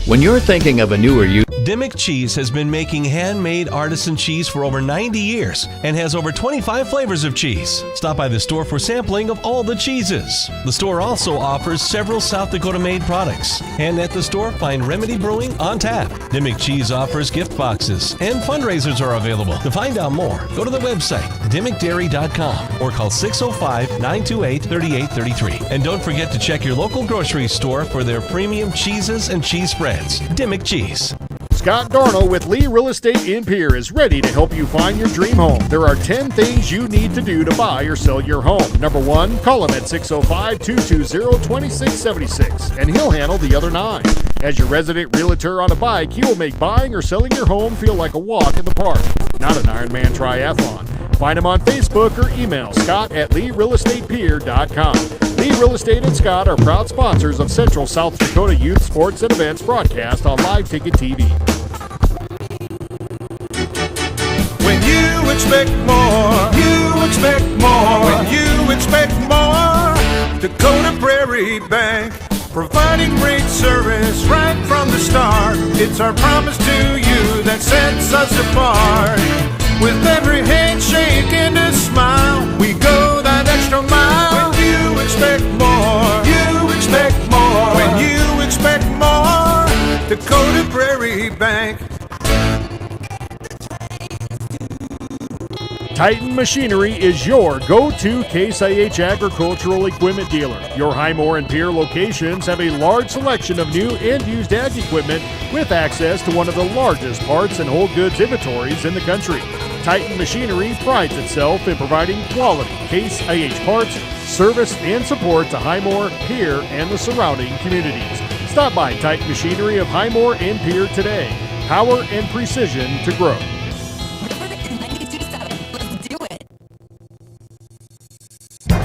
When you're thinking of a newer Dimmick Cheese has been making handmade artisan cheese for over 90 years and has over 25 flavors of cheese. Stop by the store for sampling of all the cheeses. The store also offers several South Dakota made products. And at the store, find Remedy Brewing on tap. Dimmick Cheese offers gift boxes and fundraisers are available. To find out more, go to the website dimmickdairy.com or call 605-928-3833. And don't forget to check your local grocery store for their premium cheeses and cheese spreads. Dimmick Cheese. Scott Darnell with Lee Real Estate in Pierre is ready to help you find your dream home. There are 10 things you need to do to buy or sell your home. Number 1, call him at 605-220-2676, and he'll handle the other 9. As your resident realtor on a bike, he will make buying or selling your home feel like a walk in the park, not an Ironman triathlon. Find him on Facebook or email Scott at LeeRealEstatePierre.com. Lee Real Estate and Scott are proud sponsors of Central South Dakota Youth Sports and Events broadcast on Live Ticket TV. When you expect more, you expect more. When you expect more, Dakota Prairie Bank, providing great service right from the start. It's our promise to you that sets us apart. With every handshake and a smile, we go that extra mile. When you expect more, you expect more. When you expect more, Dakota Prairie Bank. Titan Machinery is your go-to Case IH agricultural equipment dealer. Your Highmore and Pierre locations have a large selection of new and used ag equipment with access to one of the largest parts and whole goods inventories in the country. Titan Machinery prides itself in providing quality Case IH parts, service, and support to Highmore, Pierre, and the surrounding communities. Stop by Titan Machinery of Highmore and Pierre today. Power and precision to grow.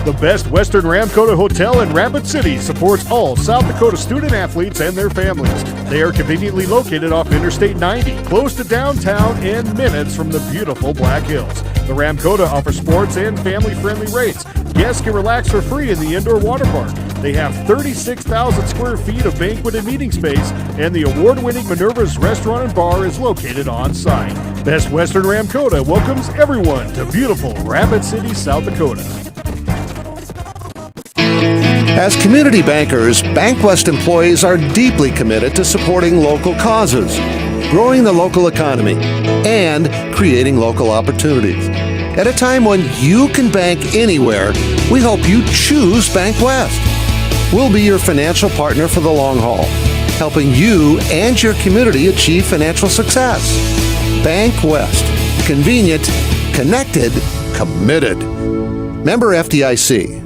The Best Western Ramkota Hotel in Rapid City supports all South Dakota student athletes and their families. They are conveniently located off Interstate 90, close to downtown and minutes from the beautiful Black Hills. The Ramkota offers sports and family-friendly rates. Guests can relax for free in the indoor water park. They have 36,000 square feet of banquet and meeting space, and the award-winning Minerva's Restaurant and Bar is located on site. Best Western Ramkota welcomes everyone to beautiful Rapid City, South Dakota. As community bankers, BankWest employees are deeply committed to supporting local causes, growing the local economy, and creating local opportunities. At a time when you can bank anywhere, we hope you choose BankWest. We'll be your financial partner for the long haul, helping you and your community achieve financial success. BankWest. Convenient, connected, committed. Member FDIC.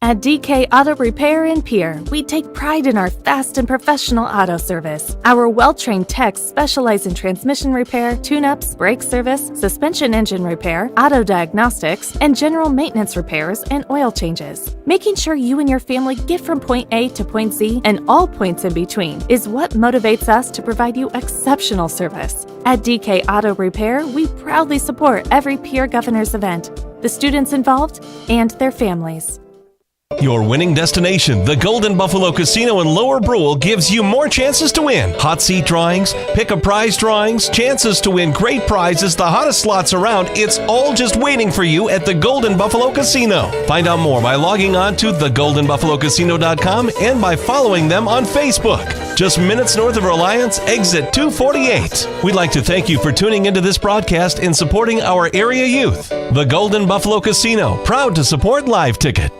At DK Auto Repair in Pierre, we take pride in our fast and professional auto service. Our well-trained techs specialize in transmission repair, tune-ups, brake service, suspension engine repair, auto diagnostics, and general maintenance repairs and oil changes. Making sure you and your family get from point A to point Z and all points in between is what motivates us to provide you exceptional service. At DK Auto Repair, we proudly support every Pierre Governors event, the students involved, and their families. Your winning destination, the Golden Buffalo Casino in Lower Brule, gives you more chances to win. Hot seat drawings, pick a prize drawings, chances to win great prizes, the hottest slots around. It's all just waiting for you at the Golden Buffalo Casino. Find out more by logging on to thegoldenbuffalocasino.com and by following them on Facebook. Just minutes north of Reliance, exit 248. We'd like to thank you for tuning into this broadcast and supporting our area youth. The Golden Buffalo Casino, proud to support Live Ticket.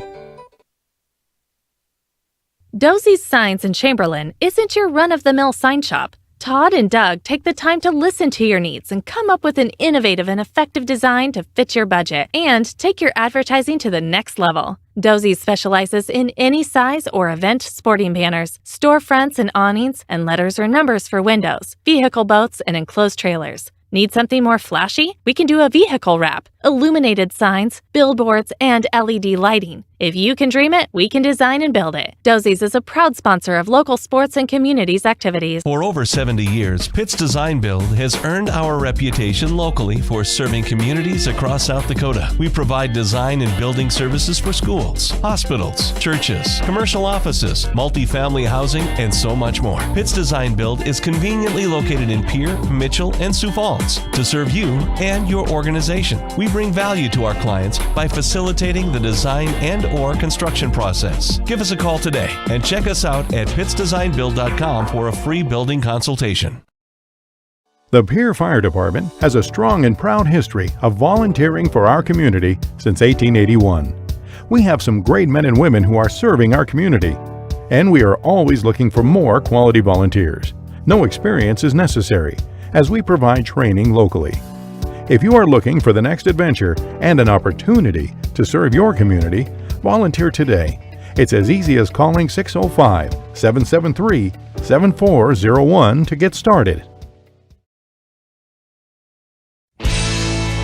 Dosey's Signs in Chamberlain isn't your run-of-the-mill sign shop. Todd and Doug take the time to listen to your needs and come up with an innovative and effective design to fit your budget and take your advertising to the next level. Dosey specializes in any size or event sporting banners, storefronts and awnings, and letters or numbers for windows, vehicle boats, and enclosed trailers. Need something more flashy? We can do a vehicle wrap, illuminated signs, billboards, and LED lighting. If you can dream it, we can design and build it. Dozie's is a proud sponsor of local sports and communities activities. For over 70 years, Pitt's Design Build has earned our reputation locally for serving communities across South Dakota. We provide design and building services for schools, hospitals, churches, commercial offices, multifamily housing, and so much more. Pitt's Design Build is conveniently located in Pierre, Mitchell, and Sioux Falls to serve you and your organization. We bring value to our clients by facilitating the design and/or construction process. Give us a call today and check us out at pittsdesignbuild.com for a free building consultation. The Pierre Fire Department has a strong and proud history of volunteering for our community since 1881. We have some great men and women who are serving our community, and we are always looking for more quality volunteers. No experience is necessary, as we provide training locally. If you are looking for the next adventure and an opportunity to serve your community, volunteer today. It's as easy as calling 605-773-7401 to get started.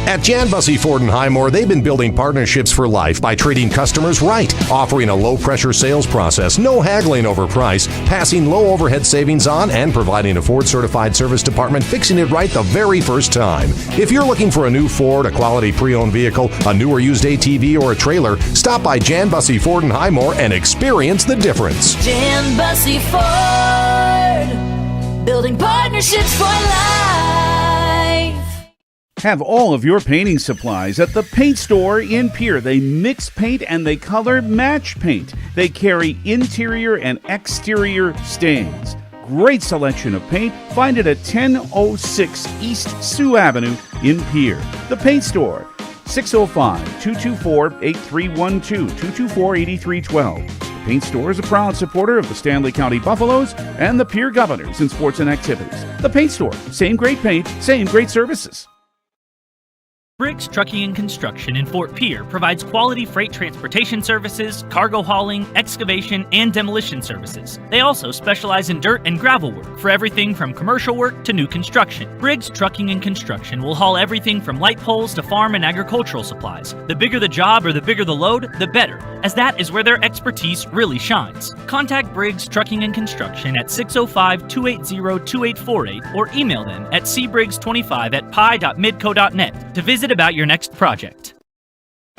At Jan Bussey Ford & Highmore, they've been building partnerships for life by treating customers right, offering a low-pressure sales process, no haggling over price, passing low overhead savings on, and providing a Ford-certified service department fixing it right the very first time. If you're looking for a new Ford, a quality pre-owned vehicle, a new or used ATV, or a trailer, stop by Jan Bussey Ford & Highmore and experience the difference. Jan Bussey Ford, building partnerships for life. Have all of your painting supplies at the paint store in Pierre. They mix paint and they color match paint. They carry interior and exterior stains. Great selection of paint. Find it at 1006 East Sioux Avenue in Pierre. The paint store, 605-224-8312, 224-8312. The paint store is a proud supporter of the Stanley County Buffaloes and the Pierre Governors in sports and activities. The paint store, same great paint, same great services. Briggs Trucking and Construction in Fort Pierre provides quality freight transportation services, cargo hauling, excavation, and demolition services. They also specialize in dirt and gravel work for everything from commercial work to new construction. Briggs Trucking and Construction will haul everything from light poles to farm and agricultural supplies. The bigger the job or the bigger the load, the better, as that is where their expertise really shines. Contact Briggs Trucking and Construction at 605-280-2848 or email them at cbriggs25@pi.midco.net to visit about your next project.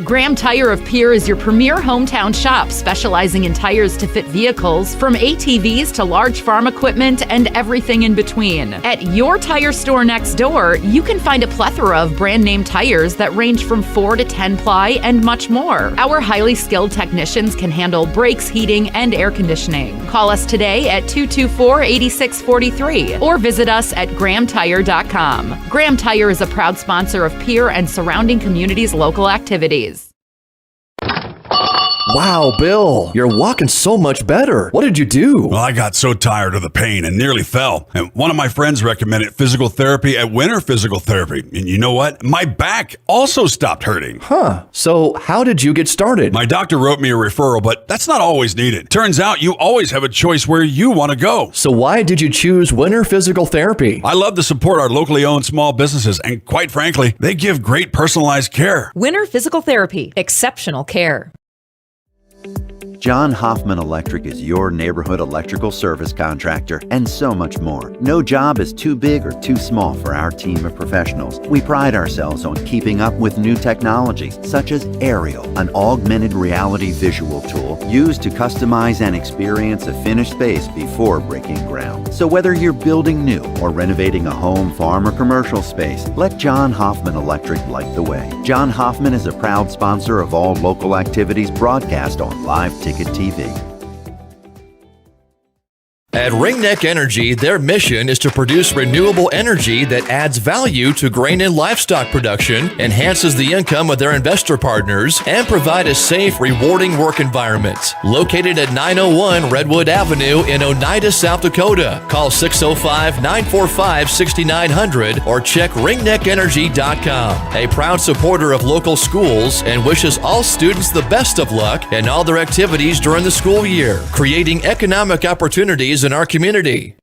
Graham Tire of Pierre is your premier hometown shop, specializing in tires to fit vehicles, from ATVs to large farm equipment and everything in between. At your tire store next door, you can find a plethora of brand name tires that range from 4 to 10 ply and much more. Our highly skilled technicians can handle brakes, heating, and air conditioning. Call us today at 224-8643 or visit us at grahamtire.com. Graham Tire is a proud sponsor of Pierre and surrounding communities' local activities. Wow, Bill, you're walking so much better. What did you do? Well, I got so tired of the pain and nearly fell. And one of my friends recommended physical therapy at Winter Physical Therapy. And you know what? My back also stopped hurting. Huh. So how did you get started? My doctor wrote me a referral, but that's not always needed. Turns out you always have a choice where you want to go. So why did you choose Winter Physical Therapy? I love to support our locally owned small businesses, and quite frankly, they give great personalized care. Winter Physical Therapy. Exceptional care. John Hoffman Electric is your neighborhood electrical service contractor, and so much more. No job is too big or too small for our team of professionals. We pride ourselves on keeping up with new technologies, such as Aerial, an augmented reality visual tool used to customize and experience a finished space before breaking ground. So whether you're building new or renovating a home, farm, or commercial space, let John Hoffman Electric light the way. John Hoffman is a proud sponsor of all local activities broadcast on Live Ticket TV. At Ringneck Energy, their mission is to produce renewable energy that adds value to grain and livestock production, enhances the income of their investor partners, and provide a safe, rewarding work environment. Located at 901 Redwood Avenue in Oneida, South Dakota. Call 605-945-6900 or check ringneckenergy.com. A proud supporter of local schools and wishes all students the best of luck in all their activities during the school year, creating economic opportunities in our community.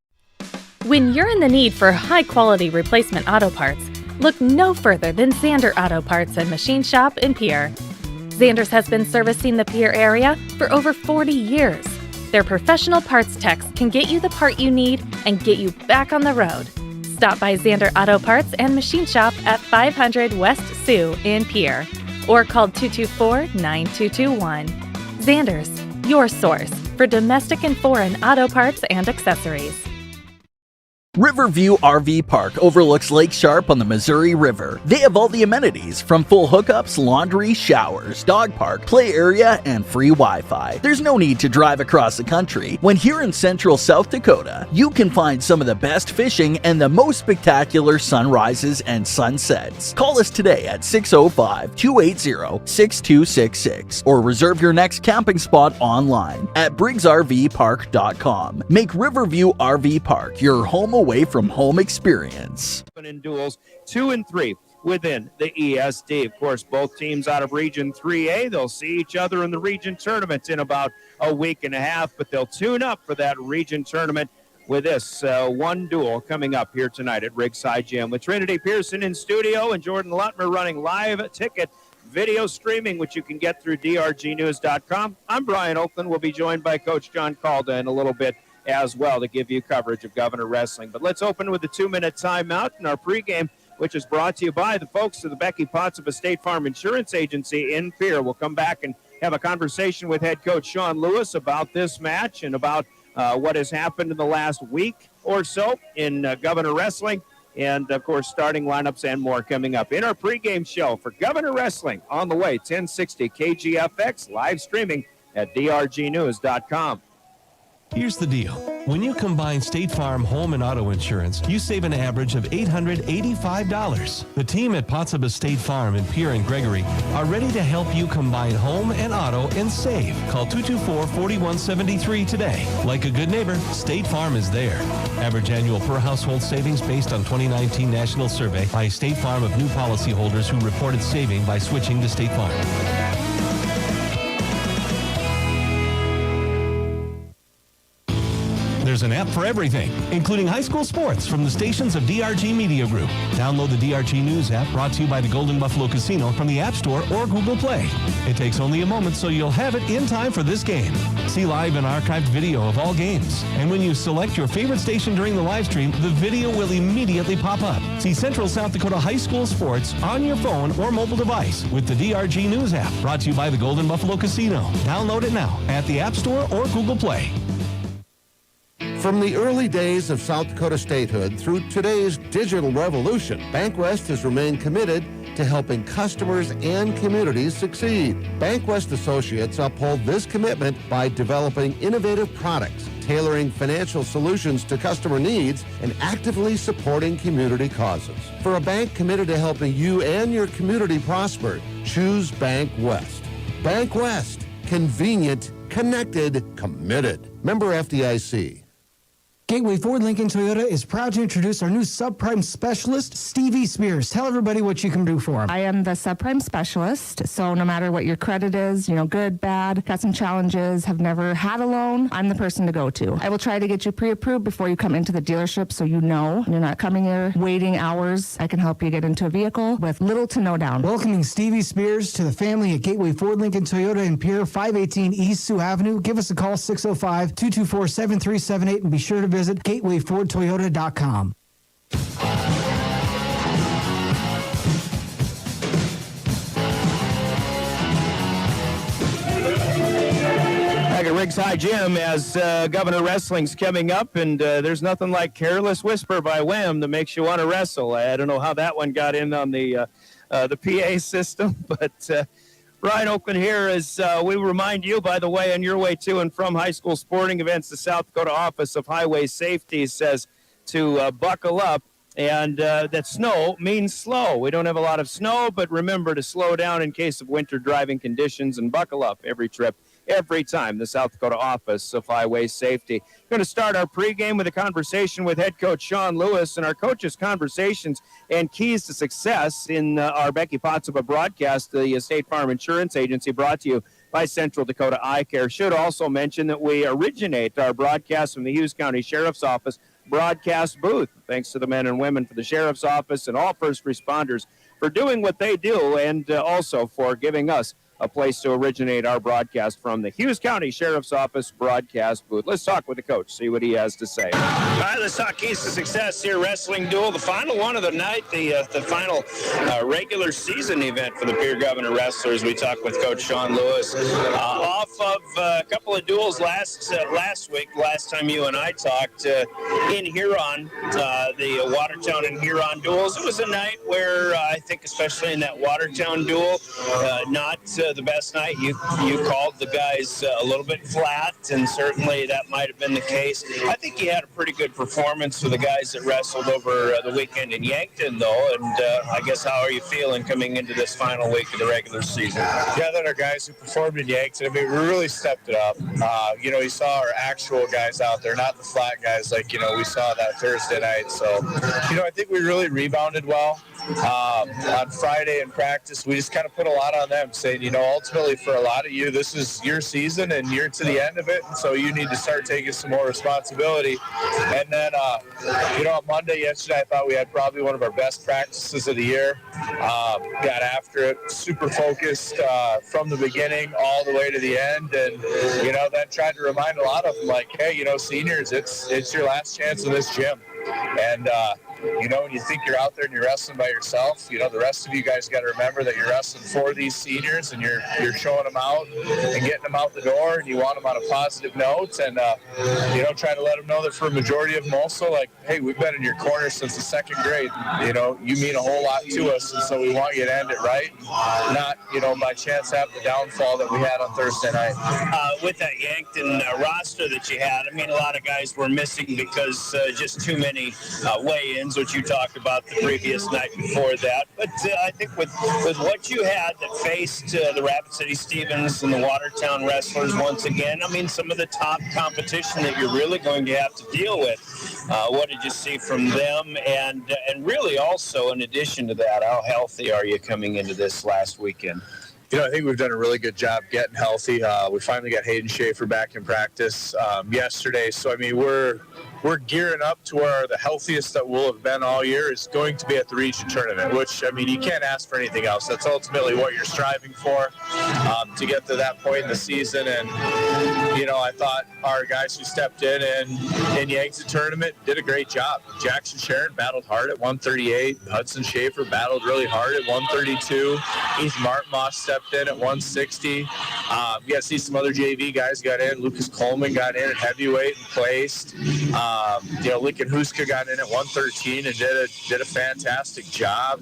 When you're in the need for high-quality replacement auto parts, look no further than Sander Auto Parts and Machine Shop in Pierre. Xander's has been servicing the Pierre area for over 40 years. Their professional parts techs can get you the part you need and get you back on the road. Stop by Xander Auto Parts and Machine Shop at 500 West Sioux in Pierre or call 224-9221. Xander's, your source for domestic and foreign auto parts and accessories. Riverview RV Park overlooks Lake Sharp on the Missouri River. They have all the amenities from full hookups, laundry, showers, dog park, play area, and free Wi-Fi. There's no need to drive across the country. When here in central South Dakota, you can find some of the best fishing and the most spectacular sunrises and sunsets. Call us today at 605-280-6266 or reserve your next camping spot online at briggsrvpark.com. Make Riverview RV Park your home away from home experience. In duels 2 and 3 within the ESD. Of course, both teams out of Region 3A. They'll see each other in the region tournament in about a week and a half, but they'll tune up for that region tournament with this one duel coming up here tonight at Riggs High Gym with Trinity Pearson in studio and Jordan Lutmer running live ticket video streaming, which you can get through drgnews.com. I'm Brian Oakland. We'll be joined by Coach John Calda in a little bit as well to give you coverage of Governor Wrestling. But let's open with a 2-minute timeout in our pregame, which is brought to you by the folks of the Becky Potts of a State Farm Insurance Agency in Pierre. We'll come back and have a conversation with head coach Sean Lewis about this match and about what has happened in the last week or so in Governor Wrestling. And, of course, starting lineups and more coming up in our pregame show for Governor Wrestling on the way, 1060 KGFX, live streaming at drgnews.com. Here's the deal. When you combine State Farm home and auto insurance, you save an average of $885. The team at Pottsabah State Farm in Pierre and Gregory are ready to help you combine home and auto and save. Call 224-4173 today. Like a good neighbor, State Farm is there. Average annual per household savings based on 2019 national survey by State Farm of new policyholders who reported saving by switching to State Farm. There's an app for everything, including high school sports from the stations of DRG Media Group. Download the DRG News app brought to you by the Golden Buffalo Casino from the App Store or Google Play. It takes only a moment, so you'll have it in time for this game. See live and archived video of all games. And when you select your favorite station during the live stream, the video will immediately pop up. See Central South Dakota high school sports on your phone or mobile device with the DRG News app brought to you by the Golden Buffalo Casino. Download it now at the App Store or Google Play. From the early days of South Dakota statehood through today's digital revolution, BankWest has remained committed to helping customers and communities succeed. BankWest Associates uphold this commitment by developing innovative products, tailoring financial solutions to customer needs, and actively supporting community causes. For a bank committed to helping you and your community prosper, choose BankWest. BankWest. Convenient, connected, committed. Member FDIC. Gateway Ford Lincoln Toyota is proud to introduce our new subprime specialist, Stevie Spears. Tell everybody what you can do for him. I am the subprime specialist, so no matter what your credit is, good, bad, got some challenges, have never had a loan, I'm the person to go to. I will try to get you pre-approved before you come into the dealership so you know you're not coming here waiting hours. I can help you get into a vehicle with little to no down. Welcoming Stevie Spears to the family at Gateway Ford Lincoln Toyota in Pierre, 518 East Sioux Avenue. Give us a call, 605-224-7378, and be sure to visit gatewayfordtoyota.com. Back at Riggs High Gym as Governor Wrestling's coming up, and there's nothing like Careless Whisper by Wham that makes you want to wrestle. I don't know how that one got in on the PA system, but Brian Oakland here as we remind you, by the way, on your way to and from high school sporting events, the South Dakota Office of Highway Safety says to buckle up, and that snow means slow. We don't have a lot of snow, but remember to slow down in case of winter driving conditions and buckle up every trip, every time. The South Dakota Office of Highway Safety. We're going to start our pregame with a conversation with head coach Sean Lewis, and our coaches' conversations and keys to success in our Becky Pottsabah broadcast, the State Farm Insurance Agency, brought to you by Central Dakota Eye Care. Should also mention that we originate our broadcast from the Hughes County Sheriff's Office broadcast booth. Thanks to the men and women for the Sheriff's Office and all first responders for doing what they do, and also for giving us a place to originate our broadcast from the Hughes County Sheriff's Office broadcast booth. Let's talk with the coach, see what he has to say. All right, let's talk keys to success here. Wrestling duel, the final one of the night, the final regular season event for the Pierre Governor wrestlers. We talked with Coach Sean Lewis off of a couple of duels last week. Last time you and I talked in Huron, the Watertown and Huron duels. It was a night where I think, especially in that Watertown duel, not the best night. You called the guys a little bit flat, and certainly that might have been the case. I think you had a pretty good performance for the guys that wrestled over the weekend in Yankton, though. And I guess, how are you feeling coming into this final week of the regular season? Yeah, that our guys who performed in Yankton, I mean, we really stepped it up. You saw our actual guys out there, not the flat guys like, we saw that Thursday night. So, I think we really rebounded well. On Friday in practice, we just kind of put a lot on them, saying, ultimately for a lot of you, this is your season and you're to the end of it, and so you need to start taking some more responsibility. And then, on Monday yesterday, I thought we had probably one of our best practices of the year. Got after it, super focused from the beginning all the way to the end, and then tried to remind a lot of them, like, hey, seniors, it's your last chance in this gym. And when you think you're out there and you're wrestling by yourself, the rest of you guys got to remember that you're wrestling for these seniors, and you're showing them out and getting them out the door, and you want them on a positive note, and try to let them know that for a majority of them also, like, hey, we've been in your corner since the second grade. You mean a whole lot to us, and so we want you to end it right, not by chance have the downfall that we had on Thursday night. With that Yankton roster that you had, I mean, a lot of guys were missing because just too many weigh-ins, which you talked about the previous night before that. But I think with what you had that faced the Rapid City Stevens and the Watertown wrestlers once again, I mean, some of the top competition that you're really going to have to deal with. What did you see from them? And really also, in addition to that, how healthy are you coming into this last weekend? I think we've done a really good job getting healthy. We finally got Hayden Schaefer back in practice yesterday. So, I mean, we're gearing up to where the healthiest that we'll have been all year is going to be at the region tournament, which, I mean, you can't ask for anything else. That's ultimately what you're striving for, to get to that point in the season. And, I thought our guys who stepped in Yankton tournament did a great job. Jackson Sharon battled hard at 138. Hudson Schaefer battled really hard at 132. Heath Martmoss stepped in at 160. You got to see some other JV guys got in. Lucas Coleman got in at heavyweight and placed. Lincoln Huska got in at 113 and did a fantastic job,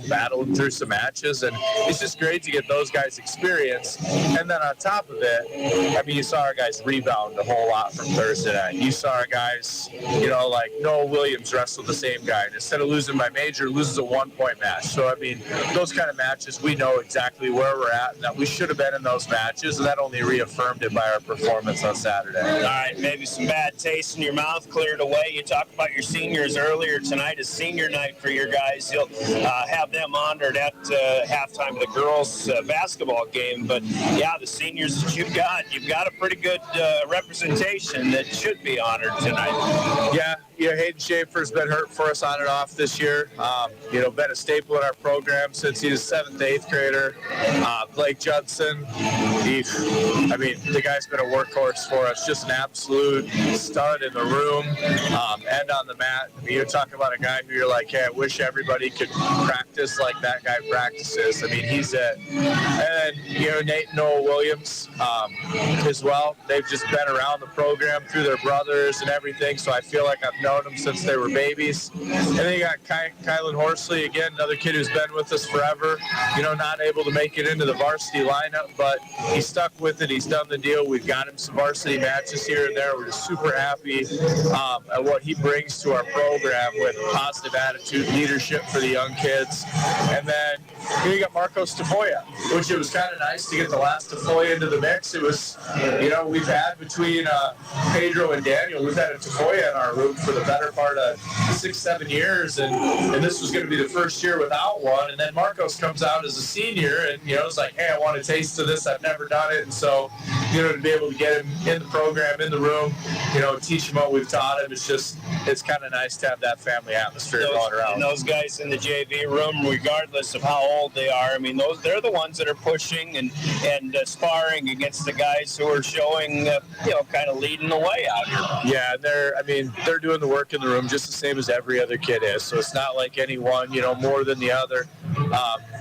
battling through some matches. And it's just great to get those guys experience. And then on top of it, I mean, you saw our guys rebound a whole lot from Thursday night. You saw our guys, like Noah Williams wrestled the same guy. And instead of losing by major, loses a 1-point match. So, I mean, those kind of matches, we know exactly where we're at and that we should have been in those matches. And that only reaffirmed it by our performance on Saturday. All right, maybe some bad taste in your mouth cleared away. You talked about your seniors earlier. Tonight is senior night for your guys. You'll have them honored at halftime of the girls' basketball game. But, yeah, the seniors that you've got a pretty good representation that should be honored tonight. Yeah, Hayden Schaefer's been hurt for us on and off this year. Been a staple in our program since he was 7th, 8th grader. Blake Judson, the guy's been a workhorse for us, just an absolute stud in the room and on the mat. I mean, you're talking about a guy who you're like, hey, I wish everybody could practice like that guy practices. I mean, he's it. And then, Nate and Noah Williams as well. They've just been around the program through their brothers and everything, so I feel like I've known them since they were babies. And then you got Kylan Horsley, again, another kid who's been with us forever, not able to make it into the varsity lineup, but he's stuck with it. He's done the deal. We've got him some varsity matches here and there. We're just super happy at what he brings to our program with positive attitude, leadership for the young kids. And then you got Marcos Tafoya, which it was kind of nice to get the last Tafoya into the mix. It was, we've had between Pedro and Daniel, we've had a Tafoya in our room for the better part of 6-7 years, and this was going to be the first year without one. And then Marcos comes out as a senior, and it's like, hey, I want a taste of this. I've never done it, and so to be able to get him in the program, in the room, teach him what we've taught him. It's kind of nice to have that family atmosphere going around. And those guys in the JV room, regardless of how old they are, I mean, they're the ones that are pushing and sparring against the guys who are showing, kind of leading the way out here. Yeah, they're doing the work in the room just the same as every other kid is. So it's not like any one, more than the other.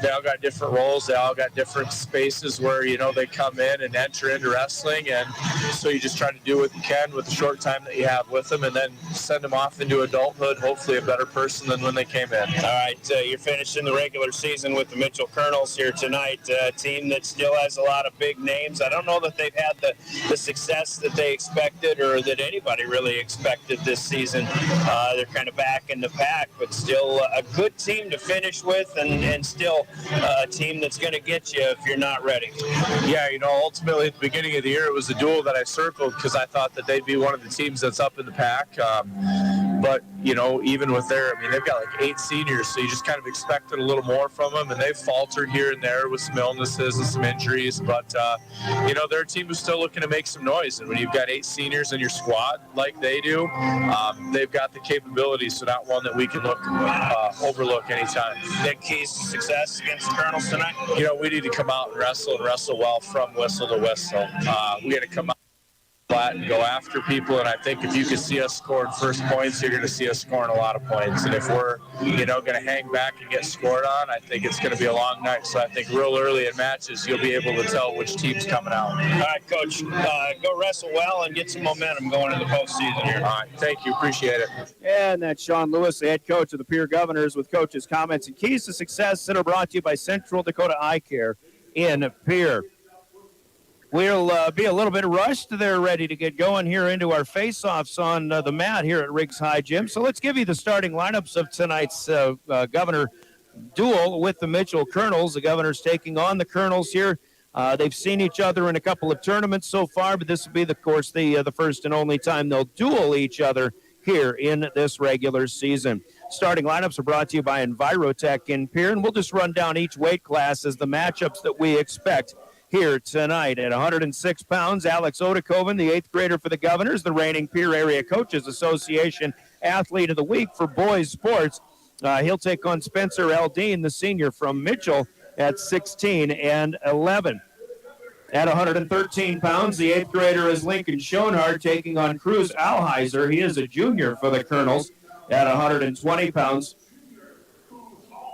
They all got different roles. They all got different spaces where, they come in and enter into wrestling. And so you just try to do what you can with the short time that you have with them, and then send them off into adulthood, hopefully a better person than when they came in. All right, you're finishing the regular season with the Mitchell Kernels here tonight, a team that still has a lot of big names. I don't know that they've had the success that they expected or that anybody really expected this season. They're kind of back in the pack, but still a good team to finish with, and still a team that's going to get you if you're not ready. Yeah, ultimately at the beginning of the year, it was a duel that I circled because I thought that they'd be one of the teams that's up in the pack. But, even with they've got like 8 seniors, so you just kind of expected a little more from them, and they've faltered here and there with some illnesses and some injuries. But, they're a team who's still looking to make some noise. And when you've got 8 seniors in your squad like they do, they've got the capabilities, so not one that we can overlook anytime. Big keys to success against the Kernels tonight? We need to come out and wrestle well from whistle to whistle. We got to come out flat and go after people, and I think if you can see us scoring first points, you're going to see us scoring a lot of points. And if we're going to hang back and get scored on, I think it's going to be a long night. So I think real early in matches you'll be able to tell which team's coming out. All right, Coach, go wrestle well and get some momentum going into the postseason here. All right, thank you, appreciate it. And that's Sean Lewis, the head coach of the Pierre Governors, with Coach's comments and keys to success that are brought to you by Central Dakota Eye Care in Pierre. We'll be a little bit rushed. They're ready to get going here into our face-offs on the mat here at Riggs High Gym. So let's give you the starting lineups of tonight's Governor duel with the Mitchell Kernels. The Governors taking on the Kernels here. They've seen each other in a couple of tournaments so far, but this will be, of course, the first and only time they'll duel each other here in this regular season. Starting lineups are brought to you by Envirotech in Pierre, and we'll just run down each weight class as the matchups that we expect here tonight. At 106 pounds, Alex Odekoven, the 8th grader for the Governors, the reigning Pierre Area Coaches Association Athlete of the Week for boys sports. He'll take on Spencer Aldine, the senior from Mitchell, at 16 and 11. At 113 pounds, the 8th grader is Lincoln Schoenhardt, taking on Cruz Alheiser. He is a junior for the Kernels. At 120 pounds,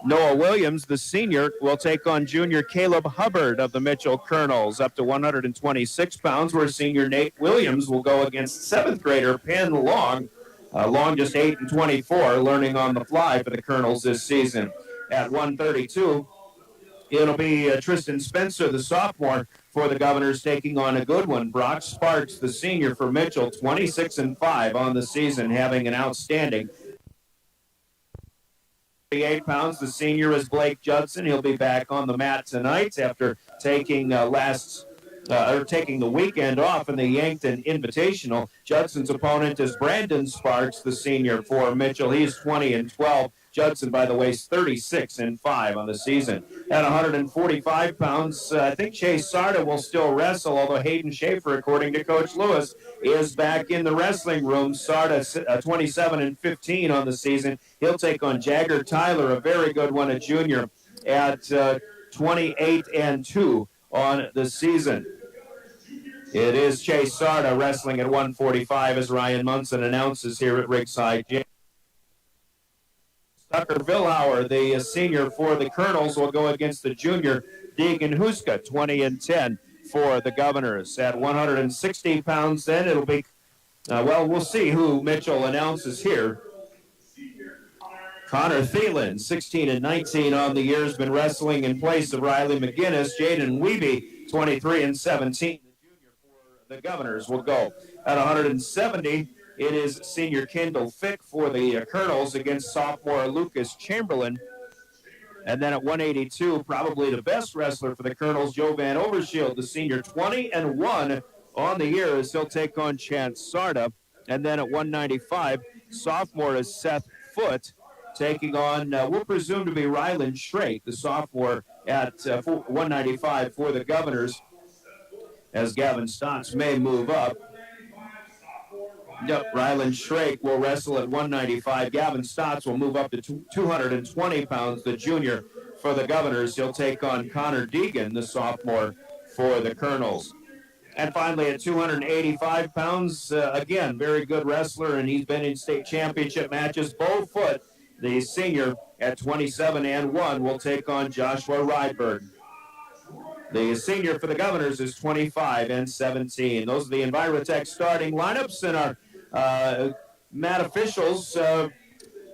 Noah Williams, the senior, will take on junior Caleb Hubbard of the Mitchell Kernels. Up to 126 pounds, where senior Nate Williams will go against 7th grader Penn Long. Long just 8 and 24, learning on the fly for the Kernels this season. At 132, it'll be Tristan Spencer, the sophomore for the Governors, taking on a good one. Brock Sparks, the senior for Mitchell, 26 and 5 on the season, having an outstanding 38 pounds. The senior is Blake Judson. He'll be back on the mat tonight after taking taking the weekend off in the Yankton Invitational. Judson's opponent is Brandon Sparks, the senior for Mitchell. He's 20 and 12. Judson, by the way, is 36 and 5 on the season. At 145 pounds, I think Chase Sarda will still wrestle, although Hayden Schaefer, according to Coach Lewis, is back in the wrestling room. Sarda, 27 and 15 on the season. He'll take on Jagger Tyler, a very good one, a junior, at 28 and 2 on the season. It is Chase Sarda wrestling at 145, as Ryan Munson announces here at Riggs High Gym. Tucker Villauer, the senior for the Kernels, will go against the junior Deegan Huska, 20 and 10 for the Governors. At 160 pounds, then it'll be, we'll see who Mitchell announces here. Connor Thielen, 16 and 19 on the year, has been wrestling in place of Riley McGinnis. Jaden Wiebe, 23 and 17. The junior for the Governors will go. At 170, it is senior Kendall Fick for the Kernels against sophomore Lucas Chamberlain. And then at 182, probably the best wrestler for the Kernels, Joe Van Overshield, the senior, 20 and 1 on the year, as he'll take on Chance Sarda And then at 195, sophomore is Seth Foote taking on, we'll presume to be Ryland Schrake, the sophomore at 195 for the Governors, as Gavin Stotts may move up. Yep, Ryland Schrake will wrestle at 195. Gavin Stotts will move up to 220 pounds, the junior for the Governors. He'll take on Connor Deegan, the sophomore for the Kernels. And finally, at 285 pounds, again, very good wrestler, and he's been in state championship matches. Bo Foote, the senior, at 27-1, will take on Joshua Rydberg. The senior for the Governors is 25-17. Those are the Envirotech starting lineups, and our mat officials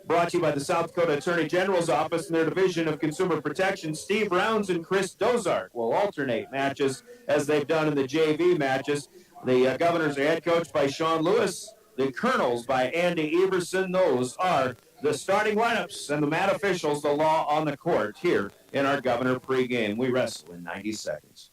brought to you by the South Dakota Attorney General's Office and their Division of Consumer Protection. Steve Rounds and Chris Dozart will alternate matches as they've done in the JV matches. The Governors are head coached by Sean Lewis. The Kernels by Andy Everson. Those are the starting lineups and the mat officials, the law on the court here in our Governor pregame. We wrestle in 90 seconds.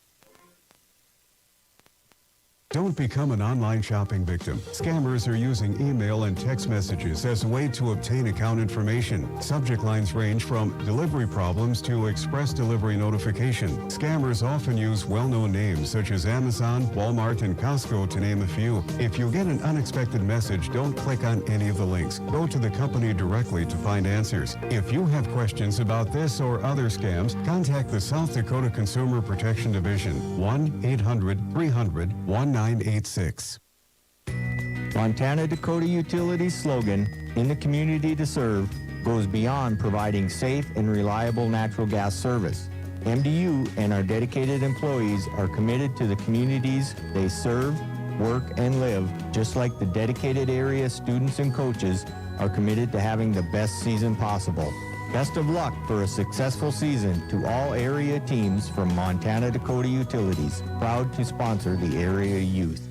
Don't become an online shopping victim. Scammers are using email and text messages as a way to obtain account information. Subject lines range from delivery problems to express delivery notification. Scammers often use well-known names such as Amazon, Walmart, and Costco to name a few. If you get an unexpected message, don't click on any of the links. Go to the company directly to find answers. If you have questions about this or other scams, contact the South Dakota Consumer Protection Division, 1-800-300-1986. Montana Dakota Utilities' slogan, "In the community to serve," goes beyond providing safe and reliable natural gas service. MDU and our dedicated employees are committed to the communities they serve, work, and live, just like the dedicated area students and coaches are committed to having the best season possible. Best of luck for a successful season to all area teams from Montana Dakota Utilities, proud to sponsor the area youth.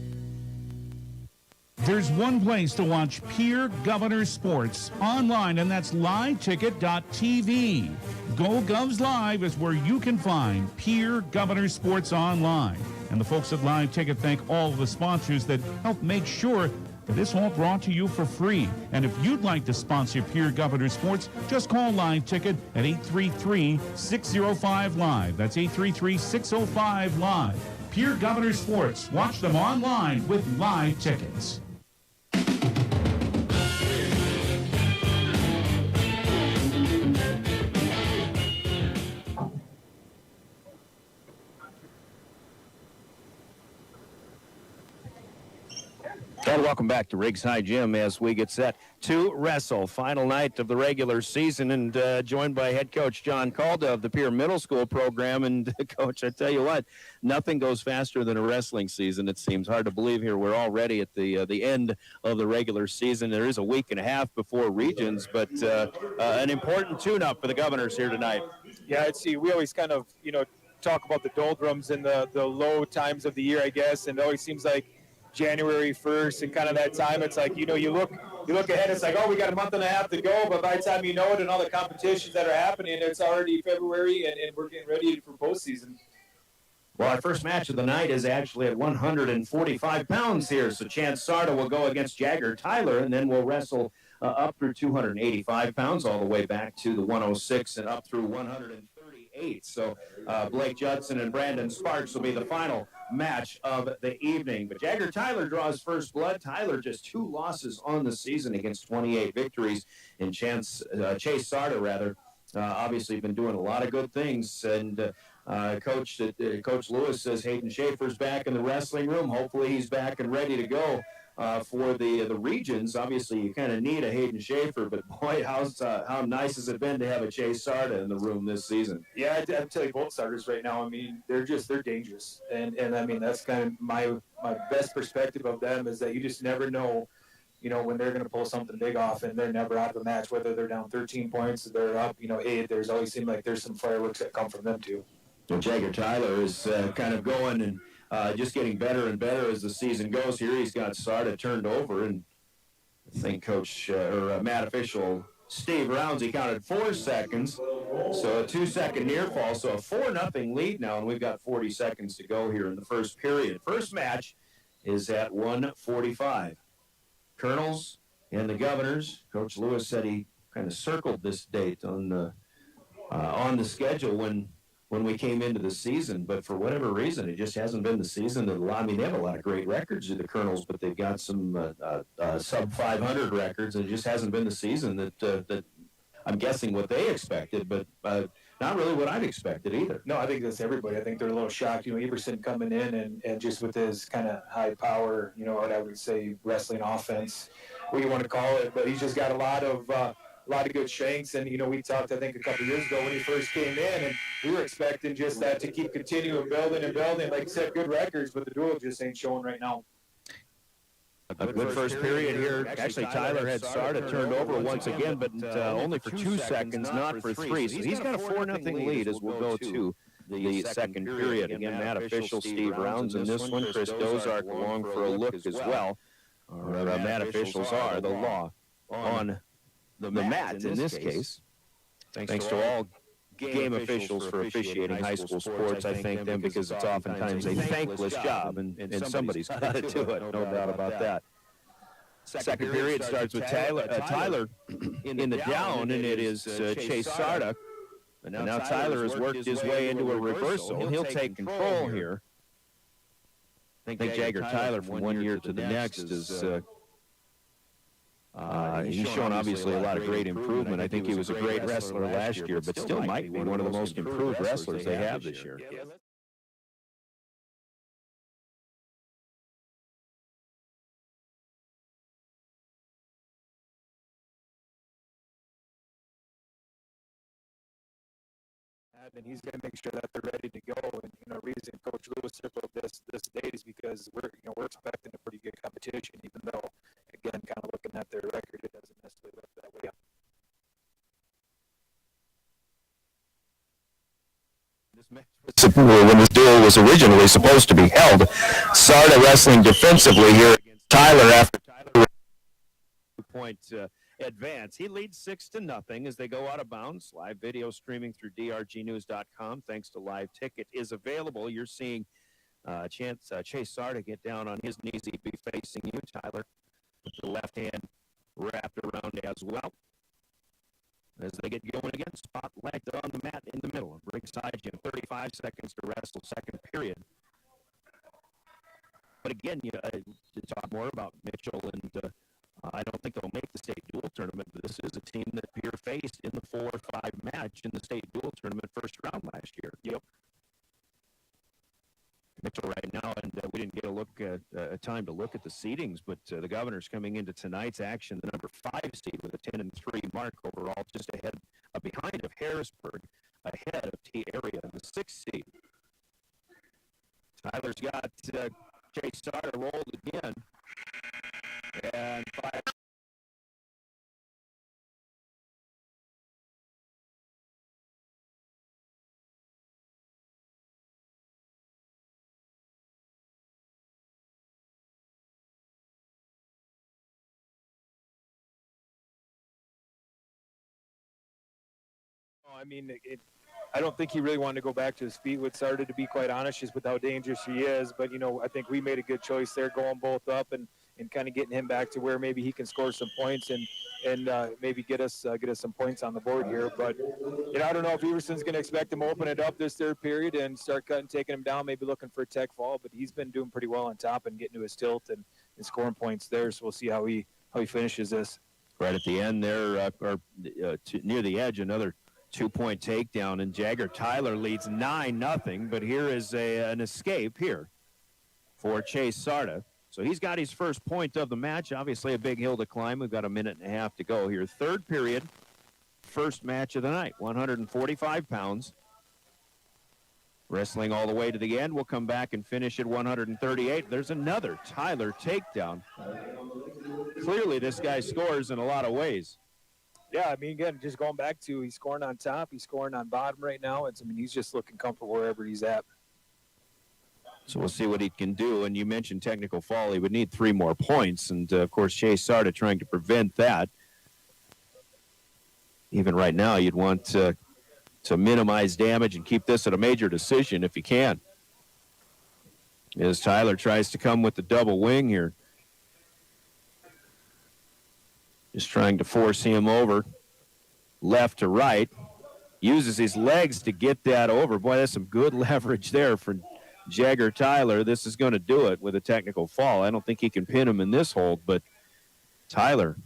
There's one place to watch Pierre Governors sports online, and that's liveticket.tv. Go Govs Live is where you can find Pierre Governors sports online. And the folks at Live Ticket thank all of the sponsors that help make sure that this all brought to you for free. And if you'd like to sponsor Pierre Governors sports, just call Live Ticket at 833-605-LIVE. That's 833-605-LIVE. Pierre Governors sports. Watch them online with Live Tickets. And welcome back to Riggs High Gym as we get set to wrestle. Final night of the regular season, and joined by head coach John Calda of the Pierre Middle School program. And coach, I tell you what, nothing goes faster than a wrestling season. It seems hard to believe here. We're already at the end of the regular season. There is a week and a half before regions, but an important tune-up for the Governors here tonight. Yeah, we always kind of, talk about the doldrums and the low times of the year, I guess, and it always seems like January 1st and kind of that time, it's like, you look ahead, it's like, oh, we got a month and a half to go, but by the time you know it and all the competitions that are happening, it's already February and we're getting ready for postseason. Well, our first match of the night is actually at 145 pounds here, so Chance Sarda will go against Jagger Tyler, and then we'll wrestle up through 285 pounds all the way back to the 106 and up through 138. So Blake Judson and Brandon Sparks will be the final match of the evening. But Jagger Tyler draws first blood. Tyler just 2 losses on the season against 28 victories. And Chase Sarda, obviously been doing a lot of good things. And Coach Lewis says Hayden Schaefer's back in the wrestling room. Hopefully he's back and ready to go for the regions. Obviously, you kind of need a Hayden Schaefer, but boy, how nice has it been to have a Chase Sarda in the room this season? Yeah, I tell you, both starters right now, I mean, they're dangerous, and I mean that's kind of my best perspective of them is that you just never know, when they're going to pull something big off, and they're never out of a match, whether they're down 13 points, they're up, 8. There's always seemed like there's some fireworks that come from them too. Well, Jagger Tyler is kind of going and just getting better and better as the season goes. Here he's got Sarda turned over, and I think mat official Steve Rounds, he counted 4 seconds, so a 2-second near fall, so a 4-0 lead now, and we've got 40 seconds to go here in the first period. First match is at 145. Kernels and the Governors. Coach Lewis said he kind of circled this date on the schedule when we came into the season, but for whatever reason, it just hasn't been the season that I mean, they have a lot of great records of the Kernels, but they've got some sub 500 records, and it just hasn't been the season that I'm guessing what they expected, but not really what I'd expected either. No, I think that's everybody. I think they're a little shocked. Everson coming in and just with his kind of high power, what I would say wrestling offense, what you want to call it, but he's just got a lot of good strengths. And, we talked, I think, a couple years ago when he first came in, and we were expecting just that to keep continuing building and building. Like you said, good records, but the duel just ain't showing right now. A good first period here. Actually, Tyler had started, turned over once again, but only for 2 seconds, not for 3. So he's got a 4-0 lead as we'll go to the second period. Again, Matt official Steve Rounds in this one. Chris Dozark along for a look as well. Matt officials are the law on the mat in this case. Thanks to all game officials for officiating high school sports. I thank them because it's oftentimes a thankless job, and somebody's got to do it, no doubt about that. Second period starts with Tyler in the down, and it is Chase Sarda. And now Tyler has worked his way into a reversal. He'll take control here. I think Jagger Tyler from 1 year to the next is he's shown obviously a lot of great improvement. I think he was a great wrestler last year, but still might be one of the most improved wrestlers they have this year. And he's going to make sure that they're ready to go. And reason Coach Lewis circled this date is because we're expecting a pretty good competition, even though, again, kind of looking at their record, it doesn't necessarily look that way. When this duel was originally supposed to be held, Sarda wrestling defensively here against Tyler after Tyler 2-point advance. He leads 6-0 as they go out of bounds. Live video streaming through drgnews.com. Thanks to Live Ticket is available. You're seeing Chase Sarda get down on his knees. He'd be facing you, Tyler, with the left hand wrapped around as well. As they get going again, spotlight on the mat in the middle. Ringside, 35 seconds to wrestle, second period. But again, to talk more about Mitchell, and I don't think they'll make the state dual tournament, but this is a team that Pierre faced in the 4-5 match in the state dual tournament first round last year. Yep. Mitchell right now, and we didn't get a time to look at the seedings, but the Governors coming into tonight's action, the number 5 seed with a 10-3 mark overall, just behind of Harrisburg, ahead of T Area in the 6th seed. Tyler's got Chase Sarda rolled again, and 5. I mean, I don't think he really wanted to go back to his feet with Sarda, to be quite honest, just with how dangerous he is. But, I think we made a good choice there, going both up and kind of getting him back to where maybe he can score some points and maybe get us some points on the board here. But, I don't know if Everson's going to expect him to open it up this third period and start taking him down, maybe looking for a tech fall. But he's been doing pretty well on top and getting to his tilt and scoring points there. So we'll see how he finishes this. Right at the end there, near the edge, another 2-point takedown, and Jagger Tyler leads 9-0, but here is an escape here for Chase Sarda. So he's got his first point of the match. Obviously a big hill to climb. We've got a minute and a half to go here. Third period, first match of the night, 145 pounds. Wrestling all the way to the end. We'll come back and finish at 138. There's another Tyler takedown. Clearly this guy scores in a lot of ways. Yeah, I mean, again, just going back to he's scoring on top, he's scoring on bottom right now. He's just looking comfortable wherever he's at. So we'll see what he can do. And you mentioned technical fall. He would need 3 more points. And, of course, Chase Sarda trying to prevent that. Even right now, you'd want to minimize damage and keep this at a major decision if you can. As Tyler tries to come with the double wing here. Just trying to force him over left to right. Uses his legs to get that over. Boy, that's some good leverage there for Jagger Tyler. This is going to do it with a technical fall. I don't think he can pin him in this hold, but Tyler,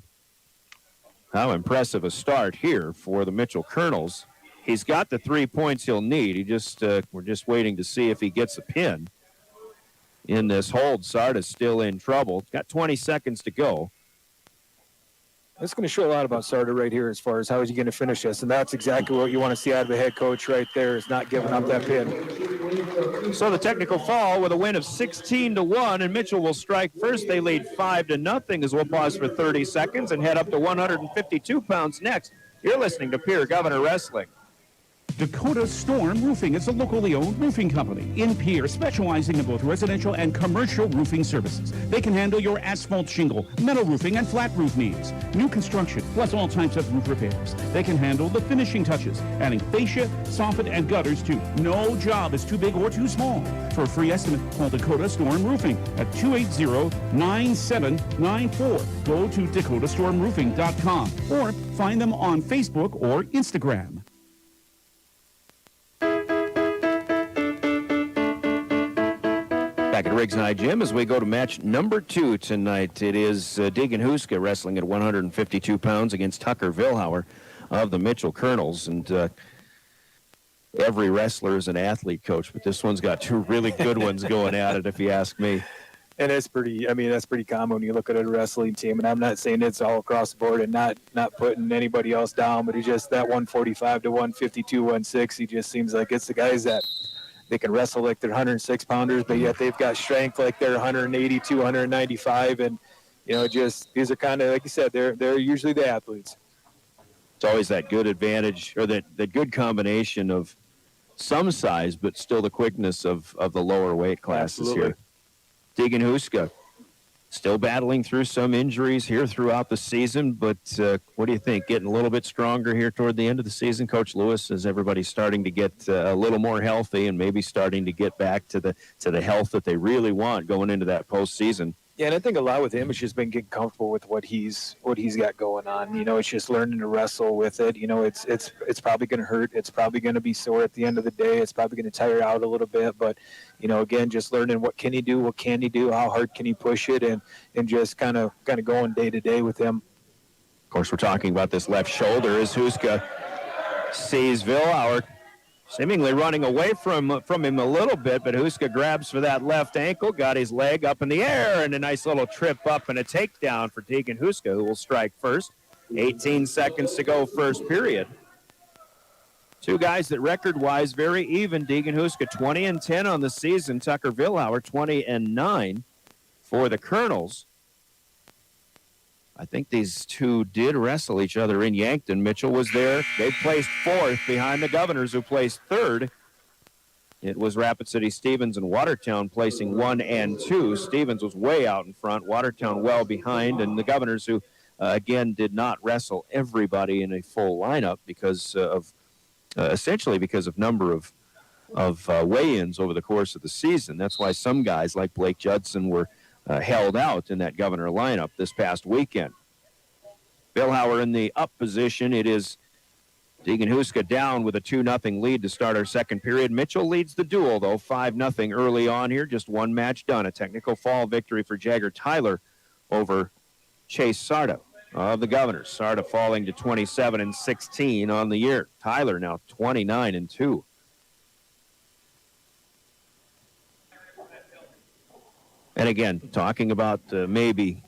how impressive a start here for the Mitchell Kernels. He's got the 3 points he'll need. We're just waiting to see if he gets a pin in this hold. Sarda's still in trouble. Got 20 seconds to go. That's going to show a lot about Sarda right here as far as how is he going to finish this. And that's exactly what you want to see out of a head coach right there, is not giving up that pin. So the technical fall with a win of 16-1, and Mitchell will strike first. They lead 5-0 as we'll pause for 30 seconds and head up to 152 pounds next. You're listening to Pierre Governor Wrestling. Dakota Storm Roofing is a locally owned roofing company in Pierre, specializing in both residential and commercial roofing services. They can handle your asphalt shingle, metal roofing, and flat roof needs. New construction, plus all types of roof repairs. They can handle the finishing touches, adding fascia, soffit, and gutters too. No job is too big or too small. For a free estimate, call Dakota Storm Roofing at 280-9794. Go to dakotastormroofing.com or find them on Facebook or Instagram. Back at Riggs High Gym as we go to match number 2 tonight. It is Deegan Huska wrestling at 152 pounds against Tucker Vilhauer of the Mitchell Kernels. And every wrestler is an athlete, coach, but this one's got 2 really good ones going at it, if you ask me. And it's pretty, that's pretty common when you look at a wrestling team. And I'm not saying it's all across the board and not putting anybody else down, but he just, that 145 to 152, 160 just seems like it's the guys that they can wrestle like they're 106-pounders, but yet they've got strength like they're 182, 195. And, just these are kind of, like you said, they're usually the athletes. It's always that good advantage, or that good combination of some size, but still the quickness of the lower weight classes. Absolutely. Here. Deegan Huska still battling through some injuries here throughout the season, but what do you think? Getting a little bit stronger here toward the end of the season, Coach Lewis, as everybody's starting to get a little more healthy and maybe starting to get back to the health that they really want going into that postseason. Yeah, and I think a lot with him has just been getting comfortable with what he's got going on. It's just learning to wrestle with it. It's probably going to hurt. It's probably going to be sore at the end of the day. It's probably going to tire out a little bit. But, again, just learning what can he do, what can he do, how hard can he push it, and just kind of going day to day with him. Of course, we're talking about this left shoulder as Huska sees Vilhauer seemingly running away from him a little bit, but Huska grabs for that left ankle, got his leg up in the air, and a nice little trip up and a takedown for Deegan Huska, who will strike first. 18 seconds to go first period. 2 guys that record-wise very even. Deegan Huska 20-10 on the season. Tucker Vilhauer 20-9 for the Kernels. I think these 2 did wrestle each other in Yankton. Mitchell was there. They placed 4th behind the Governors, who placed 3rd. It was Rapid City Stevens and Watertown placing 1 and 2. Stevens was way out in front, Watertown well behind, and the Governors, who, again, did not wrestle everybody in a full lineup because of essentially because of number of weigh-ins over the course of the season. That's why some guys like Blake Judson were held out in that Governor lineup this past weekend. Vilhauer in the up position. It is Deegan Huska down with a 2-0 lead to start our second period. Mitchell leads the duel, though, 5-0 early on here. Just one match done. A technical fall victory for Jagger Tyler over Chase Sarda of the Governors. Sarda falling to 27-16 on the year. Tyler now 29-2. And again, talking about maybe,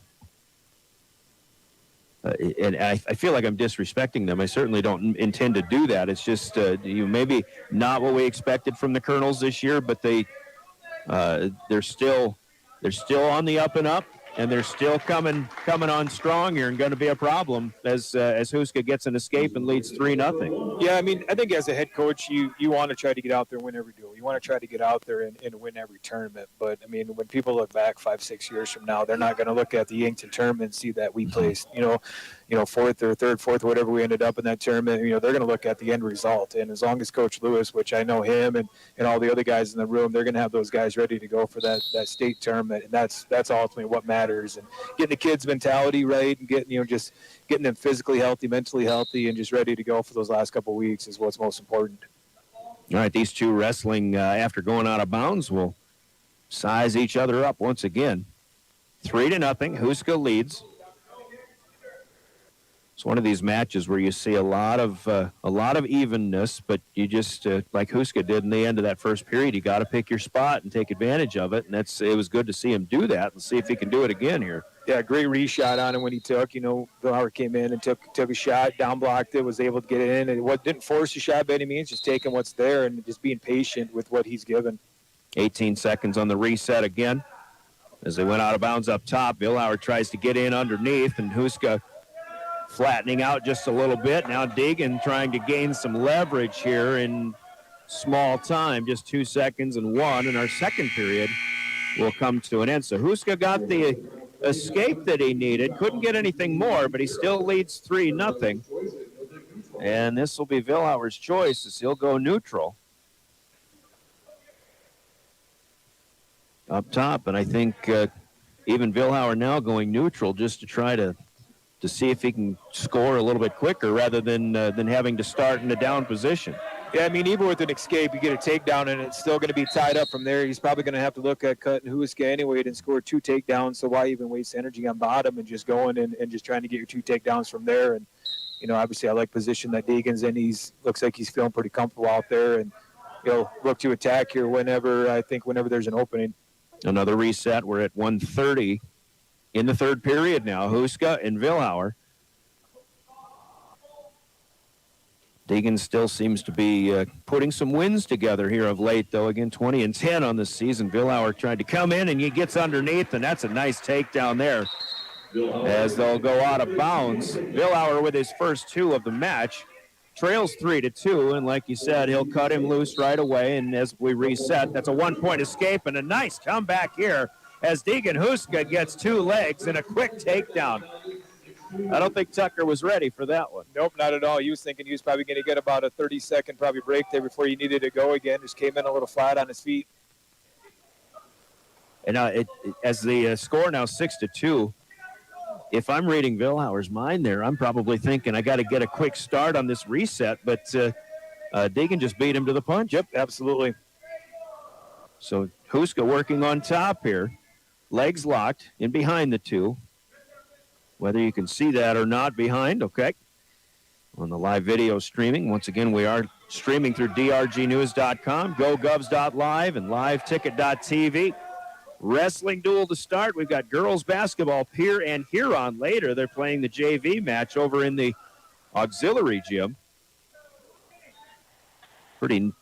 and I feel like I'm disrespecting them. I certainly don't intend to do that. It's just maybe not what we expected from the Kernels this year, but they're still on the up and up, and they're still coming on strong here, and going to be a problem as Huska gets an escape and leads 3-0. Yeah, I think as a head coach, you want to try to get out there and win every duel. You want to try to get out there and win every tournament. But, when people look back 5-6 years from now, they're not going to look at the Yankton tournament and see that we placed, fourth or third, fourth, whatever we ended up in that tournament, they're going to look at the end result. And as long as Coach Lewis, which I know him and all the other guys in the room, they're going to have those guys ready to go for that state tournament. And that's ultimately what matters. And getting the kids' mentality right and just getting them physically healthy, mentally healthy, and just ready to go for those last couple of weeks is what's most important. All right, these two wrestling after going out of bounds will size each other up once again. 3-0. Huska leads. It's one of these matches where you see a lot of evenness, but you just like Huska did in the end of that first period, you got to pick your spot and take advantage of it, and it was good to see him do that and see if he can do it again here. Yeah, great reshot on him when he took. Bill Howard came in and took a shot, down blocked it, was able to get it in, and didn't force the shot by any means, just taking what's there and just being patient with what he's given. 18 seconds on the reset again. As they went out of bounds up top, Bill Howard tries to get in underneath, and Huska flattening out just a little bit. Now Deegan trying to gain some leverage here in small time, just 2 seconds and 1, and our second period will come to an end. So Huska got the escape that he needed, couldn't get anything more, but he still leads 3-0. And this will be Bill Howard's choice as he'll go neutral up top, and I think even Bill Howard now going neutral just to try to see if he can score a little bit quicker rather than having to start in a down position. Yeah, even with an escape, you get a takedown, and it's still going to be tied up from there. He's probably going to have to look at cutting Huska anyway and score 2 takedowns, so why even waste energy on bottom and just going and just trying to get your 2 takedowns from there. And, obviously I like position that Deegan's in. Looks like he's feeling pretty comfortable out there, and he'll look to attack here whenever there's an opening. Another reset. We're at 1:30 in the third period now. Huska and Vilhauer. Deegan still seems to be putting some wins together here of late, though. Again, 20-10 on this season. Vilhauer tried to come in, and he gets underneath, and that's a nice takedown there as they'll go out of bounds. Vilhauer with his first 2 of the match. Trails 3-2, and like you said, he'll cut him loose right away. And as we reset, that's a 1-point escape and a nice comeback here as Deegan Huska gets 2 legs and a quick takedown. I don't think Tucker was ready for that one. Nope, not at all. He was thinking he was probably going to get about a 30-second probably break there before he needed to go again. Just came in a little flat on his feet. And as the score now 6-2. If I'm reading Vilhauer's mind there, I'm probably thinking I got to get a quick start on this reset, but Deegan just beat him to the punch. Yep, absolutely. So Huska working on top here. Legs locked in behind the 2. Whether you can see that or not behind, okay. On the live video streaming, once again, we are streaming through drgnews.com, gogovs.live, and liveticket.tv. Wrestling duel to start. We've got girls basketball, Pierre and Huron later. They're playing the JV match over in the auxiliary gym. Pretty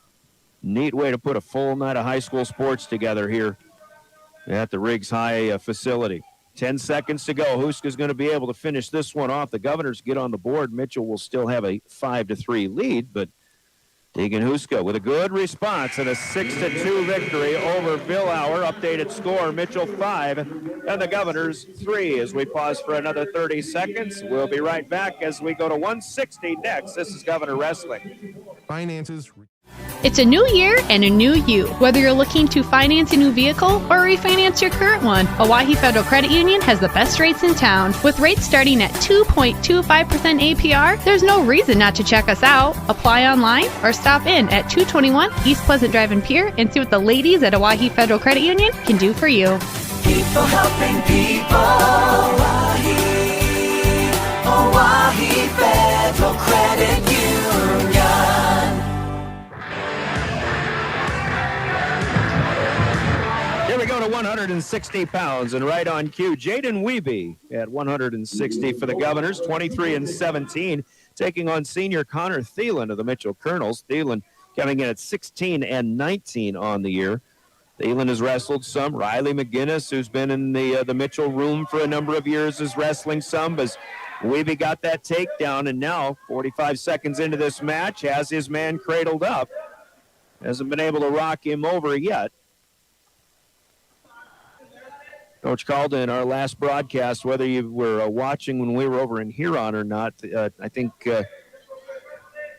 neat way to put a full night of high school sports together here at the Riggs High facility. 10 seconds to go. Huska's going to be able to finish this one off. The Governors get on the board. Mitchell will still have a 5-3 lead, but Deegan Huska with a good response and a 6-2 victory over Vilhauer. Updated score, Mitchell 5 and the Governors 3. As we pause for another 30 seconds, we'll be right back as we go to 160 next. This is Governor Wrestling. Finances. It's a new year and a new you. Whether you're looking to finance a new vehicle or refinance your current one, Owyhee Federal Credit Union has the best rates in town. With rates starting at 2.25% APR, there's no reason not to check us out. Apply online or stop in at 221 East Pleasant Drive in Pierre and see what the ladies at Owyhee Federal Credit Union can do for you. People helping people. Owyhee Federal Credit Union. Here we go to 160 pounds, and right on cue, Jaden Wiebe at 160 for the Governors, 23-17, taking on senior Connor Thielen of the Mitchell Kernels. Thielen coming in at 16-19 on the year. Thielen has wrestled some. Riley McGinnis, who's been in the Mitchell room for a number of years, is wrestling some. As Wiebe got that takedown, and now 45 seconds into this match, has his man cradled up. Hasn't been able to rock him over yet. Coach Calda, in our last broadcast, whether you were watching when we were over in Huron or not, I think, a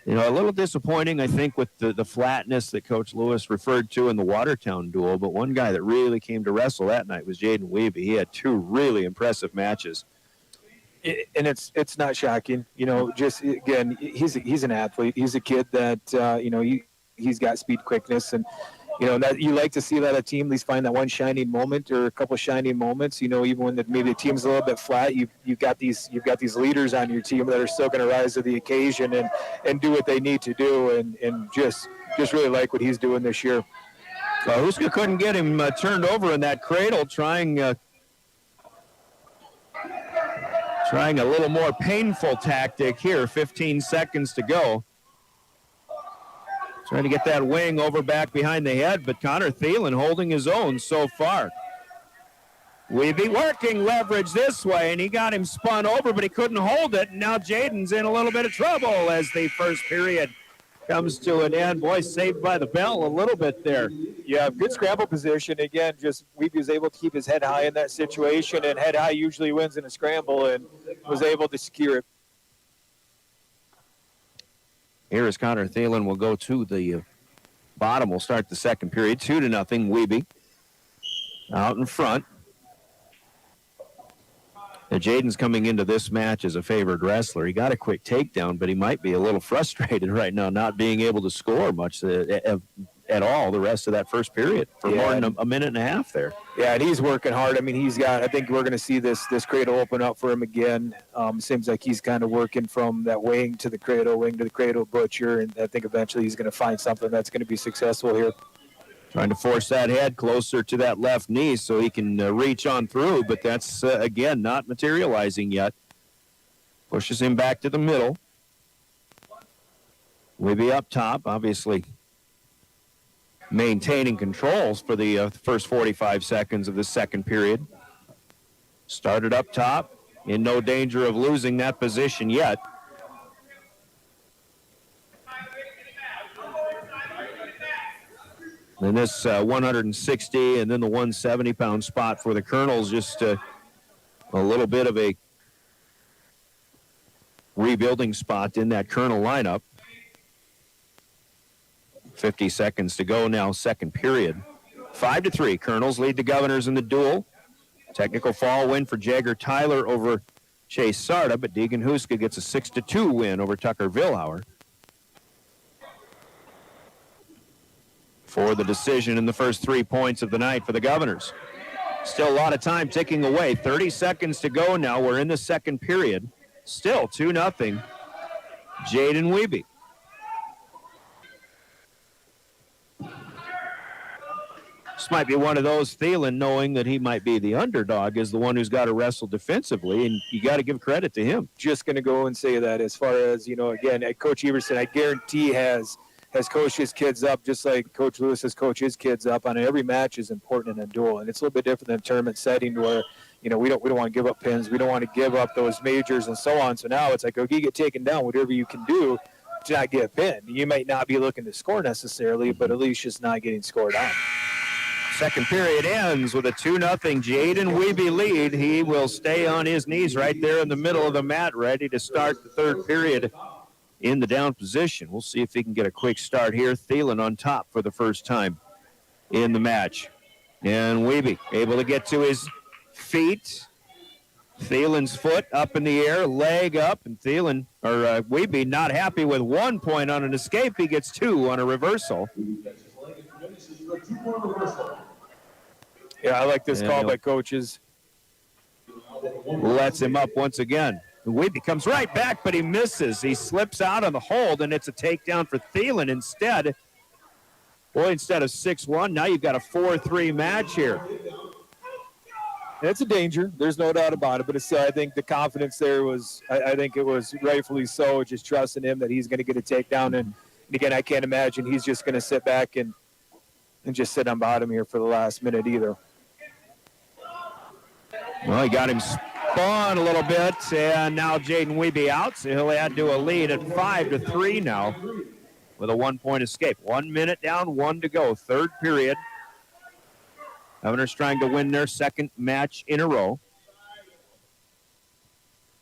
little disappointing, I think, with the flatness that Coach Lewis referred to in the Watertown duel. But one guy that really came to wrestle that night was Jaden Wiebe. He had 2 really impressive matches. And it's not shocking, just again, he's an athlete. He's a kid that, he's got speed, quickness, and, that you like to see that a team at least find that one shining moment or a couple shining moments, even when maybe the team's a little bit flat, you've got these leaders on your team that are still going to rise to the occasion and do what they need to do, and just really like what he's doing this year. Huska couldn't get him turned over in that cradle, trying a little more painful tactic here. 15 seconds to go. Trying to get that wing over back behind the head, but Connor Thielen holding his own so far. Wiebe working leverage this way, and he got him spun over, but he couldn't hold it. And now Jaden's in a little bit of trouble as the first period comes to an end. Boy, saved by the bell a little bit there. Yeah, good scramble position. Again, just Wiebe was able to keep his head high in that situation, and head high usually wins in a scramble, and was able to secure it. Here is Connor Thielen will go to the bottom. We'll start the second period. 2-0, Wiebe out in front. Now, Jaden's coming into this match as a favored wrestler. He got a quick takedown, but he might be a little frustrated right now not being able to score much at all the rest of that first period for more than a minute and a half there. Yeah, and he's working hard. I mean, I think we're going to see this cradle open up for him again. Seems like he's kind of working from that wing to the cradle butcher, and I think eventually he's going to find something that's going to be successful here. Trying to force that head closer to that left knee so he can reach on through, but that's, again, not materializing yet. Pushes him back to the middle. Wiebe up top, obviously maintaining controls for the first 45 seconds of the second period. Started up top, in no danger of losing that position yet. And this 160 and then the 170-pound spot for the Kernels, just a little bit of a rebuilding spot in that Kernel lineup. 50 seconds to go now, second period. 5-3, Kernels lead the Governors in the duel. Technical fall win for Jagger Tyler over Chase Sarda, but Deegan Huska gets a 6-2 win over Tucker Vilhauer for the decision in the first 3 points of the night for the Governors. Still a lot of time ticking away. 30 seconds to go now. We're in the second period. Still 2-0. Jaden Wiebe. This might be one of those, Thielen, knowing that he might be the underdog, is the one who's got to wrestle defensively, and you got to give credit to him. Just going to go and say that as far as, again, Coach Everson, I guarantee has coached his kids up just like Coach Lewis has coached his kids up on it. Every match is important in a duel, and it's a little bit different than a tournament setting where, we don't want to give up pins. We don't want to give up those majors and so on. So now it's like, okay, get taken down, whatever you can do to not get a pin. You might not be looking to score necessarily, but at least just not getting scored on. Second period ends with a 2-0 Jaden Wiebe lead. He will stay on his knees right there in the middle of the mat, ready to start the third period in the down position. We'll see if he can get a quick start here. Thielen on top for the first time in the match. And Wiebe able to get to his feet. Thielen's foot up in the air, leg up, and Wiebe not happy with 1 point on an escape. He gets 2 on a reversal. Yeah, I like this call by coaches. Lets him up once again. Wiebe comes right back, but he misses. He slips out on the hold, and it's a takedown for Thielen instead. Boy, instead of 6-1, now you've got a 4-3 match here. It's a danger. There's no doubt about it. But I think the confidence there was, I think it was rightfully so, just trusting him that he's going to get a takedown. And again, I can't imagine he's just going to sit back and just sit on bottom here for the last minute either. Well, he got him spun a little bit, and now Jaden Wiebe out, so he'll add to a lead at 5-3 now with a 1 point escape. 1 minute down, 1 to go. Third period. Governors trying to win their second match in a row.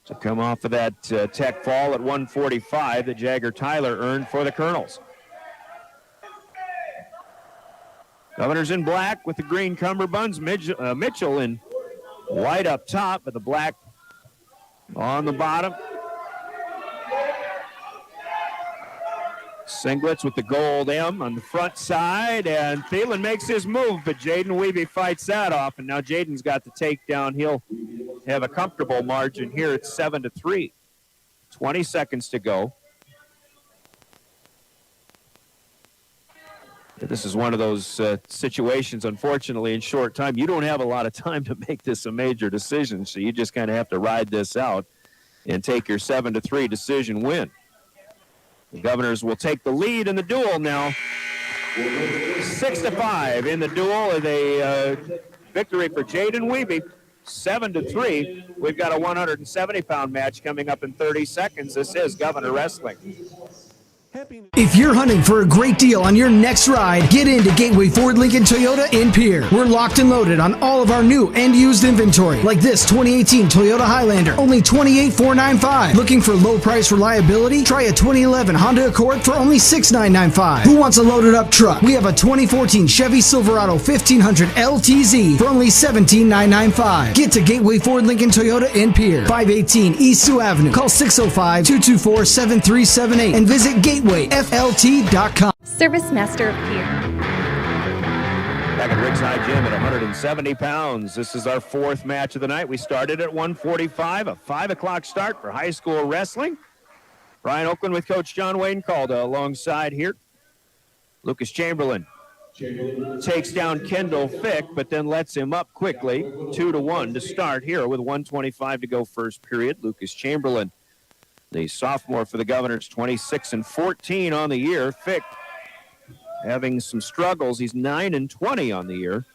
To come off of that tech fall at 145 that Jagger Tyler earned for the Kernels. Governors in black with the green cummerbunds. Mitchell in white up top, but the black on the bottom. Singlets with the gold M on the front side, and Thielen makes his move, but Jaden Weeby fights that off, and now Jaden's got the takedown. He'll have a comfortable margin here. It's 7-3. 20 seconds to go. This is one of those situations, unfortunately, in short time. You don't have a lot of time to make this a major decision, so you just kind of have to ride this out and take your 7-3 decision win. The Governors will take the lead in the duel now. 6-5 in the duel with a victory for Jaden Weeby. 7-3. We've got a 170-pound match coming up in 30 seconds. This is Governor Wrestling. If you're hunting for a great deal on your next ride, get into Gateway Ford Lincoln Toyota in Pierre. We're locked and loaded on all of our new and used inventory, like this 2018 Toyota Highlander, only $28,495. Looking for low price reliability? Try a 2011 Honda Accord for only $6,995. Who wants a loaded up truck? We have a 2014 Chevy Silverado 1500 LTZ for only $17,995. Get to Gateway Ford Lincoln Toyota in Pierre, 518 East Sioux Avenue. Call 605-224-7378 and visit GatewayFLT.com. Service Master of Pierre. Back at Riggs High Gym at 170 pounds. This is our fourth match of the night. We started at 1:45, a 5 o'clock start for high school wrestling. Brian Oakland with Coach John Wayne Calda alongside here. Lucas Chamberlain takes down Kendall Fick, but then lets him up quickly. 2-1 to start here with 1:25 to go first period. Lucas Chamberlain, the sophomore for the Governors, 26-14 on the year. Fick having some struggles. He's 9-20 on the year.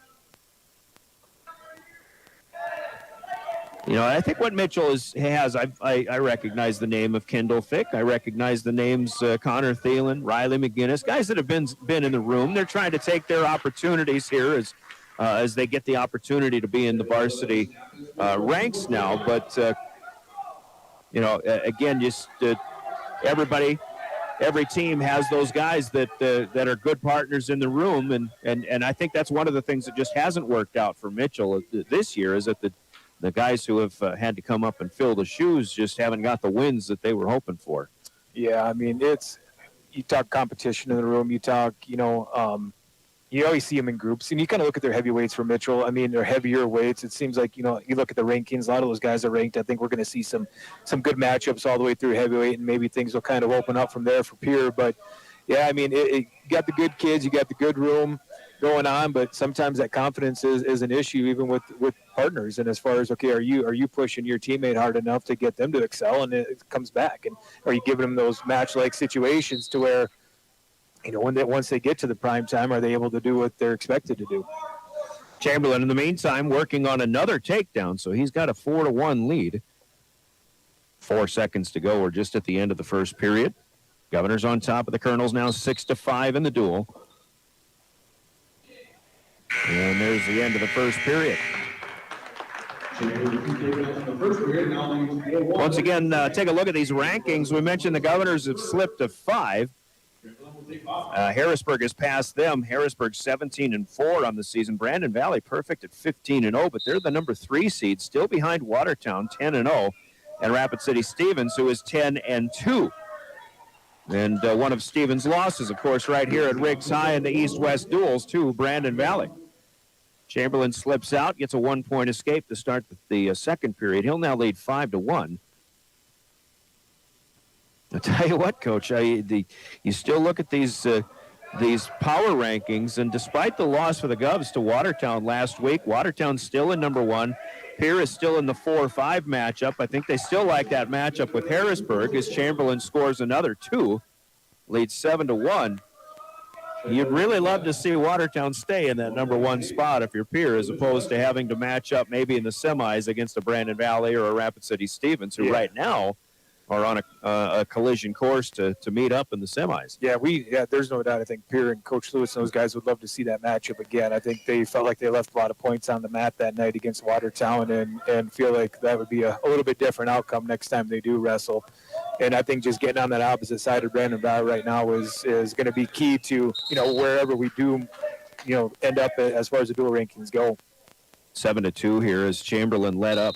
You know, I think what Mitchell has, I recognize the name of Kendall Fick. I recognize the names Connor Thielen, Riley McGinnis, guys that have been in the room. They're trying to take their opportunities here as they get the opportunity to be in the varsity ranks now. But you know, again, just every team has those guys that are good partners in the room, and I think that's one of the things that just hasn't worked out for Mitchell this year, is that the guys who have had to come up and fill the shoes just haven't got the wins that they were hoping for. Yeah, I mean, you talk competition in the room, you talk, you always see them in groups, and you kind of look at their heavyweights for Mitchell. I mean, they're heavier weights. It seems like, you look at the rankings, a lot of those guys are ranked. I think we're going to see some good matchups all the way through heavyweight, and maybe things will kind of open up from there for Pierre. But, yeah, I mean, you got the good kids, you got the good room going on, but sometimes that confidence is an issue even with partners. And as far as, okay, are you pushing your teammate hard enough to get them to excel, and it comes back? And are you giving them those match-like situations to where, once they get to the prime time, are they able to do what they're expected to do? Chamberlain, in the meantime, working on another takedown, so he's got a 4-1 lead. 4 seconds to go. We're just at the end of the first period. Governors on top of the Kernels now, 6-5 in the duel. And there's the end of the first period. Once again, take a look at these rankings. We mentioned the Governors have slipped to 5. Harrisburg has passed them. Harrisburg 17-4 on the season. Brandon Valley perfect at 15-0, but they're the number 3 seed, still behind Watertown 10-0, and Rapid City Stevens, who is 10-2. And one of Stevens' losses, of course, right here at Riggs High in the East-West duels to Brandon Valley. Chamberlain slips out, gets a 1-point escape to start the second period. He'll now lead 5-1. I'll tell you what, Coach, you still look at these power rankings, and despite the loss for the Govs to Watertown last week, Watertown's still in number 1. Pierre is still in the 4-5 matchup. I think they still like that matchup with Harrisburg as Chamberlain scores another 2, leads 7-1. You'd really love to see Watertown stay in that number 1 spot if you're Pierre, as opposed to having to match up maybe in the semis against a Brandon Valley or a Rapid City Stevens, who right now are on a collision course to meet up in the semis. Yeah, there's no doubt. I think Pierre and Coach Lewis and those guys would love to see that matchup again. I think they felt like they left a lot of points on the mat that night against Watertown and feel like that would be a little bit different outcome next time they do wrestle. And I think just getting on that opposite side of Brandon Valley right now is going to be key to, wherever we do, end up as far as the dual rankings go. 7-2 here as Chamberlain led up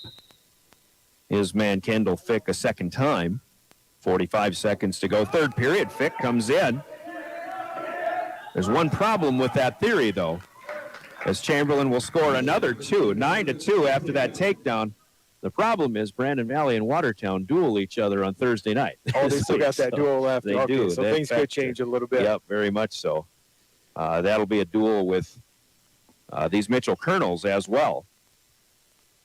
his man Kendall Fick a second time. 45 seconds to go. Third period, Fick comes in. There's one problem with that theory, though, as Chamberlain will score another 2, 9-2 after that takedown. The problem is Brandon Valley and Watertown duel each other on Thursday night. Oh, they still got that duel left. They do. So things could change a little bit. Yep, very much so. That'll be a duel with these Mitchell Kernels as well.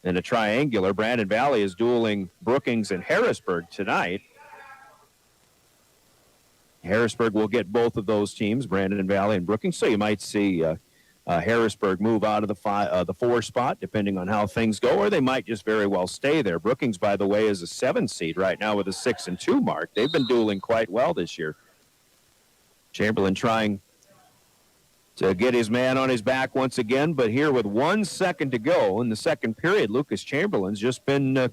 In a triangular, Brandon Valley is dueling Brookings and Harrisburg tonight. Harrisburg will get both of those teams, Brandon Valley and Brookings. So you might see Harrisburg move out of the 4 spot, depending on how things go, or they might just very well stay there. Brookings, by the way, is a 7 seed right now with a 6-2 mark. They've been dueling quite well this year. Chamberlain trying to get his man on his back once again, but here with 1 second to go in the second period, Lucas Chamberlain's just been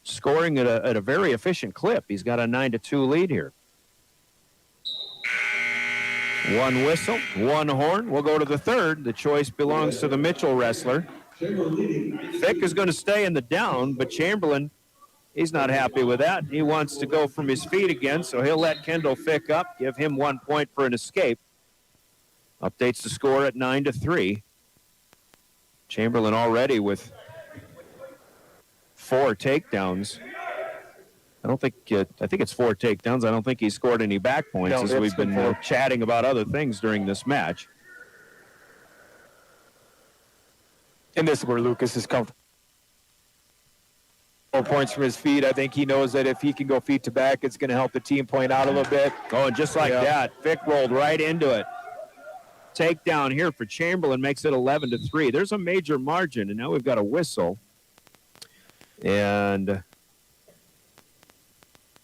scoring at a very efficient clip. He's got a 9-2 lead here. 1 whistle, 1 horn. We'll go to the third. The choice belongs to the Mitchell wrestler. Fick is going to stay in the down, but Chamberlain, he's not happy with that. He wants to go from his feet again, so he'll let Kendall Fick up, give him 1 point for an escape. Updates the score at 9-3. Chamberlain already with 4 takedowns. I think it's 4 takedowns. I don't think he scored any back points as we've been chatting about other things during this match. And this is where Lucas is comfortable. 4 points from his feet. I think he knows that if he can go feet to back, it's going to help the team point out a little bit. Oh, and just like that, Fick rolled right into it. Takedown here for Chamberlain makes it 11-3. There's a major margin, and now we've got a whistle. And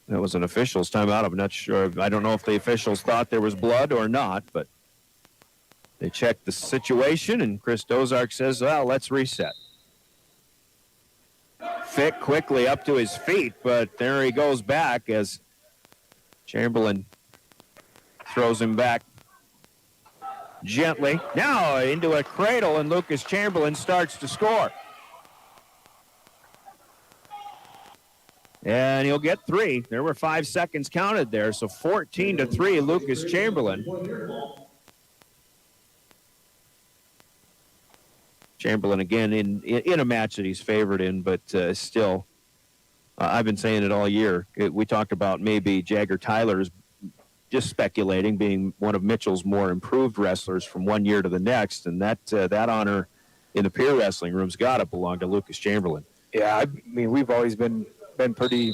that was an official's timeout. I'm not sure. I don't know if the officials thought there was blood or not, but they checked the situation, and Chris Dozark says, well, let's reset. Fick quickly up to his feet, but there he goes back as Chamberlain throws him back gently. Now into a cradle, and Lucas Chamberlain starts to score. And he'll get 3. There were 5 seconds counted there, so 14-3, Lucas Chamberlain. Chamberlain again in a match that he's favored in, but still, I've been saying it all year. We talked about maybe Jagger Tyler's, just speculating, being one of Mitchell's more improved wrestlers from one year to the next, and that honor in the peer wrestling room's got to belong to Lucas Chamberlain. Yeah, I mean, we've always been pretty,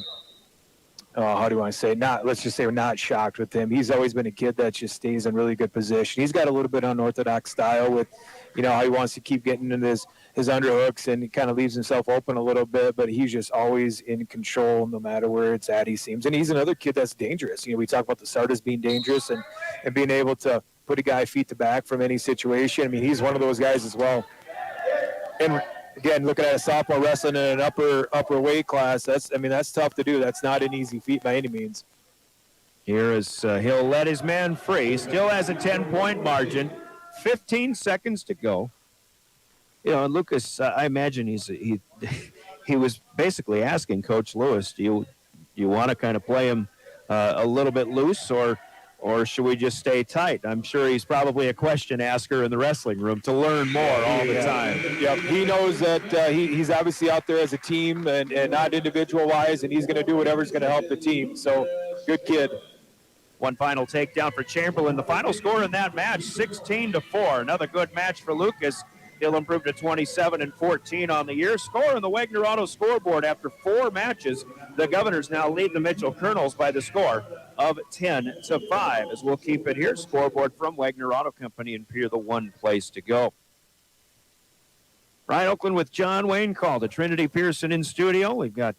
how do I say, let's just say we're not shocked with him. He's always been a kid that just stays in really good position. He's got a little bit unorthodox style with, how he wants to keep getting into his underhooks, and he kind of leaves himself open a little bit, but he's just always in control no matter where it's at, he seems. And he's another kid that's dangerous. We talk about the starters being dangerous and being able to put a guy feet to back from any situation. I mean, he's one of those guys as well. And again, looking at a sophomore wrestling in an upper weight class, that's tough to do. That's not an easy feat by any means. Here is he'll let his man free. Still has a 10-point margin. 15 seconds to go. And Lucas, I imagine he was basically asking Coach Lewis, do you want to kind of play him a little bit loose, or should we just stay tight? I'm sure he's probably a question asker in the wrestling room to learn more all the time. Yep, he knows that he's obviously out there as a team and not individual-wise, and he's going to do whatever's going to help the team. So, good kid. One final takedown for Chamberlain. The final score in that match, 16-4. Another good match for Lucas. He'll improve to 27-14 on the year. Score on the Wagner Auto scoreboard after 4 matches. The Governors now lead the Mitchell Kernels by the score of 10-5. As we'll keep it here, scoreboard from Wagner Auto Company and Pierre, the one place to go. Ryan Oakland with John Wayne Call to Trinity Pearson in studio. We've got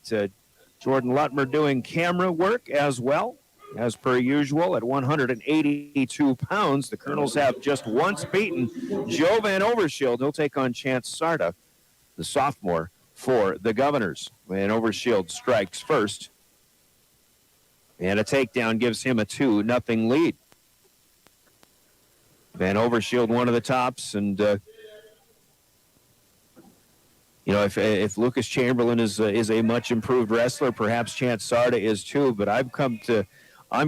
Jordan Lutmer doing camera work as well. As per usual, at 182 pounds, the Kernels have just once beaten Joe Van Overshield. He'll take on Chance Sarda, the sophomore, for the Governors. Van Overshield strikes first. And a takedown gives him a 2-0 lead. Van Overshield, one of the tops, and if Lucas Chamberlain is a much improved wrestler, perhaps Chance Sarda is too. But I'm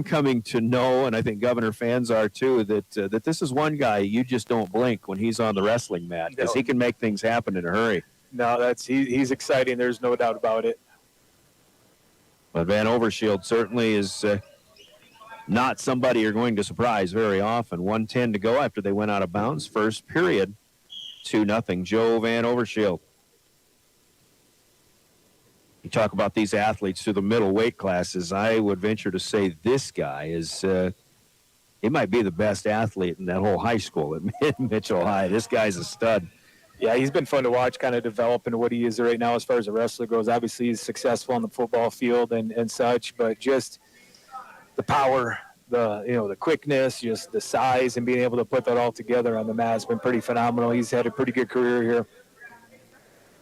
coming to know, and I think Governor fans are too, that this is one guy you just don't blink when he's on the wrestling mat, because he can make things happen in a hurry. No, he's exciting. There's no doubt about it. But Van Overshield certainly is not somebody you're going to surprise very often. 1:10 to go after they went out of bounds. First period, 2-0, Joe Van Overshield. You talk about these athletes through the middle weight classes. I would venture to say this guy is, he might be the best athlete in that whole high school at Mitchell High. This guy's a stud. Yeah, he's been fun to watch, kind of develop into what he is right now as far as a wrestler goes. Obviously, he's successful on the football field and such, but just the power, the quickness, just the size, and being able to put that all together on the mat has been pretty phenomenal. He's had a pretty good career here.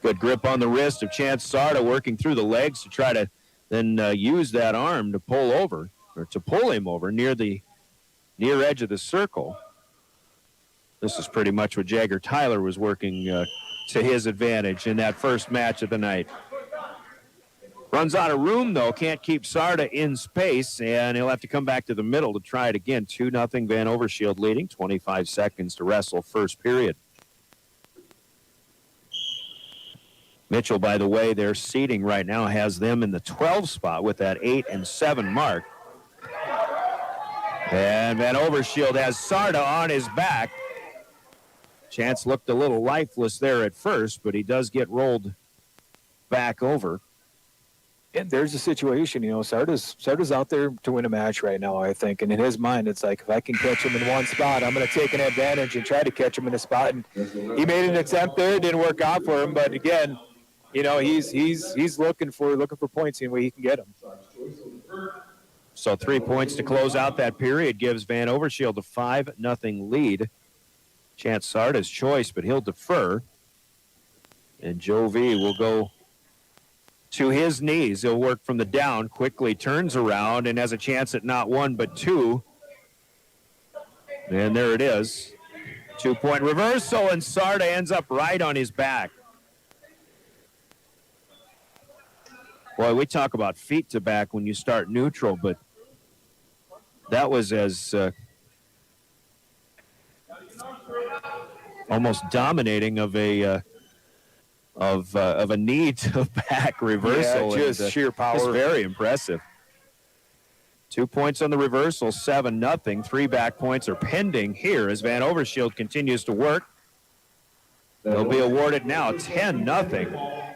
Good grip on the wrist of Chance Sarda, working through the legs to try to then use that arm to pull him over near the near edge of the circle. This is pretty much what Jagger Tyler was working to his advantage in that first match of the night. Runs out of room, though. Can't keep Sarda in space, and he'll have to come back to the middle to try it again. 2-0 Van Overshield leading. 25 seconds to wrestle first period. Mitchell, by the way, their seeding right now has them in the 12 spot with that 8 and 7 mark. And Van Overshield has Sarda on his back. Chance looked a little lifeless there at first, but he does get rolled back over. And there's a situation, Sarda's out there to win a match right now, I think. And in his mind, it's like, if I can catch him in one spot, I'm going to take an advantage and try to catch him in a spot. And he made an attempt there. It didn't work out for him. But again, he's looking for points in where he can get them. So 3 points to close out that period gives Van Overshield a 5-0 lead. Chance Sarda's choice, but he'll defer. And Joe V will go to his knees. He'll work from the down, quickly turns around, and has a chance at not one but two. And there it is. 2-point reversal, and Sarda ends up right on his back. Boy, we talk about feet to back when you start neutral, but that was as almost dominating of a knee to back reversal. Yeah, just sheer power. It's very impressive. 2 points on the reversal, 7-0. 3 back points are pending here as Van Overshield continues to work. They'll be awarded now 10-0.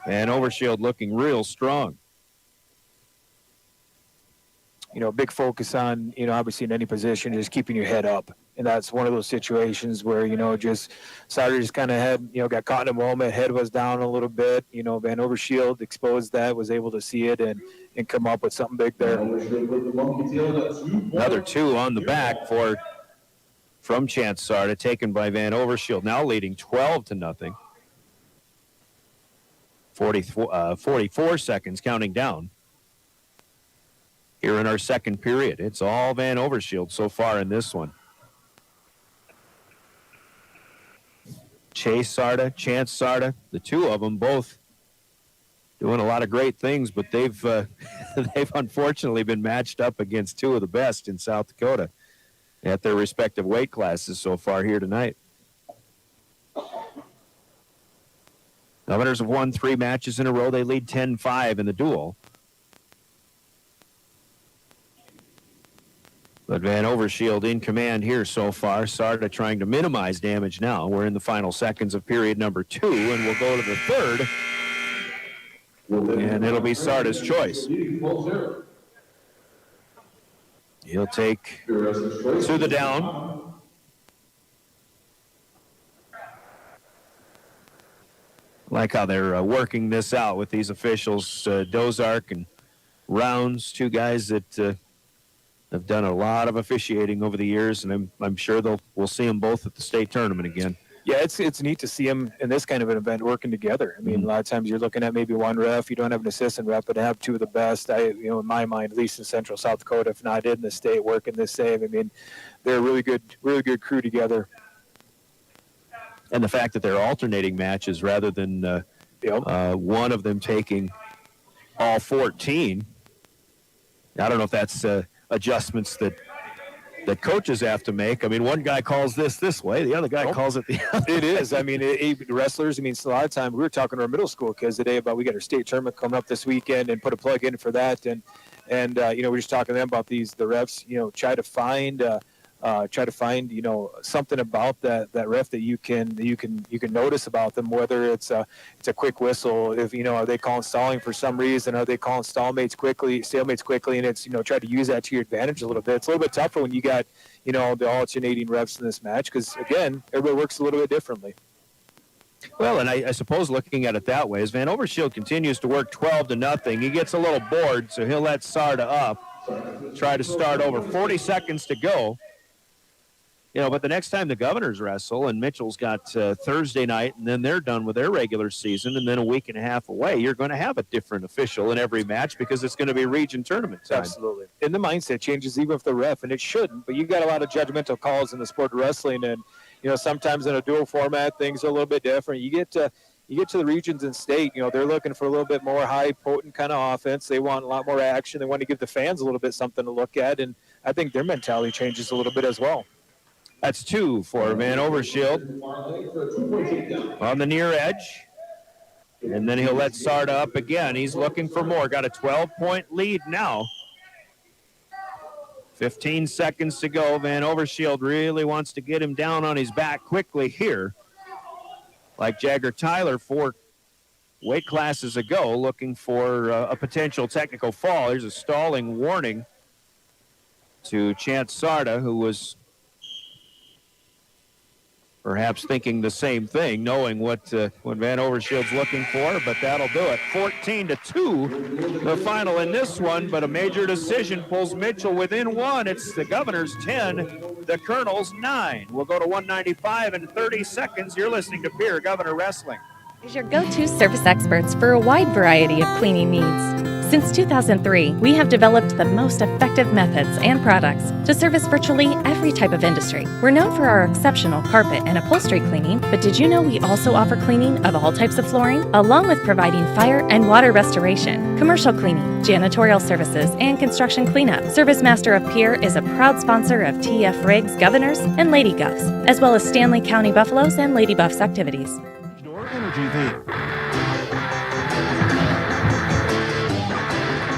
Van Overshield looking real strong. Big focus on, obviously in any position, just keeping your head up. And that's one of those situations where, Sarda just kind of got caught in a moment, head was down a little bit. Van Overshield exposed that, was able to see it and come up with something big there. Another 2 on the back from Chance Sarda, taken by Van Overshield, now leading 12-0. 44 seconds counting down. Here in our second period, it's all Van Overshield so far in this one. Chase Sarda, Chance Sarda, the two of them both doing a lot of great things, but they've unfortunately been matched up against two of the best in South Dakota at their respective weight classes so far here tonight. Governors have won 3 matches in a row. They lead 10-5 in the duel. But Van Overshield in command here so far. Sarda trying to minimize damage now. We're in the final seconds of period number 2, and we'll go to the third. And it'll be Sarda's choice. He'll take to the down. like how they're working this out with these officials, Dozark and Rounds, two guys that have done a lot of officiating over the years, and I'm sure we'll see them both at the state tournament again. Yeah, it's neat to see them in this kind of an event working together. I mean, a lot of times you're looking at maybe one ref, you don't have an assistant ref, but to have two of the best, in my mind, at least in Central South Dakota, if not in the state, working this save. I mean, they're a really good crew together. And the fact that they're alternating matches rather than one of them taking all 14. I don't know if that's adjustments that coaches have to make. I mean, one guy calls this way, the other guy calls it the other. It is. I mean, wrestlers, I mean, a lot of time we were talking to our middle school kids today about we got our state tournament coming up this weekend and put a plug in for that. And we're just talking to them about the refs, try to find something about that ref that you can notice about them, whether it's a quick whistle, if are they calling stalling for some reason, are they calling stalemates quickly, and it's try to use that to your advantage a little bit. It's a little bit tougher when you got the alternating refs in this match, because again, everybody works a little bit differently. Well, and I suppose looking at it that way, as Van Overshield continues to work 12-0, he gets a little bored, so he'll let Sarda up, try to start over. 40 seconds to go. But the next time the Governors wrestle, and Mitchell's got Thursday night, and then they're done with their regular season, and then a week and a half away, you're going to have a different official in every match because it's going to be region tournament time. Absolutely. And the mindset changes even if the ref, and it shouldn't, but you got a lot of judgmental calls in the sport of wrestling, and sometimes in a dual format, things are a little bit different. You get to the regions and state, they're looking for a little bit more high, potent kind of offense. They want a lot more action. They want to give the fans a little bit something to look at, and I think their mentality changes a little bit as well. That's 2 for Van Overshield on the near edge. And then he'll let Sarda up again. He's looking for more. Got a 12-point lead now. 15 seconds to go. Van Overshield really wants to get him down on his back quickly here. Like Jagger Tyler 4 weight classes ago, looking for a potential technical fall. Here's a stalling warning to Chance Sarda, who was perhaps thinking the same thing, knowing what Van Overshield's looking for, but that'll do it. 14-2, the final in this one, but a major decision pulls Mitchell within 1. It's the Governors 10, the Kernels 9. We'll go to 195 in 30 seconds. You're listening to Pierre Governor Wrestling. Is your go-to service experts for a wide variety of cleaning needs. Since 2003, we have developed the most effective methods and products to service virtually every type of industry. We're known for our exceptional carpet and upholstery cleaning, but did you know we also offer cleaning of all types of flooring, along with providing fire and water restoration, commercial cleaning, janitorial services, and construction cleanup. Service Master of Pierre is a proud sponsor of TF Riggs, Governors, and Lady Govs, as well as Stanley County Buffaloes and Lady Buffs activities.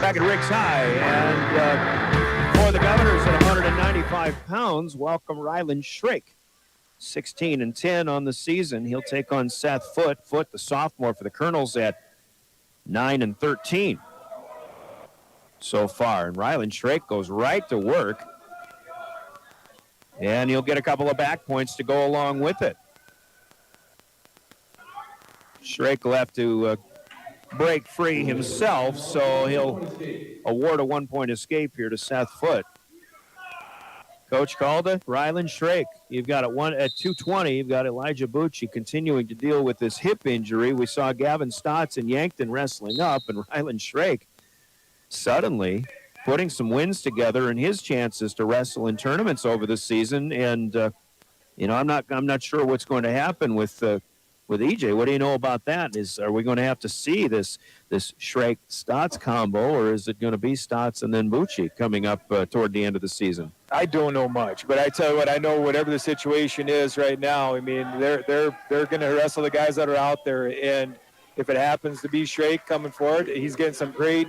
Back at Riggs High, and for the Governors at 195 pounds, welcome Ryland Shrake. 16-10 on the season. He'll take on Seth Foote, the sophomore for the Kernels, at 9-13 so far. And Ryland Shrake goes right to work, and he'll get a couple of back points to go along with it. Shrake will have to break free himself, so he'll award a 1-point escape here to Seth Foote. Coach called it. Ryland Shrake. You've got at 220. You've got Elijah Bucci continuing to deal with this hip injury. We saw Gavin Stotts and Yankton wrestling up, and Ryland Shrake suddenly putting some wins together in his chances to wrestle in tournaments over the season. And I'm not sure what's going to happen with EJ. What do you know about that? Are we going to have to see this Shrake-Stotts combo, or is it going to be Stotts and then Bucci coming up toward the end of the season? I don't know much, but I tell you what, I know whatever the situation is right now, I mean, they're going to wrestle the guys that are out there, and if it happens to be Shrake coming forward, he's getting some great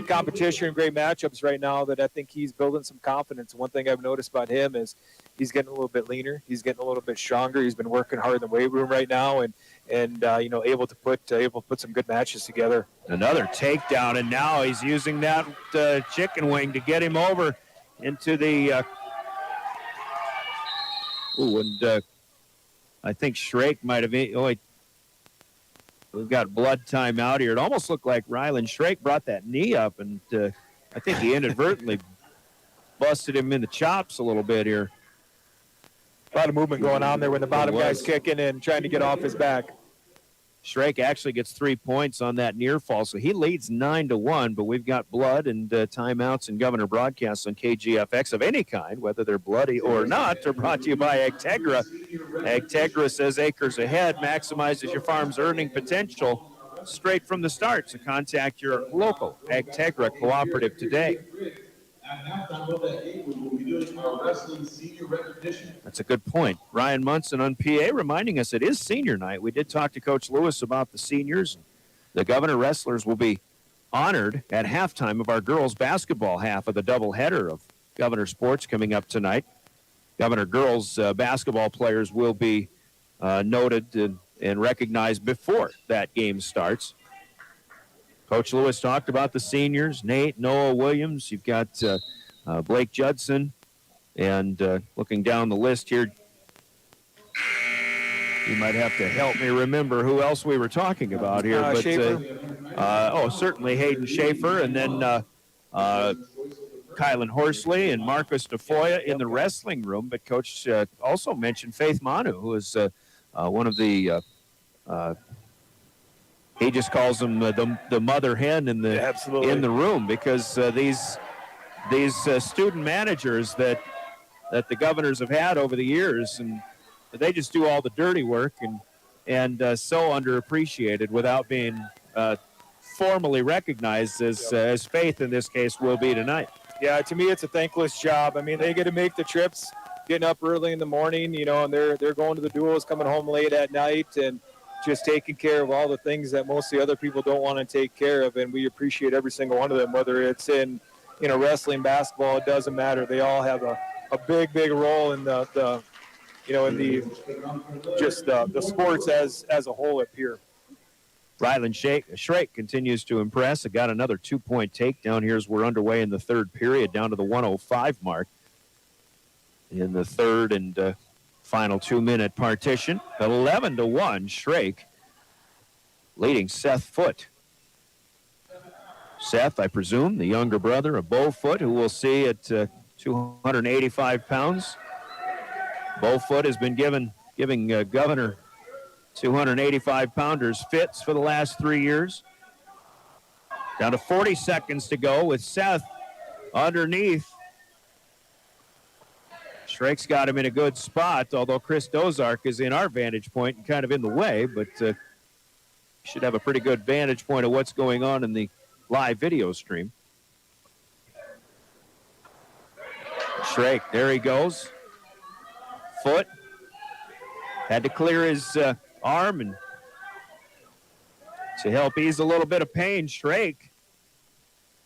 competition and great matchups right now that I think he's building some confidence. One thing I've noticed about him is he's getting a little bit leaner. He's getting a little bit stronger. He's been working hard in the weight room right now, and able to put some good matches together. Another takedown, and now he's using that chicken wing to get him over into the I think Shrake might have We've got blood time out here. It almost looked like Rylan Shrake brought that knee up, and I think he inadvertently busted him in the chops a little bit here. A lot of movement going on there when the bottom guy's kicking and trying to get off his back. Shrake actually gets 3 points on that near fall, so he leads 9-1, but we've got blood and timeouts and Governor broadcasts on KGFX of any kind, whether they're bloody or not. They're brought to you by Agtegra. Agtegra says acres ahead maximizes your farm's earning potential straight from the start. So contact your local Agtegra cooperative today. That's a good point. Ryan Munson on PA reminding us it is senior night. We did talk to Coach Lewis about the seniors. The Governor wrestlers will be honored at halftime of our girls basketball half of the doubleheader of Governor Sports coming up tonight. Governor girls basketball players will be noted and recognized before that game starts. Coach Lewis talked about the seniors, Nate, Noah Williams. You've got Blake Judson. And looking down the list here, you might have to help me remember who else we were talking about here. But certainly Hayden Schaefer, and then Kylan Horsley and Marcus DeFoya in the wrestling room. But Coach also mentioned Faith Manu, who is one of the he just calls them the mother hen in the room, because these student managers that the Governors have had over the years, and they just do all the dirty work and so underappreciated without being formally recognized as Faith in this case will be tonight. Yeah, to me it's a thankless job. I mean, they get to make the trips, getting up early in the morning, and they're going to the duels, coming home late at night, and just taking care of all the things that most of the other people don't want to take care of. And we appreciate every single one of them, whether it's in wrestling, basketball, it doesn't matter. They all have a big role in the sports as a whole up here. Rylan Shrake continues to impress. It got another 2-point takedown here as we're underway in the third period, down to the 1:05 mark in the third and final 2-minute partition. 11-1, Shrake leading Seth Foote. Seth, I presume, the younger brother of Bo Foote, who we'll see at 285 pounds. Bo Foote has been giving Governor 285-pounders fits for the last 3 years. Down to 40 seconds to go with Seth underneath. Shrake's got him in a good spot, although Chris Dozark is in our vantage point and kind of in the way, but should have a pretty good vantage point of what's going on in the live video stream. Shrake, there he goes. Foot had to clear his arm and to help ease a little bit of pain. Shrake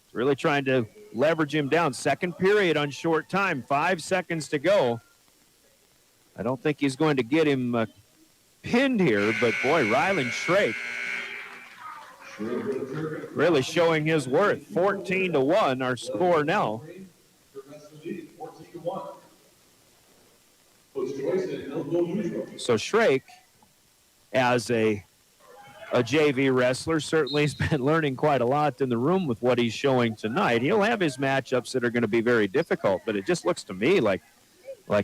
is really trying to leverage him down. Second period on short time, 5 seconds to go. I don't think he's going to get him pinned here, but boy, Rylan Shrake really showing his worth. 14-1, our score now. So Shrake, as a JV wrestler, certainly has been learning quite a lot in the room with what he's showing tonight. He'll have his matchups that are going to be very difficult, but it just looks to me like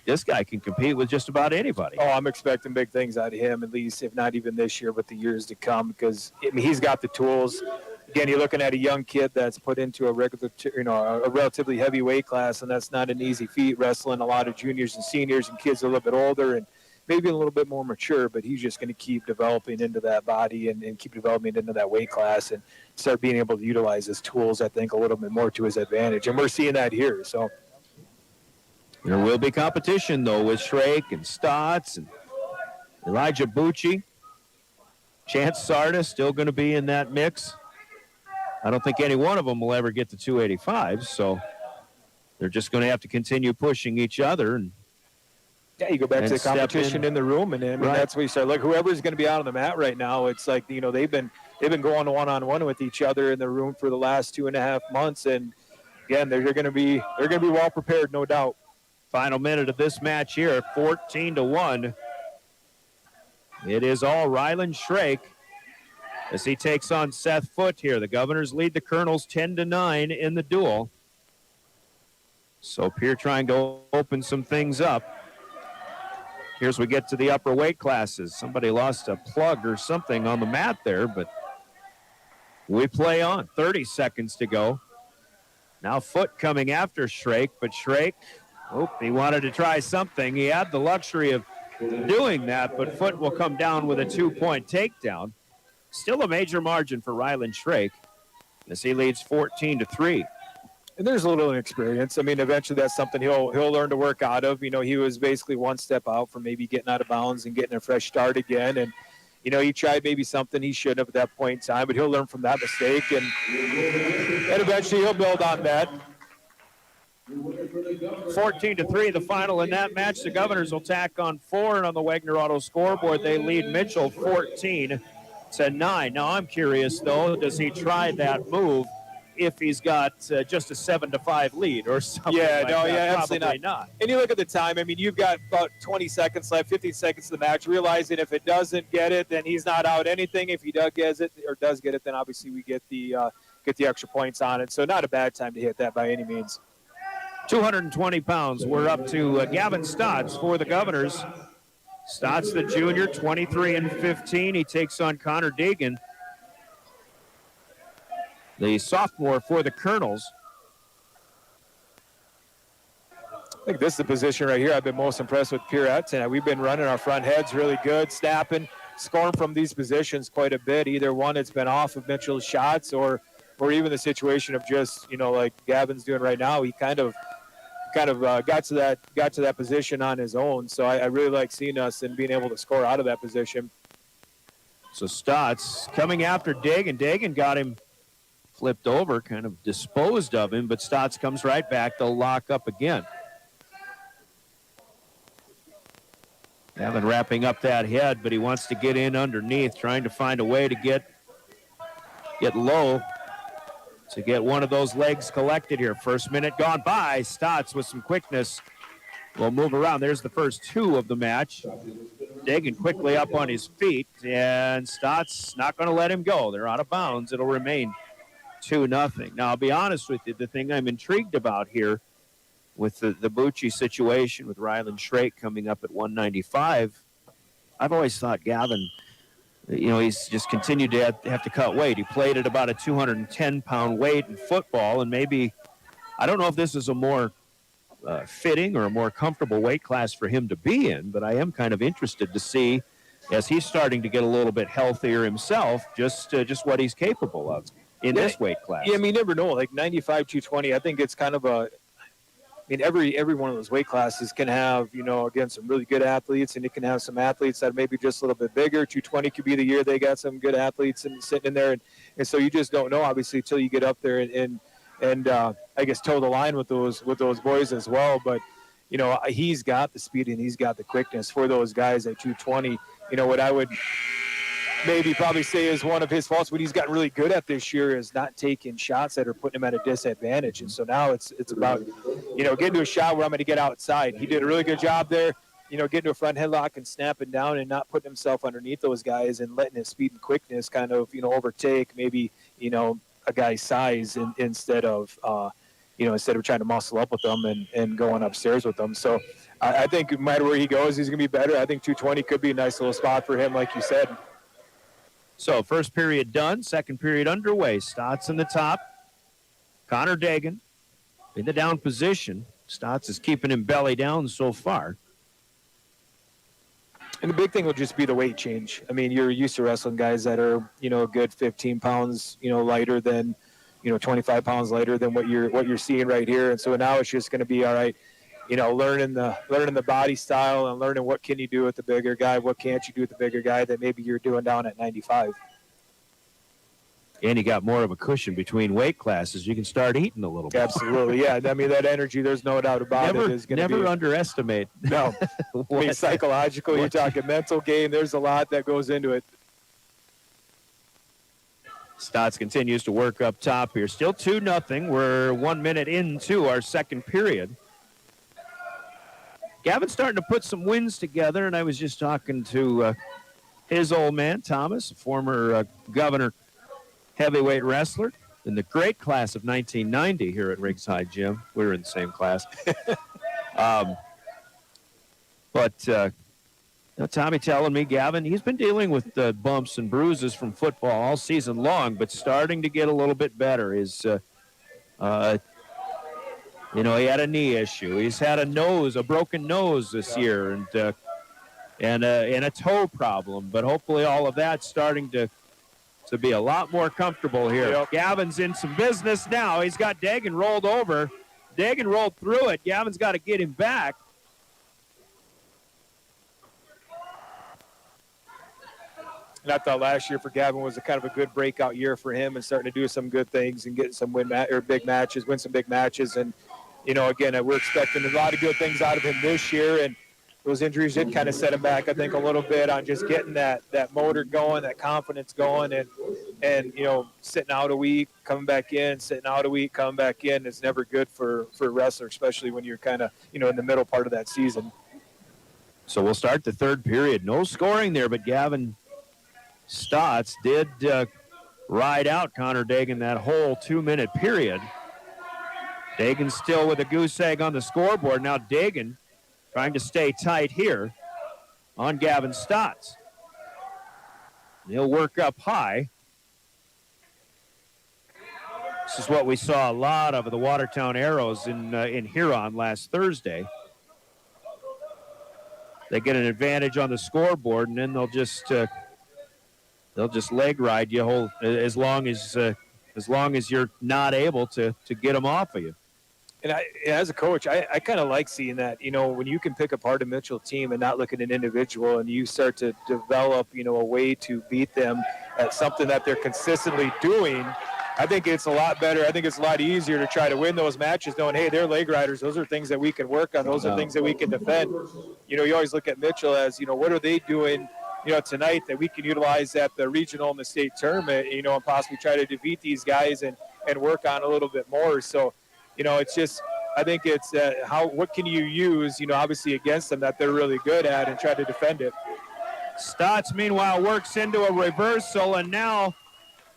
this guy can compete with just about anybody. Oh, I'm expecting big things out of him, at least, if not even this year, but the years to come, because he's got the tools. Again, you're looking at a young kid that's put into a relatively heavy weight class, and that's not an easy feat, wrestling a lot of juniors and seniors and kids a little bit older and maybe a little bit more mature, but he's just going to keep developing into that body and keep developing into that weight class and start being able to utilize his tools, I think, a little bit more to his advantage. And we're seeing that here. So there will be competition, though, with Shrake and Stotts and Elijah Bucci. Chance Sarda still going to be in that mix. I don't think any one of them will ever get to 285, so they're just going to have to continue pushing each other. And yeah, you go back to the competition in the room, and I mean, that's what you start. Like, whoever's going to be out on the mat right now, it's like, they've been going one-on-one with each other in the room for the last 2.5 months, and again, they're going to be well prepared, no doubt. Final minute of this match here, 14-1. It is all Rylan Shrake. as he takes on Seth Foote here. The Governors lead the Kernels 10-9 in the duel. So Pierre trying to open some things up. Here's we get to the upper weight classes. Somebody lost a plug or something on the mat there, but we play on. 30 seconds to go. Now Foote coming after Schrake, but Schrake, he wanted to try something. He had the luxury of doing that, but Foote will come down with a 2-point takedown. Still a major margin for Ryland Schrake as he leads 14-3. And there's a little inexperience. I mean, eventually that's something he'll learn to work out of. You know, he was basically one step out from maybe getting out of bounds and getting a fresh start again. And, you know, he tried maybe something he shouldn't have at that point in time, but he'll learn from that mistake. And eventually he'll build on that. 14-3, the final in that match. The Governors will tack on 4, and on the Wagner Auto scoreboard, they lead Mitchell 14-9. Now, I'm curious, though, does he try that move if he's got just a 7-5 lead or something? Absolutely not. And you look at the time. I mean, you've got about 20 seconds left, 15 seconds of the match. Realizing if it doesn't get it, then he's not out anything. If he does get it, then obviously we get the extra points on it. So not a bad time to hit that by any means. 220 pounds. We're up to Gavin Stotts for the Governors. Stotts, the junior, 23-15. He takes on Connor Dagan, the sophomore for the Kernels. I think this is the position right here I've been most impressed with Pierre at tonight. We've been running our front heads really good, snapping, scoring from these positions quite a bit. Either one, it's been off of Mitchell's shots or even the situation of just, you know, like Gavin's doing right now. He kind of got to that position on his own. So I really like seeing us and being able to score out of that position. So Stotts coming after Dagan. Dagan got him flipped over, kind of disposed of him, but Stotts comes right back. They'll lock up again. Gavin wrapping up that head, but he wants to get in underneath, trying to find a way to get low to get one of those legs collected here. First minute gone by. Stotts with some quickness will move around. There's the first 2 of the match. Dagan quickly up on his feet, and Stotts not going to let him go. They're out of bounds. It'll remain 2-0. Now, I'll be honest with you, the thing I'm intrigued about here with the Bucci situation with Ryland Schrake coming up at 195, I've always thought Gavin, you know, he's just continued to have to cut weight. He played at about a 210-pound weight in football, and maybe, I don't know if this is a more fitting or a more comfortable weight class for him to be in, but I am kind of interested to see, as he's starting to get a little bit healthier himself, just what he's capable of in this weight class. Yeah, I mean, you never know. Like 95, 220, I think it's kind of every one of those weight classes can have, you know, again, some really good athletes, and it can have some athletes that may be just a little bit bigger. 220 could be the year they got some good athletes and sitting in there. And so you just don't know, obviously, until you get up there and I guess toe the line with those boys as well. But, you know, he's got the speed and he's got the quickness for those guys at 220. You know, what I would probably say is one of his faults, what he's gotten really good at this year is not taking shots that are putting him at a disadvantage. And so now it's about, you know, getting to a shot where I'm going to get outside. He did a really good job there, you know, getting to a front headlock and snapping down and not putting himself underneath those guys and letting his speed and quickness kind of, you know, overtake maybe, you know, a guy's size instead of trying to muscle up with them and going upstairs with them. So I think no matter where he goes, he's going to be better. I think 220 could be a nice little spot for him, like you said. So first period done, second period underway. Stotts in the top. Connor Dagan in the down position. Stotts is keeping him belly down so far. And the big thing will just be the weight change. I mean, you're used to wrestling guys that are, you know, a good 15 pounds, you know, lighter than, you know, 25 pounds lighter than what you're seeing right here. And so now it's just going to be, all right, you know, learning the body style and learning what can you do with the bigger guy, what can't you do with the bigger guy that maybe you're doing down at 95. And you got more of a cushion between weight classes. You can start eating a little bit. Absolutely, yeah. I mean, that energy, there's no doubt about it. Is going to never underestimate. No. I mean, psychological, you're talking mental game. There's a lot that goes into it. Stotts continues to work up top here. Still 2-0. We're 1 minute into our second period. Gavin's starting to put some wins together, and I was just talking to his old man, Thomas, a former Governor heavyweight wrestler in the great class of 1990 here at Riggs High Gym. We were in the same class. Tommy telling me, Gavin, he's been dealing with bumps and bruises from football all season long, but starting to get a little bit better. He had a knee issue. He's had a broken nose this year, and a toe problem. But hopefully all of that's starting to be a lot more comfortable here. Yep. Gavin's in some business now. He's got Dagan rolled over. Dagan rolled through it. Gavin's got to get him back. And I thought last year for Gavin was a kind of a good breakout year for him and starting to do some good things and getting some win some big matches. And, again, we're expecting a lot of good things out of him this year. And those injuries did kind of set him back, I think, a little bit on just getting that motor going, that confidence going. And sitting out a week, coming back in, sitting out a week, coming back in is never good for a wrestler, especially when you're kind of, in the middle part of that season. So we'll start the third period. No scoring there, but Gavin Stotts did ride out Connor Dagan that whole 2-minute period. Dagan still with a goose egg on the scoreboard. Now Dagan trying to stay tight here on Gavin Stotts. He'll work up high. This is what we saw a lot of the Watertown Arrows in Huron last Thursday. They get an advantage on the scoreboard, and then they'll just leg ride you as long as you're not able to get them off of you. And as a coach, I kind of like seeing that, when you can pick apart a Mitchell team and not look at an individual and you start to develop, a way to beat them at something that they're consistently doing. I think it's a lot better. I think it's a lot easier to try to win those matches knowing, hey, they're leg riders. Those are things that we can work on. Those are things that we can defend. You always look at Mitchell as, what are they doing tonight that we can utilize at the regional and the state tournament, and possibly try to defeat these guys and work on a little bit more. So, it's just, I think it's what can you use, obviously against them that they're really good at and try to defend it. Stotts, meanwhile, works into a reversal, and now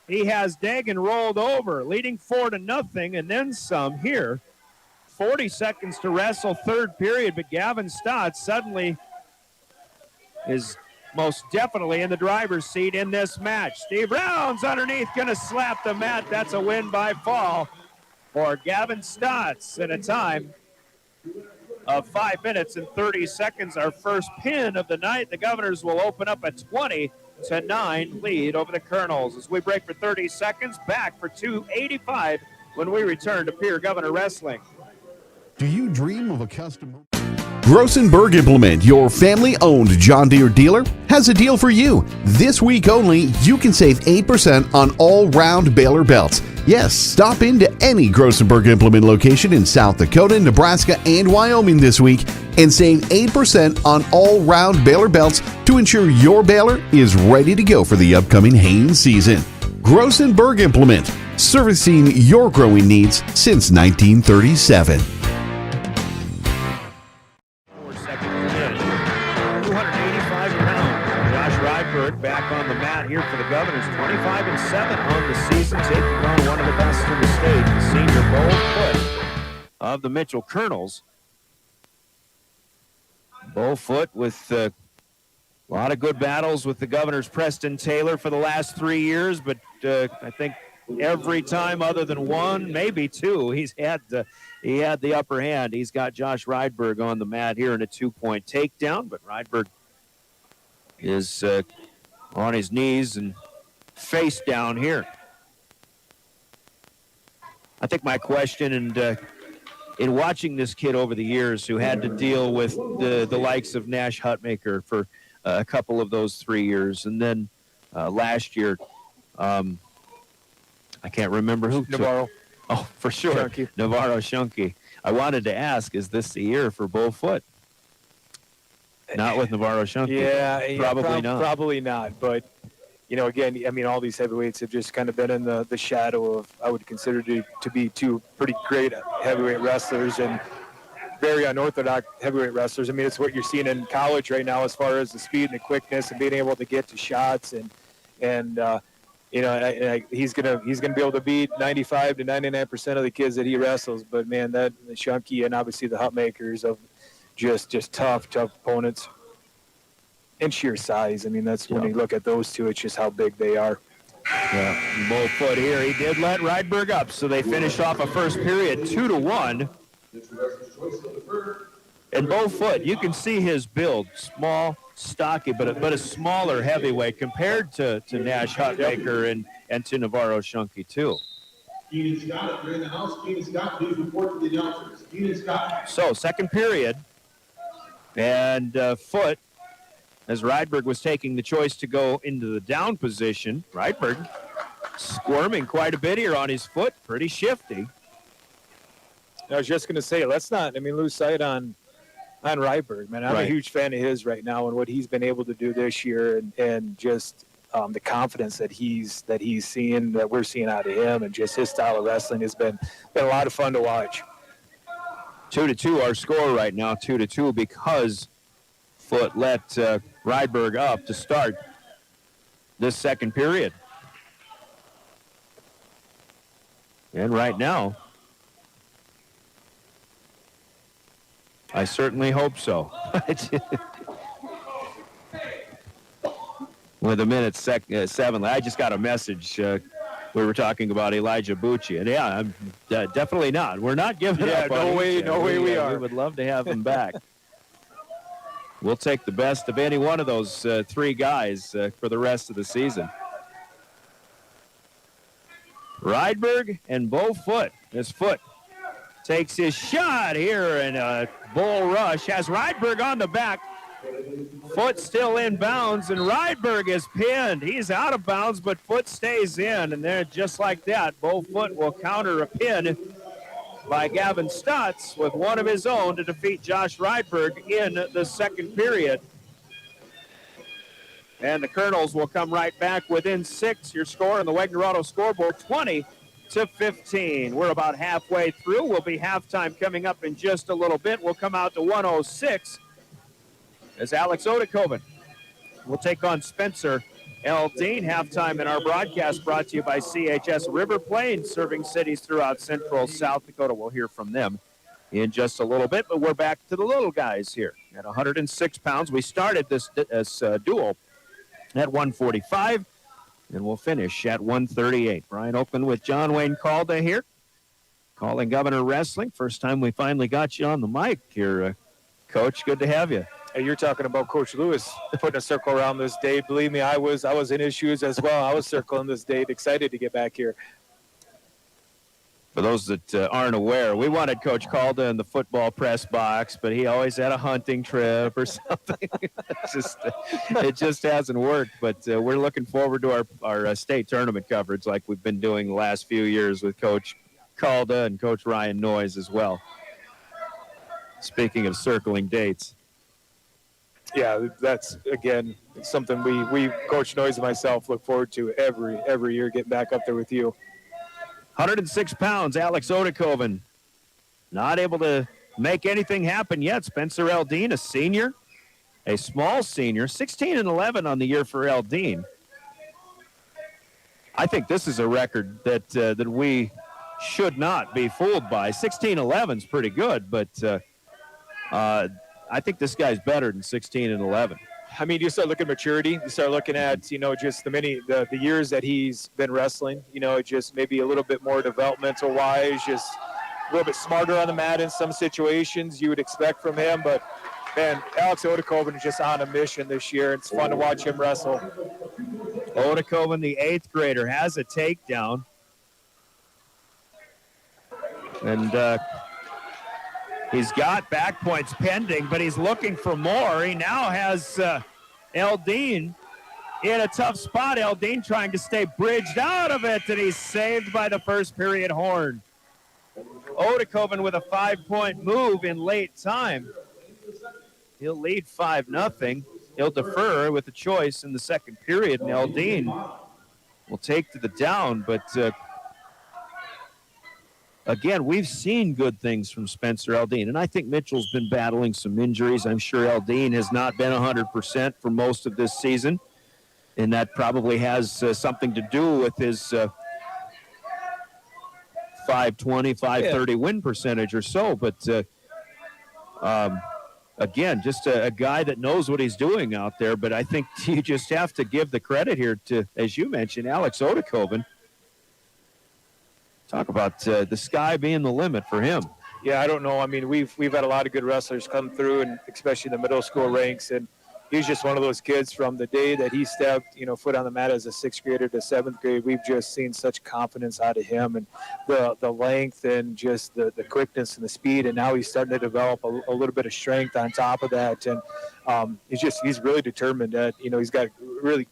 he has Dagan rolled over, leading 4-0, and then some here. 40 seconds to wrestle, third period, but Gavin Stotts suddenly is most definitely in the driver's seat in this match. Steve Brown's underneath, going to slap the mat. That's a win by fall for Gavin Stotts in a time of 5 minutes and 30 seconds. Our first pin of the night. The Governors will open up a 20-9 lead over the Kernels. As we break for 30 seconds, back for 2:85 when we return to Pierre Governor Wrestling. Do you dream of a custom? Grossenberg Implement, your family-owned John Deere dealer, has a deal for you. This week only, you can save 8% on all-round baler belts. Yes, stop into any Grossenberg Implement location in South Dakota, Nebraska, and Wyoming this week and save 8% on all-round baler belts to ensure your baler is ready to go for the upcoming haying season. Grossenberg Implement, servicing your growing needs since 1937. 285-pound Josh Rydberg back on the mat here for the Governors. 25-7 on the season, taking on one of the best in the state, the senior bold foot of the Mitchell Kernels. Bowfoot with a lot of good battles with the Governors' Preston Taylor for the last 3 years, but I think every time other than one, maybe two, he had the upper hand. He's got Josh Rydberg on the mat here in a 2-point takedown, but Rydberg is on his knees and face down here. I think my question, and in watching this kid over the years who had to deal with the likes of Nash Hutmaker for a couple of those 3 years, and then last year, I can't remember who. Navarro. Oh, for sure. Shunky. Navarro Shunky. I wanted to ask, is this the year for Bowfoot? Not with Navarro Shunky. Yeah, probably not. Probably not. But, again, I mean, all these heavyweights have just kind of been in the shadow of, I would consider to be two pretty great heavyweight wrestlers. And, very unorthodox heavyweight wrestlers. I mean, it's what you're seeing in college right now as far as the speed and the quickness and being able to get to shots and he's gonna be able to beat 95 to 99% of the kids that he wrestles. But man, that the Shunky and obviously the Hutmakers of just tough opponents and sheer size. I mean, that's when you look at those two, it's just how big they are. Yeah, Bo Foot here. He did let Rydberg up, so they finished off a first period 2-1. And Bo Foot, you can see his build, small, stocky, but a smaller heavyweight compared to Nash Hutmaker and to Navarro Shunky too. Keenan Scott, you're in the house. Keenan Scott, please report to the announcers. Keenan Scott. So, second period, and Foot, as Rydberg was taking the choice to go into the down position, Rydberg squirming quite a bit here on his foot, pretty shifty. I was just going to say, let's not, lose sight on Rydberg, man. I'm a huge fan of his right now and what he's been able to do this year and just the confidence that he's seeing, that we're seeing out of him, and just his style of wrestling has been a lot of fun to watch. 2-2 our score right now, 2-2 because Foot let Rydberg up to start this second period. And right now, I certainly hope so. With a minute 7, I just got a message. We were talking about Elijah Bucci, and I'm definitely not. We're not giving up. No way we are. We would love to have him back. We'll take the best of any one of those three guys for the rest of the season. Rydberg and Bo Foot. As Foot takes his shot here, and a bull rush has Rydberg on the back. Foot still in bounds, and Rydberg is pinned. He's out of bounds, but Foot stays in, and there, just like that, Bo Foot will counter a pin by Gavin Stutz with one of his own to defeat Josh Rydberg in the second period. And the Kernels will come right back within 6. Your score on the Wagner Auto scoreboard, 20-15. We're about halfway through. We'll be halftime coming up in just a little bit. We'll come out to 106 as Alex Odekoven will take on Spencer Dean. Halftime in our broadcast brought to you by CHS River Plains, serving cities throughout central South Dakota. We'll hear from them in just a little bit, but we're back to the little guys here at 106 pounds. We started this duel at 145, and we'll finish at 138. Brian Oakland with John Wayne Calda here, calling Governor Wrestling. First time we finally got you on the mic here, Coach. Good to have you. Hey, you're talking about Coach Lewis putting a circle around this date. Believe me, I was in his shoes as well. I was circling this date, excited to get back here. For those that aren't aware, we wanted Coach Calda in the football press box, but he always had a hunting trip or something. It just hasn't worked. But we're looking forward to our state tournament coverage like we've been doing the last few years with Coach Calda and Coach Ryan Noyes as well. Speaking of circling dates. Yeah, that's, again, something we Coach Noyes and myself look forward to every year, getting back up there with you. 106 pounds, Alex Odekoven. Not able to make anything happen yet. Spencer Dean, a senior, a small senior, 16-11 on the year for Dean. I think this is a record that we should not be fooled by. 16-11 is pretty good, but I think this guy's better than 16-11. I mean, you start looking at maturity. You start looking at, just the years that he's been wrestling, just maybe a little bit more developmental-wise, just a little bit smarter on the mat in some situations you would expect from him. But, man, Alex Odekoven is just on a mission this year. It's fun to watch him wrestle. Odekoven, the 8th grader, has a takedown. And he's got back points pending, but he's looking for more. He now has Dean in a tough spot. Dean trying to stay bridged out of it, and he's saved by the first period horn. Odekoven with a 5-point move in late time. He'll lead 5-0. He'll defer with a choice in the second period, and Dean will take to the down, but again, we've seen good things from Spencer Aldine, and I think Mitchell's been battling some injuries. I'm sure Aldine has not been 100% for most of this season, and that probably has something to do with his 520, 530 win percentage or so. But again, just a guy that knows what he's doing out there. But I think you just have to give the credit here to, as you mentioned, Alex Odekoven. Talk about the sky being the limit for him. Yeah, I don't know. I mean, we've had a lot of good wrestlers come through, and especially the middle school ranks. And he's just one of those kids from the day that he stepped, foot on the mat as a 6th grader to 7th grade. We've just seen such confidence out of him, and the length and just the quickness and the speed. And now he's starting to develop a little bit of strength on top of that. And he's really determined that, he's got really,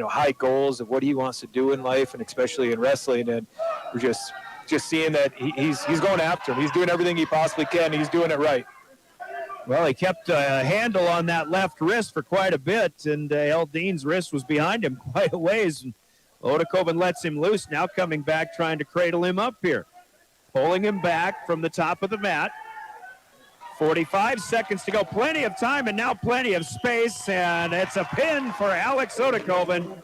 high goals of what he wants to do in life, and especially in wrestling. And we're just seeing that he's going after him. He's doing everything he possibly can. He's doing it right. Well, he kept a handle on that left wrist for quite a bit, and Aldine's wrist was behind him quite a ways. Odekoven lets him loose, now coming back, trying to cradle him up here. Pulling him back from the top of the mat. 45 seconds to go. Plenty of time and now plenty of space, and it's a pin for Alex Odekoven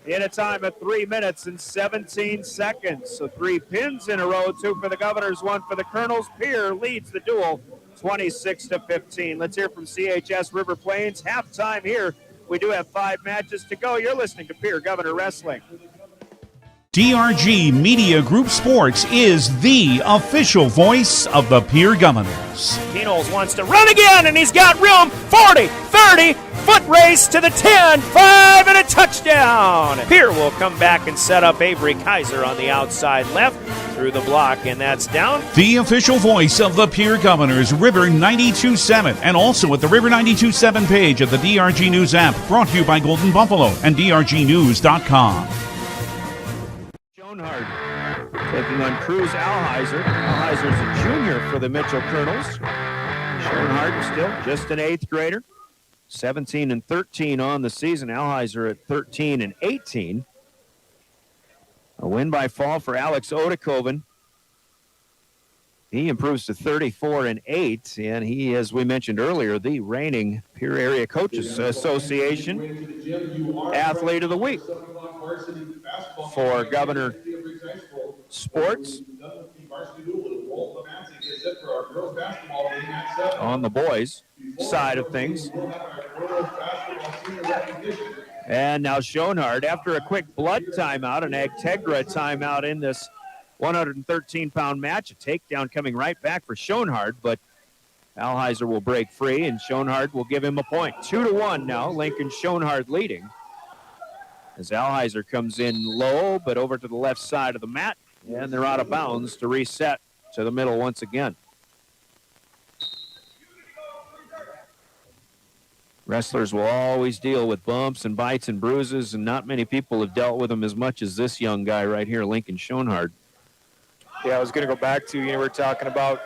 in a time of 3 minutes and 17 seconds. So 3 pins in a row, 2 for the Governors, 1 for the Kernels. Pierre leads the duel 26-15. Let's hear from CHS River Plains. Halftime here. We do have 5 matches to go. You're listening to Pierre Governor Wrestling. DRG Media Group Sports is the official voice of the Pierre Governors. Kernels wants to run again, and he's got room. 40, 30, foot race to the 10, 5, and a touchdown. Pierre will come back and set up Avery Kaiser on the outside left through the block, and that's down. The official voice of the Pierre Governors, River 92.7, and also at the River 92.7 page of the DRG News app, brought to you by Golden Buffalo and DRGnews.com. Schoenhardt taking on Cruz Alheiser. Alheiser's a junior for the Mitchell Kernels. Schoenhardt still just an 8th grader. 17-13 on the season. Alheiser at 13-18. A win by fall for Alex Odekoven. He improves to 34-8, and he, as we mentioned earlier, the reigning Pierre Area Coaches Association Athlete of the Week for Governor Sports. On the boys' side of things. And now Schoenhardt, after a quick blood timeout, an Agtegra timeout in this 113-pound match, a takedown coming right back for Schoenhardt, but Alheiser will break free, and Schoenhardt will give him a point. 2-1 now, Lincoln Schoenhardt leading. As Alheiser comes in low, but over to the left side of the mat, and they're out of bounds to reset to the middle once again. Wrestlers will always deal with bumps and bites and bruises, and not many people have dealt with them as much as this young guy right here, Lincoln Schoenhardt. Yeah, I was going to go back to, we're talking about,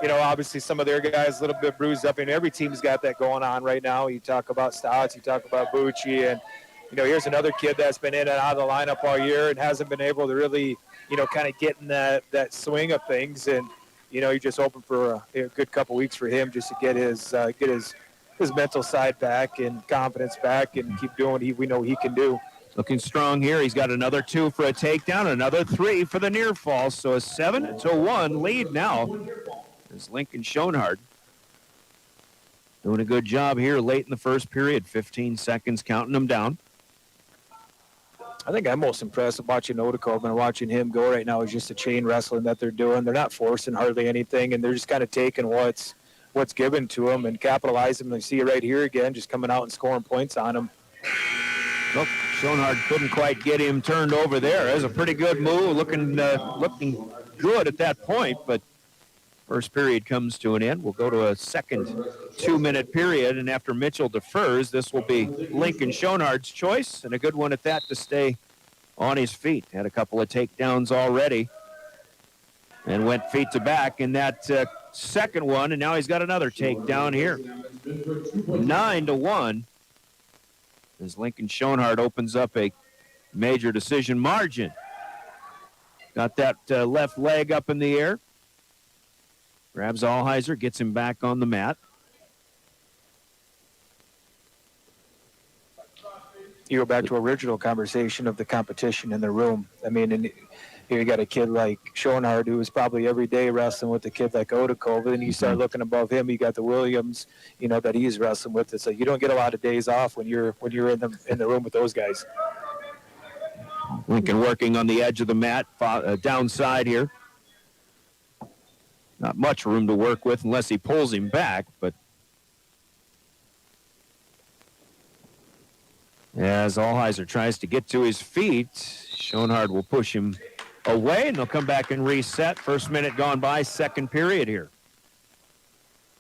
obviously some of their guys a little bit bruised up, and every team's got that going on right now. You talk about Stotts, you talk about Bucci, and, here's another kid that's been in and out of the lineup all year and hasn't been able to really, kind of get in that swing of things. And, you're just hoping for a good couple weeks for him just to get his mental side back and confidence back and keep doing what we know he can do. Looking strong here. He's got another 2 for a takedown, another 3 for the near fall. So a 7-1 lead now is Lincoln Schoenhardt. Doing a good job here late in the first period. 15 seconds counting them down. I think I'm most impressed with watching Odekoven and watching him go right now is just the chain wrestling that they're doing. They're not forcing hardly anything, and they're just kind of taking what's given to them and capitalizing. And you see it right here again, just coming out and scoring points on them. Well, Schoenhardt couldn't quite get him turned over there. It was a pretty good move, looking good at that point, but first period comes to an end. We'll go to a second 2-minute period, and after Mitchell defers, this will be Lincoln Schoenhardt's choice, and a good one at that to stay on his feet. Had a couple of takedowns already and went feet to back in that second one, and now he's got another takedown here. 9-1 as Lincoln Schoenhardt opens up a major decision margin. Got that left leg up in the air. Grabs Allheiser, gets him back on the mat. You go back to original conversation of the competition in the room. I mean, and here you got a kid like Schoenhardt who is probably every day wrestling with a kid like Odekova, and you start looking above him. You got the Williams, that he's wrestling with. It's like you don't get a lot of days off when you're in the room with those guys. Lincoln working on the edge of the mat, downside here. Not much room to work with unless he pulls him back, but as Allheiser tries to get to his feet, Schoenhardt will push him away, and they'll come back and reset. First minute gone by, second period here.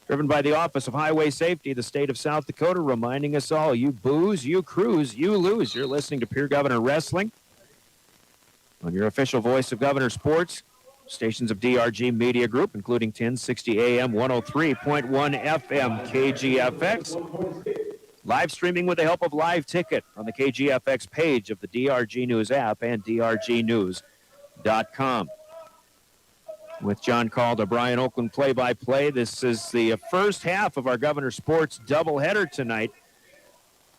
Driven by the Office of Highway Safety, the state of South Dakota, reminding us all, you booze, you cruise, you lose. You're listening to Pierre Governor Wrestling on your official voice of Governor Sports, stations of DRG Media Group, including 1060 AM, 103.1 FM, KGFX. Live streaming with the help of Live Ticket on the KGFX page of the DRG News app and drgnews.com. With John Calda, Brian Oakland play-by-play. This is the first half of our Governor Sports doubleheader tonight.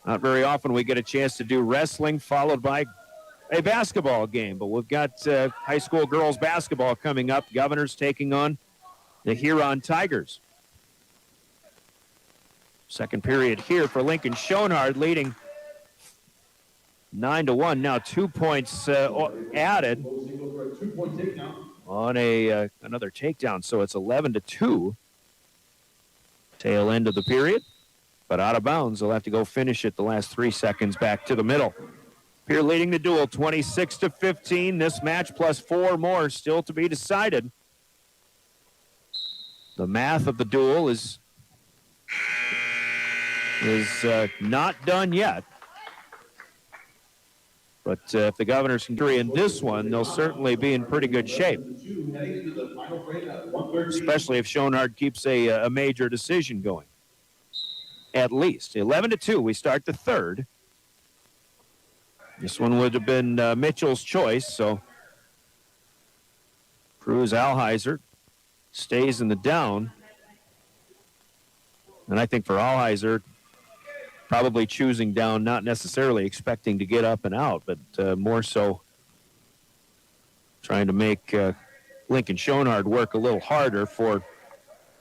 Not very often we get a chance to do wrestling followed by a basketball game, but we've got high school girls basketball coming up. Governors taking on the Huron Tigers. Second period here for Lincoln. Schoenhardt leading 9-1. Now 2 points added on another takedown, so it's 11-2. Tail end of the period, but out of bounds. They'll have to go finish it the last 3 seconds back to the middle. Pierre leading the duel 26-15. This match plus 4 more still to be decided. The math of the duel is not done yet. But if the Governors can agree in this one, they'll certainly be in pretty good shape. Especially if Schoenhardt keeps a major decision going. At least. 11-2, we start the third. This one would have been Mitchell's choice, so Cruz Allheiser stays in the down. And I think for Allheiser, probably choosing down, not necessarily expecting to get up and out, but more so trying to make Lincoln Schoenhardt work a little harder for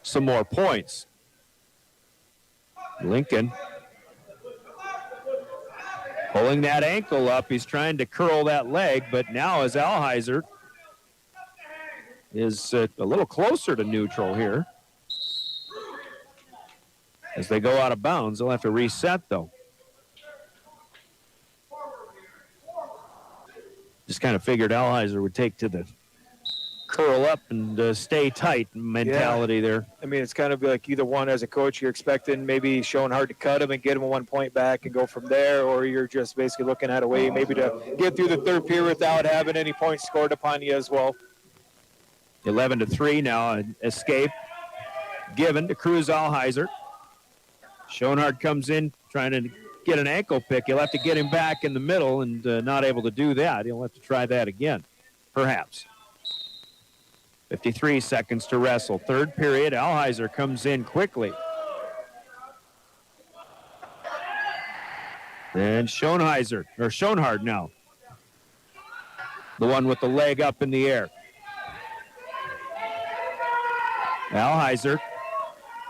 some more points. Lincoln pulling that ankle up. He's trying to curl that leg, but now as Allheiser is a little closer to neutral here. As they go out of bounds, they'll have to reset, though. Just kind of figured Allheiser would take to the curl up and stay tight mentality there. I mean, it's kind of like either one as a coach, you're expecting maybe Schoenhardt to cut him and get him a 1 point back and go from there, or you're just basically looking at a way maybe to get through the third period without having any points scored upon you as well. 11-3 now, an escape given to Cruz Allheiser. Schoenhardt comes in trying to get an ankle pick. He'll have to get him back in the middle and not able to do that. He'll have to try that again, perhaps. 53 seconds to wrestle. Third period, Allheiser comes in quickly. And Schoenhardt now. The one with the leg up in the air. Allheiser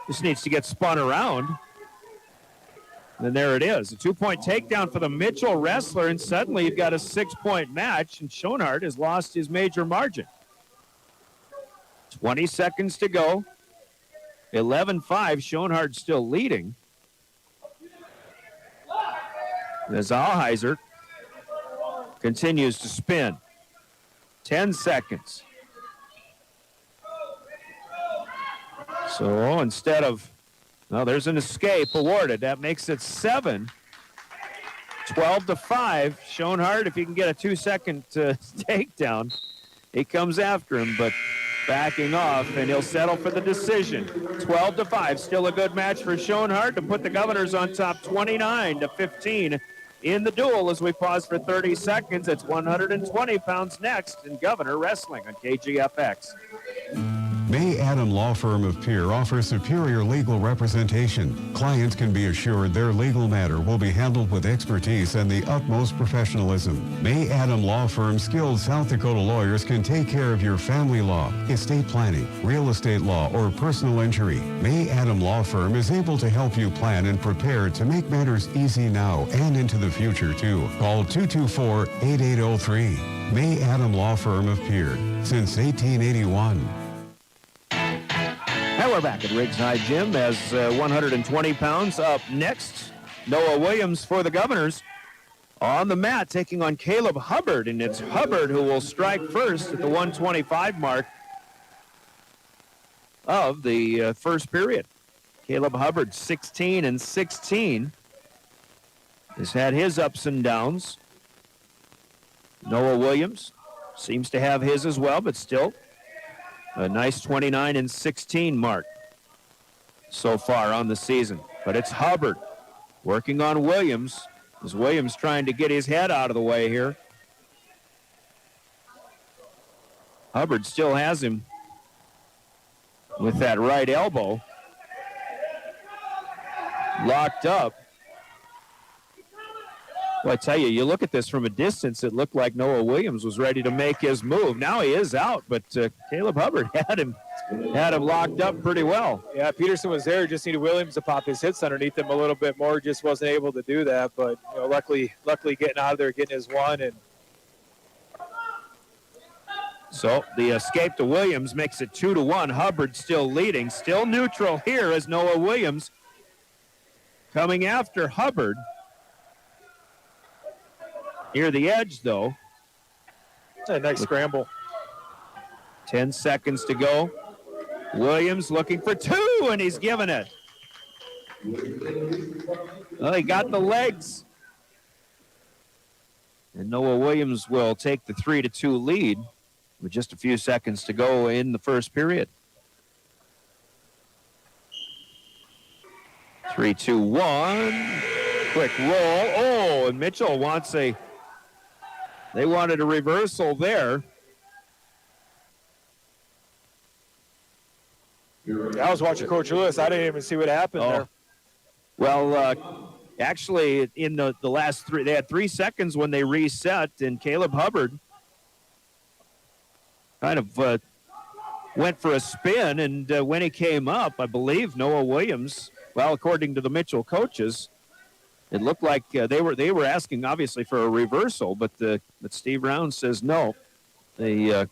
just needs to get spun around. And there it is. A 2 point takedown for the Mitchell wrestler, and suddenly you've got a 6 point match, and Schoenhardt has lost his major margin. 20 seconds to go. 11-5, Schoenhardt still leading. As Allheiser continues to spin. 10 seconds. So instead of, there's an escape awarded. That makes it 7. 12-5. Schoenhardt, if he can get a 2 second takedown, he comes after him, but backing off, and he'll settle for the decision. 12-5. Still a good match for Schoenhardt to put the Governors on top 29-15 in the duel as we pause for 30 seconds. It's 120 pounds next in Governor Wrestling on KGFX. May Adam Law Firm of Pierre offers superior legal representation. Clients can be assured their legal matter will be handled with expertise and the utmost professionalism. May Adam Law Firm's skilled South Dakota lawyers can take care of your family law, estate planning, real estate law, or personal injury. May Adam Law Firm is able to help you plan and prepare to make matters easy now and into the future, too. Call 224-8803. May Adam Law Firm of Pierre, since 1881. And we're back at Riggs High Gym as 120 pounds up next. Noah Williams for the Governors on the mat taking on Caleb Hubbard, and it's Hubbard who will strike first at the 125 mark of the first period. Caleb Hubbard, 16-16, has had his ups and downs. Noah Williams seems to have his as well, but still a nice 29-16 mark so far on the season. But it's Hubbard working on Williams, as Williams trying to get his head out of the way here. Hubbard still has him with that right elbow locked up. Well, I tell you, you look at this from a distance, it looked like Noah Williams was ready to make his move. Now he is out, but Caleb Hubbard had him locked up pretty well. Yeah, Peterson was there, just needed Williams to pop his hits underneath him a little bit more, just wasn't able to do that, but luckily getting out of there, getting his one. And so the escape to Williams makes it 2-1. Hubbard still leading, still neutral here as Noah Williams coming after Hubbard. Near the edge, though. A nice scramble. 10 seconds to go. Williams looking for two, and he's given it. Well, he got the legs. And Noah Williams will take the 3-2 lead with just a few seconds to go in the first period. 3-2-1. Quick roll. Oh, and Mitchell wants they wanted a reversal there. I was watching Coach Lewis. I didn't even see what happened there. Well, actually, in the last three, they had 3 seconds when they reset, and Caleb Hubbard kind of went for a spin, and when he came up, I believe Noah Williams, well, according to the Mitchell coaches, it looked like they were asking, obviously, for a reversal, but Steve Round says no. The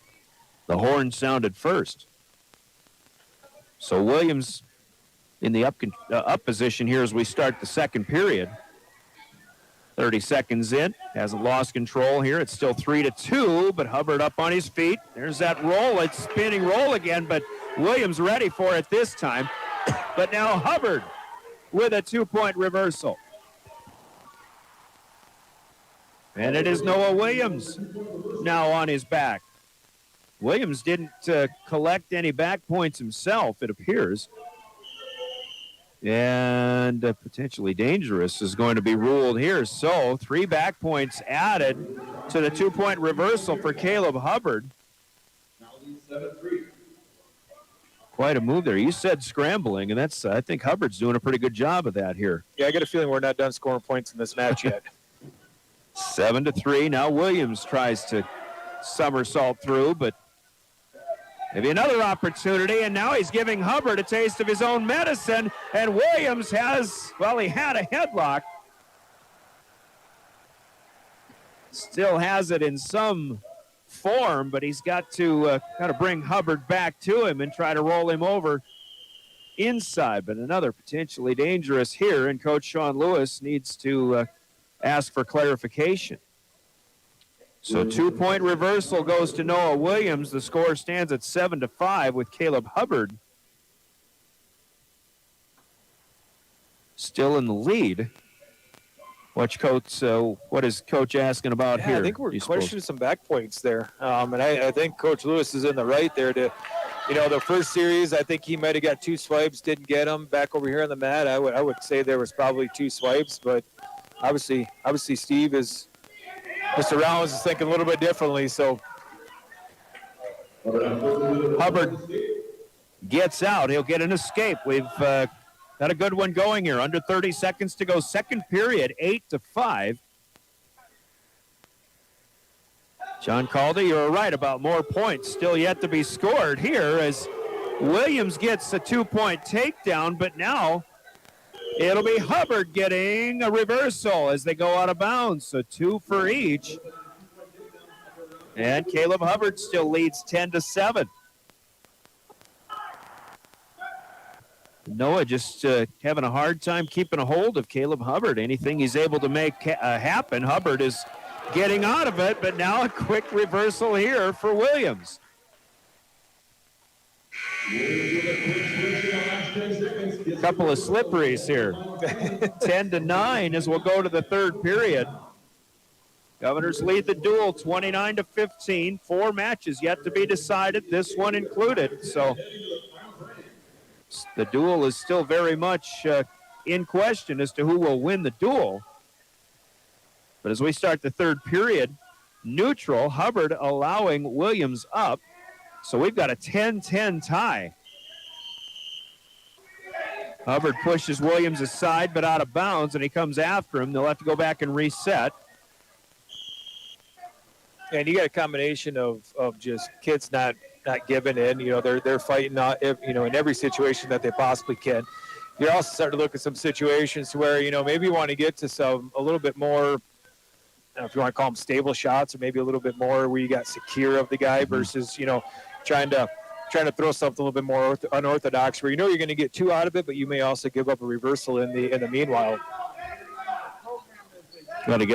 horn sounded first. So Williams in the up position here as we start the second period. 30 seconds in, hasn't lost control here. It's still 3-2, but Hubbard up on his feet. There's that roll. It's spinning roll again, but Williams ready for it this time. But now Hubbard with a 2-point reversal. And it is Noah Williams now on his back. Williams didn't collect any back points himself, it appears. And potentially dangerous is going to be ruled here. So 3 back points added to the 2-point reversal for Caleb Hubbard. Quite a move there. You said scrambling, and that's I think Hubbard's doing a pretty good job of that here. Yeah, I get a feeling we're not done scoring points in this match yet. 7-3. Now Williams tries to somersault through, but maybe another opportunity, and now he's giving Hubbard a taste of his own medicine, and Williams he had a headlock. Still has it in some form, but he's got to kind of bring Hubbard back to him and try to roll him over inside, but another potentially dangerous here, and Coach Sean Lewis needs to ask for clarification. So 2-point reversal goes to Noah Williams. The score stands at 7-5 with Caleb Hubbard still in the lead. What is Coach asking about here? I think we're questioning some back points there. And I think Coach Lewis is in the right there to, the first series, I think he might have got 2 swipes, didn't get them. Back over here on the mat, I would say there was probably 2 swipes, but obviously Steve is, Mr. Rollins is thinking a little bit differently, so. Hubbard gets out. He'll get an escape. We've got a good one going here. Under 30 seconds to go. Second period, 8-5. John Caldy, you're right about more points still yet to be scored here as Williams gets a 2-point takedown, but now it'll be Hubbard getting a reversal as they go out of bounds. So 2 for each. And Caleb Hubbard still leads 10-7. Noah just having a hard time keeping a hold of Caleb Hubbard. Anything he's able to make happen, Hubbard is getting out of it, but now a quick reversal here for Williams. A couple of slipperies here. 10-9 as we'll go to the third period. Governors lead the duel 29-15. 4 matches yet to be decided, this one included. So the duel is still very much in question as to who will win the duel. But as we start the third period, neutral, Hubbard allowing Williams up. So we've got a 10-10 tie. Hubbard pushes Williams aside, but out of bounds, and he comes after him. They'll have to go back and reset. And you got a combination of just kids not giving in. You know, they're fighting, in every situation that they possibly can. You're also starting to look at some situations where, maybe you want to get to a little bit more, if you want to call them stable shots, or maybe a little bit more where you got secure of the guy versus, trying to throw something a little bit more unorthodox where you're going to get 2 out of it, but you may also give up a reversal in the meanwhile. Got to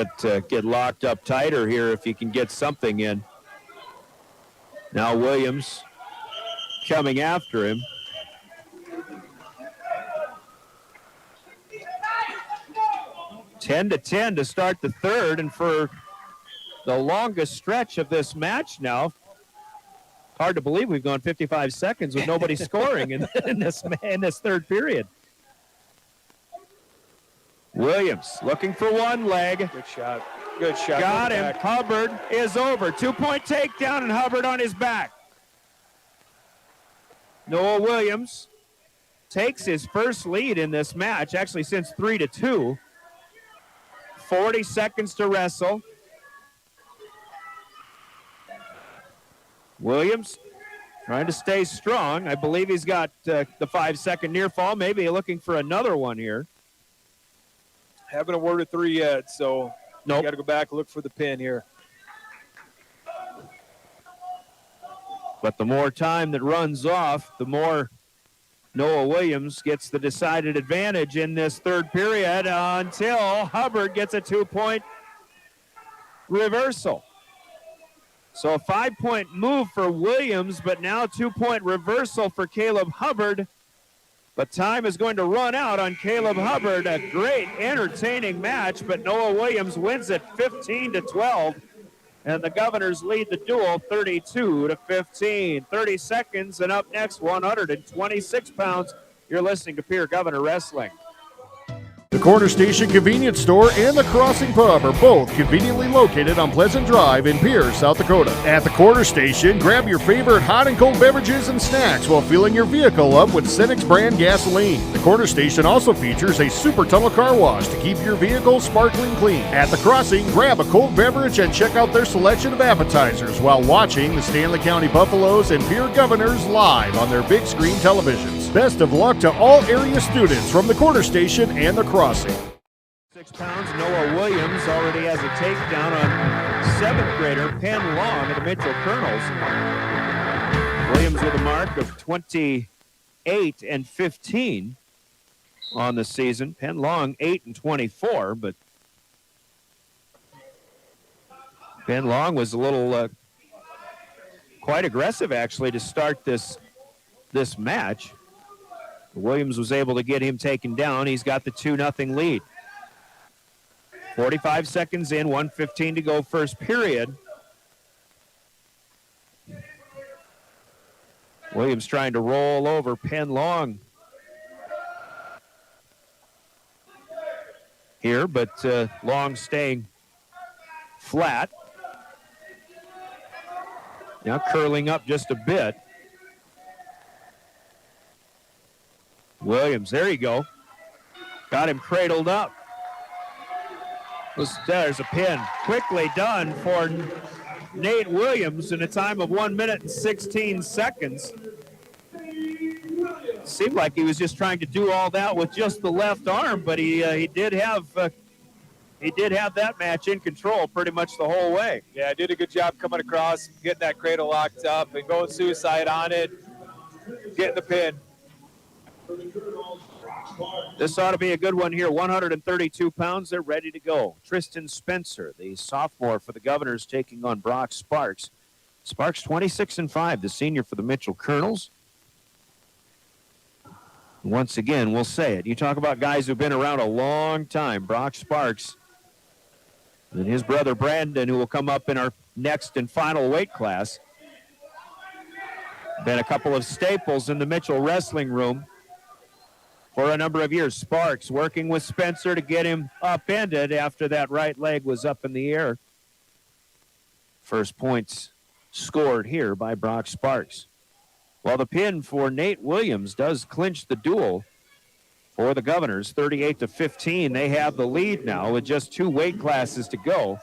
get locked up tighter here if you can get something in. Now Williams coming after him. (10-10) to start the third, and for the longest stretch of this match now, hard to believe we've gone 55 seconds with nobody scoring in this third period. Williams looking for one leg. Good shot. Good shot. Got him. Hubbard is over. 2-point takedown, and Hubbard on his back. Noah Williams takes his first lead in this match, actually since 3-2. 40 seconds to wrestle. Williams trying to stay strong. I believe he's got the 5-second near fall. Maybe looking for another one here. Haven't awarded 3 yet, so nope. Got to go back and look for the pin here. But the more time that runs off, the more Noah Williams gets the decided advantage in this third period until Hubbard gets a 2-point reversal. So a 5-point move for Williams, but now 2-point reversal for Caleb Hubbard. But time is going to run out on Caleb Hubbard. A great, entertaining match, but Noah Williams wins it 15-12. And the Governors lead the duel 32-15. 30 seconds, and up next, 126 pounds. You're listening to Pierre Governor Wrestling. The Corner Station Convenience Store and the Crossing Pub are both conveniently located on Pleasant Drive in Pierre, South Dakota. At the Corner Station, grab your favorite hot and cold beverages and snacks while filling your vehicle up with Cenex brand gasoline. The Corner Station also features a super tunnel car wash to keep your vehicle sparkling clean. At the Crossing, grab a cold beverage and check out their selection of appetizers while watching the Stanley County Buffaloes and Pierre Governors live on their big screen televisions. Best of luck to all area students from the Corner Station and the Crossing. 6 pounds, Noah Williams already has a takedown on 7th grader Penn Long of the Mitchell Kernels. Williams with a mark of 28-15 on the season. Penn Long 8-24, but Penn Long was a little quite aggressive actually to start this match. Williams was able to get him taken down. He's got the 2-0 lead. 45 seconds in, 1:15 to go first period. Williams trying to roll over Penn Long here, but Long staying flat. Now curling up just a bit. Williams, there you go. Got him cradled up. There's a pin. Quickly done for Nate Williams in a time of 1 minute and 16 seconds. Seemed like he was just trying to do all that with just the left arm, but he did have that match in control pretty much the whole way. Yeah, did a good job coming across, getting that cradle locked up, and going suicide on it, getting the pin. This ought to be a good one here. 132 pounds. They're ready to go. Tristan Spencer, the sophomore for the Governors, taking on Brock Sparks. Sparks 26-5, the senior for the Mitchell Kernels. Once again, we'll say it. You talk about guys who've been around a long time. Brock Sparks and his brother Brandon, who will come up in our next and final weight class. Been a couple of staples in the Mitchell wrestling room for a number of years. Sparks working with Spencer to get him upended after that right leg was up in the air. First points scored here by Brock Sparks. While the pin for Nate Williams does clinch the duel for the Governors, 38-15. They have the lead now with just 2 weight classes to go.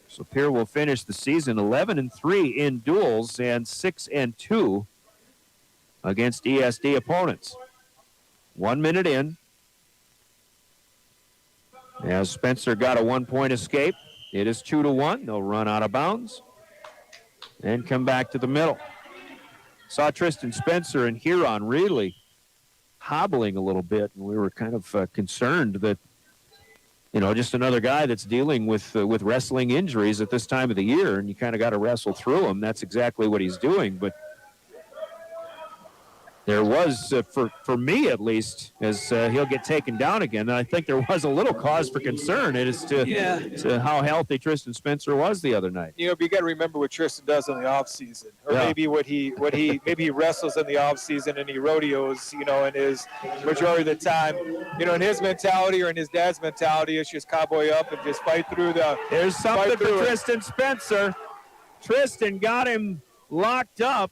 So Pierre will finish the season 11-3 in duels and 6-2 against ESD opponents. 1 minute in. As Spencer got a 1-point escape, it is 2-1. They'll run out of bounds and come back to the middle. Saw Tristan Spencer and Huron really hobbling a little bit, and we were kind of concerned that, you know, just another guy that's dealing with wrestling injuries at this time of the year, and you kind of got to wrestle through them. That's exactly what he's doing, but there was, for me at least, as he'll get taken down again, and I think there was a little cause for concern as to how healthy Tristan Spencer was the other night. You know, but you got to remember what Tristan does in the off season, or maybe maybe he wrestles in the off season and he rodeos, you know, and his majority of the time, you know, in his mentality or in his dad's mentality, it's just cowboy up and just fight through the. There's something for Tristan Spencer. Tristan got him locked up.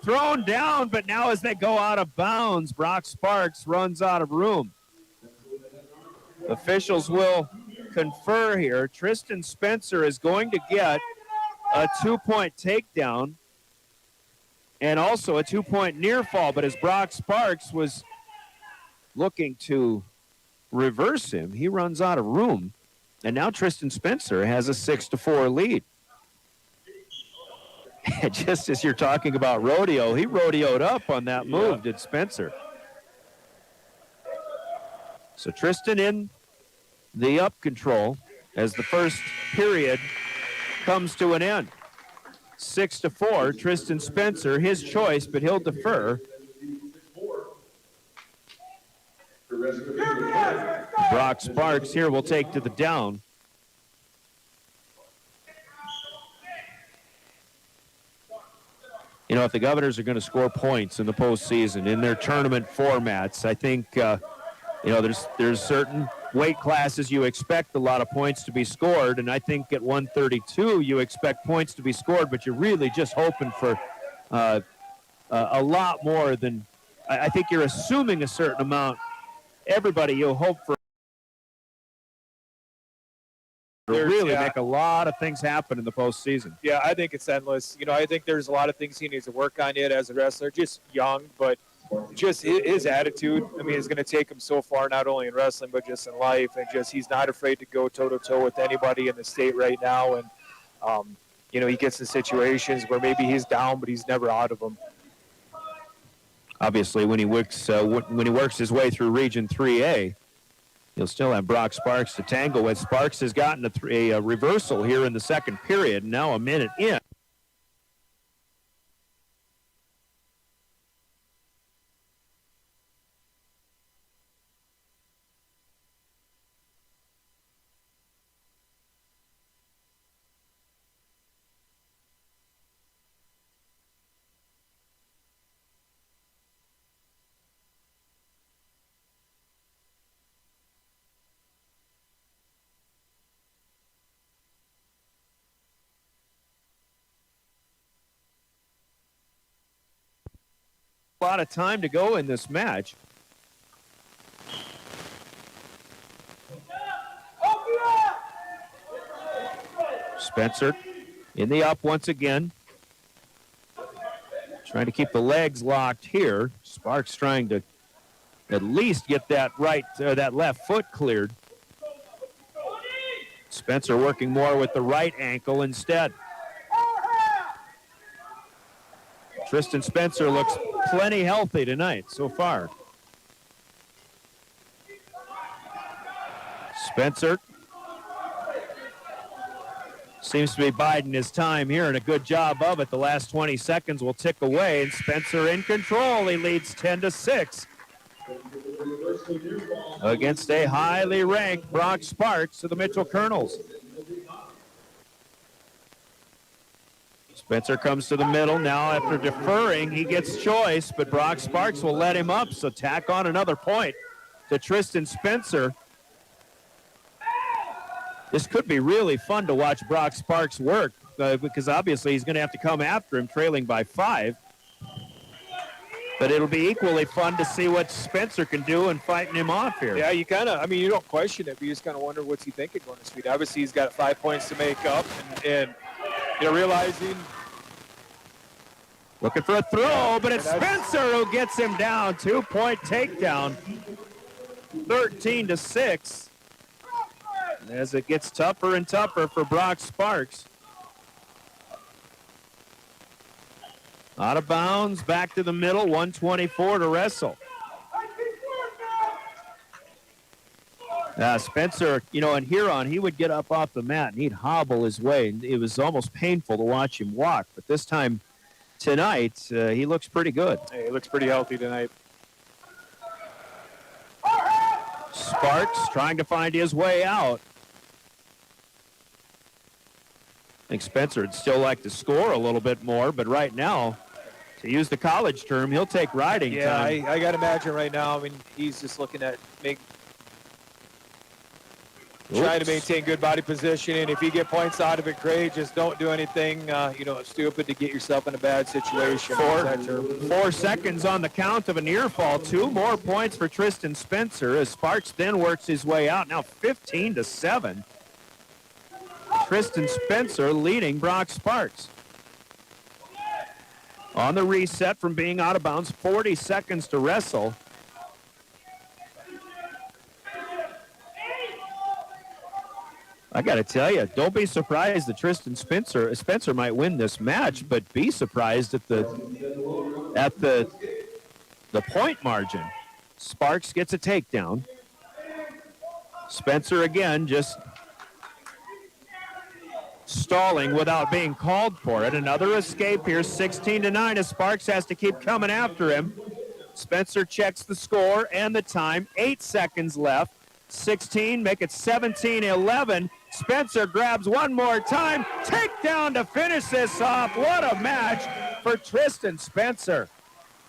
Thrown down, but now as they go out of bounds, Brock Sparks runs out of room. Officials will confer here. Tristan Spencer is going to get a 2-point takedown and also a 2-point near fall, but as Brock Sparks was looking to reverse him, he runs out of room, and now Tristan Spencer has a 6-4 lead. Just as you're talking about rodeo, he rodeoed up on that move, did Spencer. So Tristan in the up control as the first period comes to an end. 6-4, Tristan Spencer, his choice, but he'll defer. Brock Sparks here will take to the down. You know, if the Governors are going to score points in the postseason in their tournament formats, I think, you know, there's certain weight classes you expect a lot of points to be scored, and I think at 132 you expect points to be scored, but you're really just hoping for a lot more than – I think you're assuming a certain amount. Everybody, you'll hope for really make a lot of things happen in the postseason. Yeah, I think it's endless. You know, I think there's a lot of things he needs to work on yet as a wrestler. Just young, but just his attitude, I mean, is going to take him so far, not only in wrestling, but just in life. And just he's not afraid to go toe-to-toe with anybody in the state right now. And, you know, he gets in situations where maybe he's down, but he's never out of them. Obviously, when he works his way through Region 3A, he'll still have Brock Sparks to tangle with. Sparks has gotten a reversal here in the second period. Now a minute in. a lot of time to go in this match. Spencer in the up once again. Trying to keep the legs locked here. Sparks trying to at least get that that left foot cleared. Spencer working more with the right ankle instead. Tristan Spencer looks plenty healthy tonight so far. Spencer seems to be biding his time here, and a good job of it. The last 20 seconds will tick away, and Spencer in control. He leads 10-6 against a highly ranked Brock Sparks of the Mitchell Kernels. Spencer comes to the middle. Now after deferring, he gets choice, but Brock Sparks will let him up, so tack on another point to Tristan Spencer. This could be really fun to watch Brock Sparks work because obviously he's going to have to come after him trailing by 5. But it'll be equally fun to see what Spencer can do in fighting him off here. Yeah, you kind of, you don't question it, but you just kind of wonder what's he thinking going to speed. Obviously, he's got 5 points to make up and realizing. Looking for a throw, but it's Spencer who gets him down. 2-point takedown. 13-6. As it gets tougher and tougher for Brock Sparks. Out of bounds, back to the middle, 1:24 to wrestle. Spencer, and here on, he would get up off the mat and he'd hobble his way. It was almost painful to watch him walk, but this time tonight, he looks pretty good. Hey, he looks pretty healthy tonight. Sparks trying to find his way out. I think Spencer would still like to score a little bit more, but right now, to use the college term, he'll take riding time. I got to imagine right now, he's just looking at trying to maintain good body position, and if you get points out of it, great. Just don't do anything, stupid to get yourself in a bad situation. 4 seconds on the count of a near fall. 2 more points for Tristan Spencer as Sparks then works his way out. Now 15-7. Tristan Spencer leading Brock Sparks. On the reset from being out of bounds, 40 seconds to wrestle. I got to tell you, don't be surprised that Tristan Spencer might win this match, but be surprised at the point margin. Sparks gets a takedown. Spencer again just stalling without being called for it. Another escape here, 16-9 as Sparks has to keep coming after him. Spencer checks the score and the time. 8 seconds left. 16, make it 17-11. Spencer grabs one more time. Takedown to finish this off. What a match for Tristan Spencer.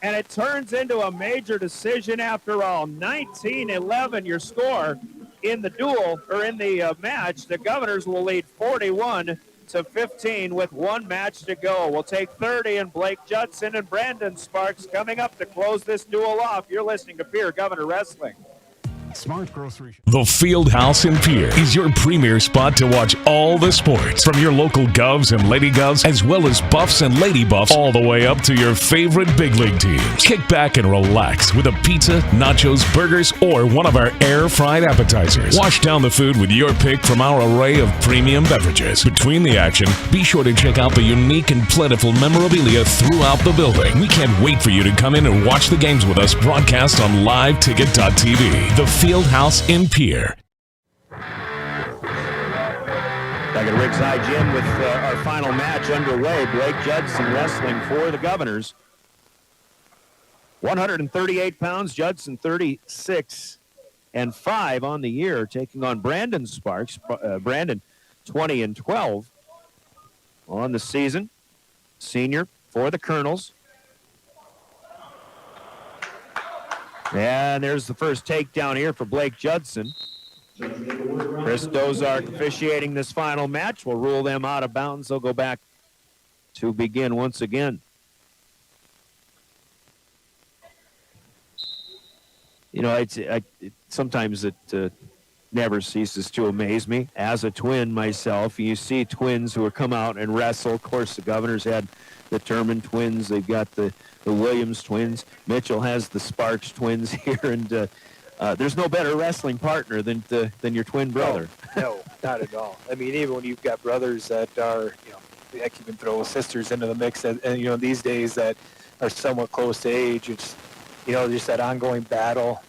And it turns into a major decision after all. 19-11 your score in the duel, or in the match. The Governors will lead 41-15 with 1 match to go. We'll take 30, and Blake Judson and Brandon Sparks coming up to close this duel off. You're listening to Pierre Governor Wrestling. Smart Grocery. The Field House in Pierre is your premier spot to watch all the sports from your local Govs and Lady Govs, as well as Buffs and Lady Buffs, all the way up to your favorite big league teams. Kick back and relax with a pizza, nachos, burgers, or one of our air-fried appetizers. Wash down the food with your pick from our array of premium beverages. Between the action, be sure to check out the unique and plentiful memorabilia throughout the building. We can't wait for you to come in and watch the games with us broadcast on liveticket.tv. The Field House in Pierre. Back at Riggs High Gym with our final match underway. Blake Judson wrestling for the Governors. 138 pounds, Judson 36-5 on the year, taking on Brandon Sparks. Brandon 20-12 on the season. Senior for the Kernels. And there's the first takedown here for Blake Judson. Chris Dozark officiating this final match. Will rule them out of bounds. They'll go back to begin once again. Sometimes it never ceases to amaze me. As a twin myself, you see twins who have come out and wrestle. Of course, the Governors had the Turman twins. They've got the Williams twins. Mitchell has the Sparks twins here, and there's no better wrestling partner than your twin brother. No, not at all. I mean, even when you've got brothers that are, heck, you can throw sisters into the mix, and these days that are somewhat close to age, it's, just that ongoing battle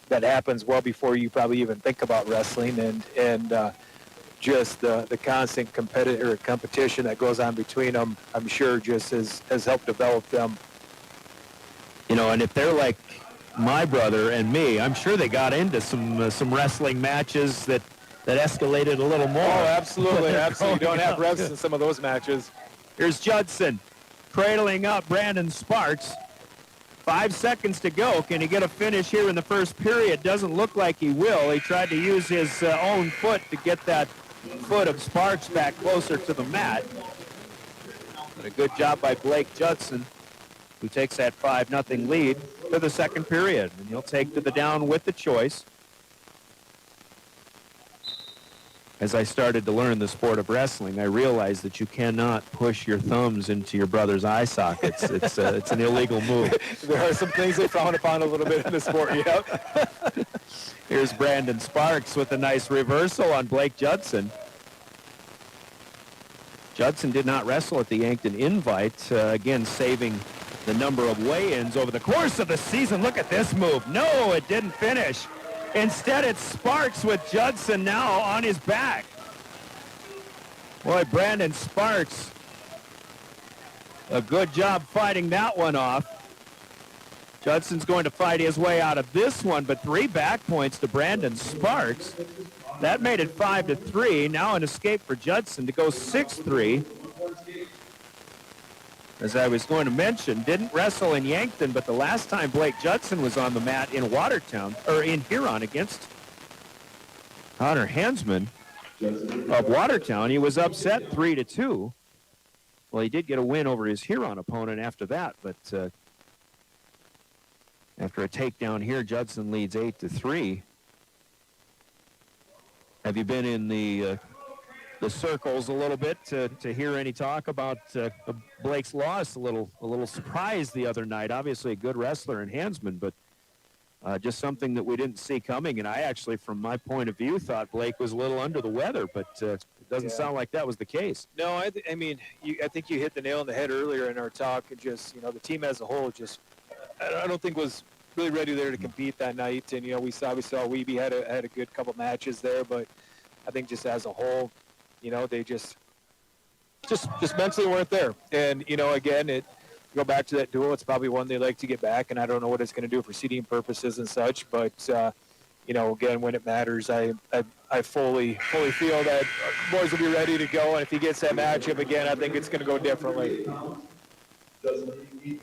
that happens well before you probably even think about wrestling, and just the constant competition that goes on between them, I'm sure just has helped develop them. And if they're like my brother and me, I'm sure they got into some wrestling matches that escalated a little more. Oh, absolutely, absolutely. You don't have refs in some of those matches. Here's Judson cradling up Brandon Sparks. 5 seconds to go. Can he get a finish here in the first period? Doesn't look like he will. He tried to use his own foot to get that foot of Sparks back closer to the mat. But a good job by Blake Judson, who takes that 5-0 lead for the second period. And he'll take to the down with the choice. As I started to learn the sport of wrestling, I realized that you cannot push your thumbs into your brother's eye sockets. It's an illegal move. There are some things they frown upon a little bit in the sport, Here's Brandon Sparks with a nice reversal on Blake Judson. Judson did not wrestle at the Yankton Invite, again saving the number of weigh-ins over the course of the season. Look at this move. No, it didn't finish. Instead, it's Sparks with Judson now on his back. Boy, Brandon Sparks, a good job fighting that one off. Judson's going to fight his way out of this one, but 3 back points to Brandon Sparks. That made it 5-3. Now an escape for Judson to go 6-3. As I was going to mention, didn't wrestle in Yankton, but the last time Blake Judson was on the mat in Watertown, or in Huron against Connor Hansman of Watertown, he was upset 3-2. Well, he did get a win over his Huron opponent after that, but after a takedown here, Judson leads 8-3. Have you been in the circles a little bit to hear any talk about Blake's loss? A little surprised the other night. Obviously a good wrestler in Hansman, but just something that we didn't see coming. And I actually, from my point of view, thought Blake was a little under the weather, but it doesn't sound like that was the case. No, I think you hit the nail on the head earlier in our talk. Just, the team as a whole just, I don't think was really ready there to compete that night. And, we saw Weeby had a good couple matches there, but I think just as a whole, they just mentally weren't there. And, again, go back to that duel. It's probably one they like to get back, and I don't know what it's going to do for seeding purposes and such. But, again, when it matters, I fully feel that boys will be ready to go. And if he gets that matchup again, I think it's going to go differently.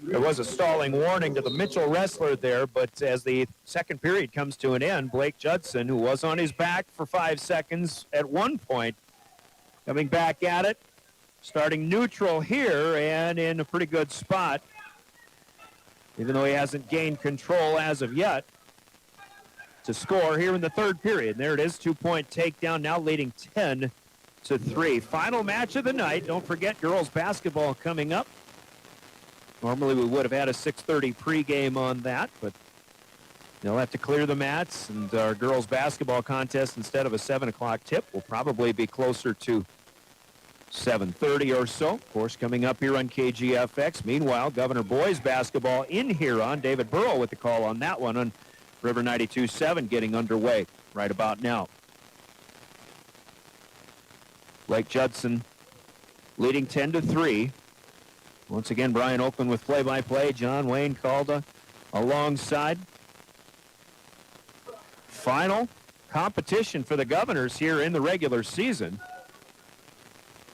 There was a stalling warning to the Mitchell wrestler there, but as the second period comes to an end, Blake Judson, who was on his back for 5 seconds at one point, coming back at it, starting neutral here and in a pretty good spot, even though he hasn't gained control as of yet, to score here in the third period. And there it is, 2-point takedown, now leading 10-3. Final match of the night. Don't forget girls basketball coming up. Normally we would have had a 6:30 pregame on that, but they'll have to clear the mats, and our girls basketball contest, instead of a 7 o'clock tip, will probably be closer to 7:30 or so. Of course, coming up here on KGFX. Meanwhile, Governor boys basketball in Huron. David Burrow with the call on that one on River 92.7 getting underway right about now. Blake Judson leading 10-3. Once again, Brian Oakland with play-by-play. John Wayne Calda alongside. Final competition for the Governors here in the regular season.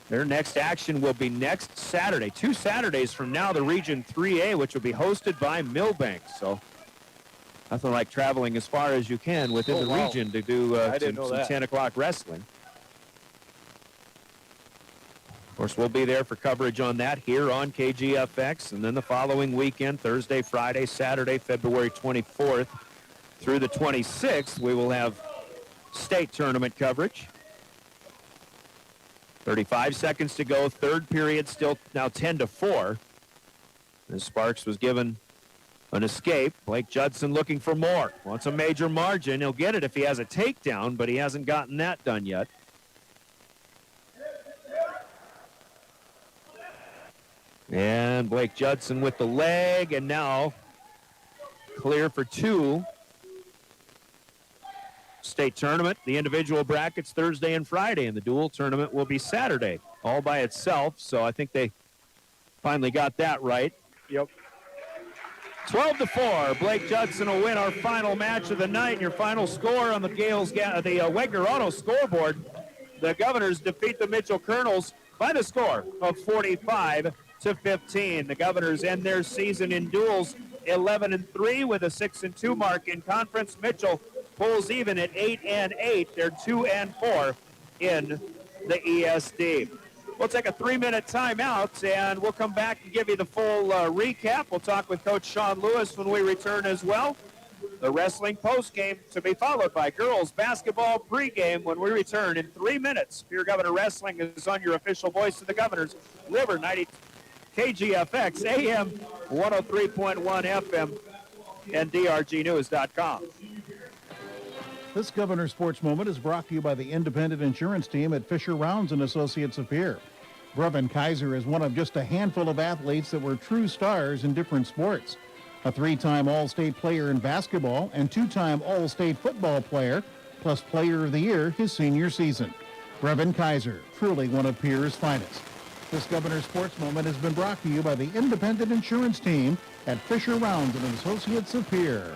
Their next action will be next Saturday. 2 Saturdays from now, the Region 3A, which will be hosted by Millbank. So nothing like traveling as far as you can within the region to do some 10 o'clock wrestling. Of course, we'll be there for coverage on that here on KGFX. And then the following weekend, Thursday, Friday, Saturday, February 24th through the 26th, we will have state tournament coverage. 35 seconds to go. Third period still now 10-4. As Sparks was given an escape. Blake Judson looking for more. Wants a major margin. He'll get it if he has a takedown, but he hasn't gotten that done yet. And Blake Judson with the leg, and now clear for 2. State tournament, the individual brackets Thursday and Friday, and the dual tournament will be Saturday, all by itself. So I think they finally got that right. Yep. 12-4. Blake Judson will win our final match of the night. Your final score on the Wegner Auto scoreboard. The Governors defeat the Mitchell Kernels by the score of 45-15. The Governors end their season in duels 11-3 with a 6-2 mark in conference. Mitchell pulls even at 8-8. They're 2-4 in the ESD. We'll take a 3-minute timeout, and we'll come back and give you the full recap. We'll talk with Coach Sean Lewis when we return as well. The wrestling postgame to be followed by girls basketball pregame when we return in 3 minutes. Pierre Governor Wrestling is on your official voice of the Governors. Liver 90 KGFX, AM 103.1 FM, and DRGnews.com. This Governor Sports Moment is brought to you by the independent insurance team at Fisher Rounds and Associates of Pierre. Brevin Kaiser is one of just a handful of athletes that were true stars in different sports. A 3-time All-State player in basketball and 2-time All-State football player, plus Player of the Year his senior season. Brevin Kaiser, truly one of Pierre's finest. This Governor Sports Moment has been brought to you by the independent insurance team at Fisher Rounds and Associates of Pierre.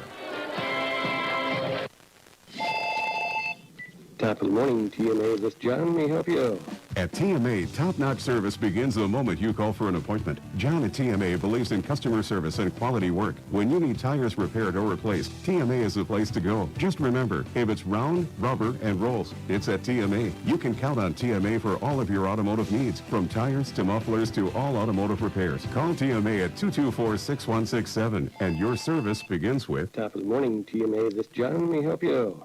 Top of the morning, TMA. This John may help you. At TMA, top-notch service begins the moment you call for an appointment. John at TMA believes in customer service and quality work. When you need tires repaired or replaced, TMA is the place to go. Just remember, if it's round, rubber, and rolls, it's at TMA. You can count on TMA for all of your automotive needs, from tires to mufflers to all automotive repairs. Call TMA at 224-6167, and your service begins with... Top of the morning, TMA. This John may help you.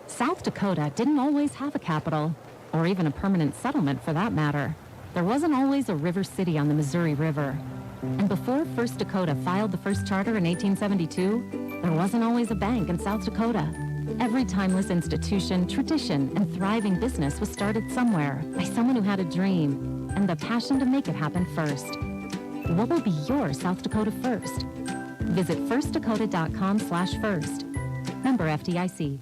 South Dakota didn't always have a capital, or even a permanent settlement for that matter. There wasn't always a river city on the Missouri River. And before First Dakota filed the first charter in 1872, there wasn't always a bank in South Dakota. Every timeless institution, tradition, and thriving business was started somewhere by someone who had a dream and the passion to make it happen first. What will be your South Dakota first? Visit firstdakota.com/first. Member FDIC.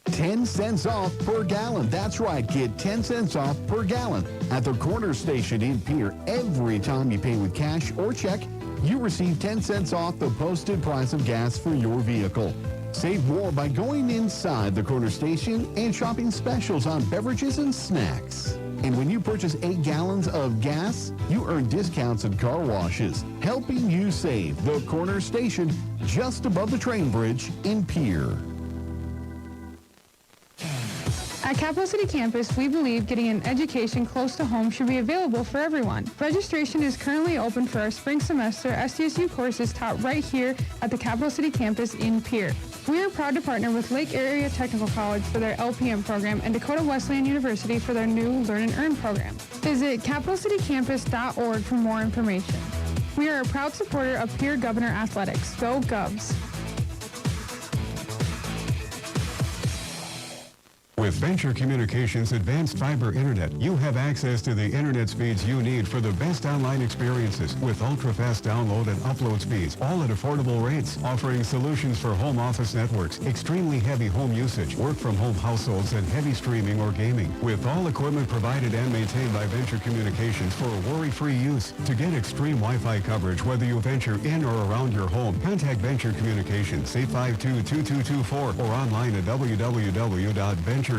10 cents off per gallon. That's right, get 10 cents off per gallon at the corner station in Pierre. Every time you pay with cash or check, you receive 10 cents off the posted price of gas for your vehicle. Save more by going inside the corner station and shopping specials on beverages and snacks. And when you purchase 8 gallons of gas, you earn discounts at car washes, helping you save. The corner station just above the train bridge in Pierre. At Capital City Campus, we believe getting an education close to home should be available for everyone. Registration is currently open for our spring semester SDSU courses taught right here at the Capital City Campus in Pierre. We are proud to partner with Lake Area Technical College for their LPM program and Dakota Wesleyan University for their new Learn and Earn program. Visit capitalcitycampus.org for more information. We are a proud supporter of Pierre Governor Athletics. Go Govs! With Venture Communications Advanced Fiber Internet, you have access to the internet speeds you need for the best online experiences with ultra-fast download and upload speeds, all at affordable rates, offering solutions for home office networks, extremely heavy home usage, work-from-home households, and heavy streaming or gaming. With all equipment provided and maintained by Venture Communications for worry-free use. To get extreme Wi-Fi coverage, whether you venture in or around your home, contact Venture Communications, 852-2224, or online at www.venturecom.net.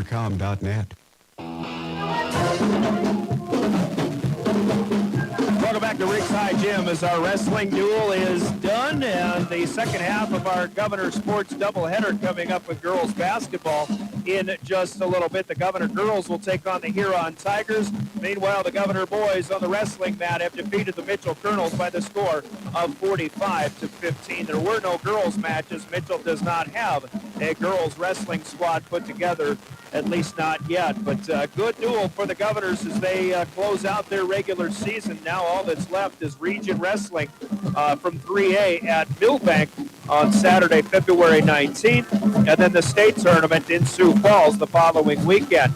Welcome back back to Rick's High Gym as our wrestling duel is done, and the second half of our Governor Sports doubleheader coming up with girls basketball in just a little bit. The Governor girls will take on the Huron Tigers. Meanwhile, the Governor boys on the wrestling mat have defeated the Mitchell Kernels by the score of 45-15. There were no girls matches. Mitchell does not have a girls wrestling squad put together, at least not yet. But good duel for the Governors as they close out their regular season. Now all that's left is region wrestling from 3A at Millbank on Saturday, February 19th, and then the state tournament in Sioux Falls the following weekend.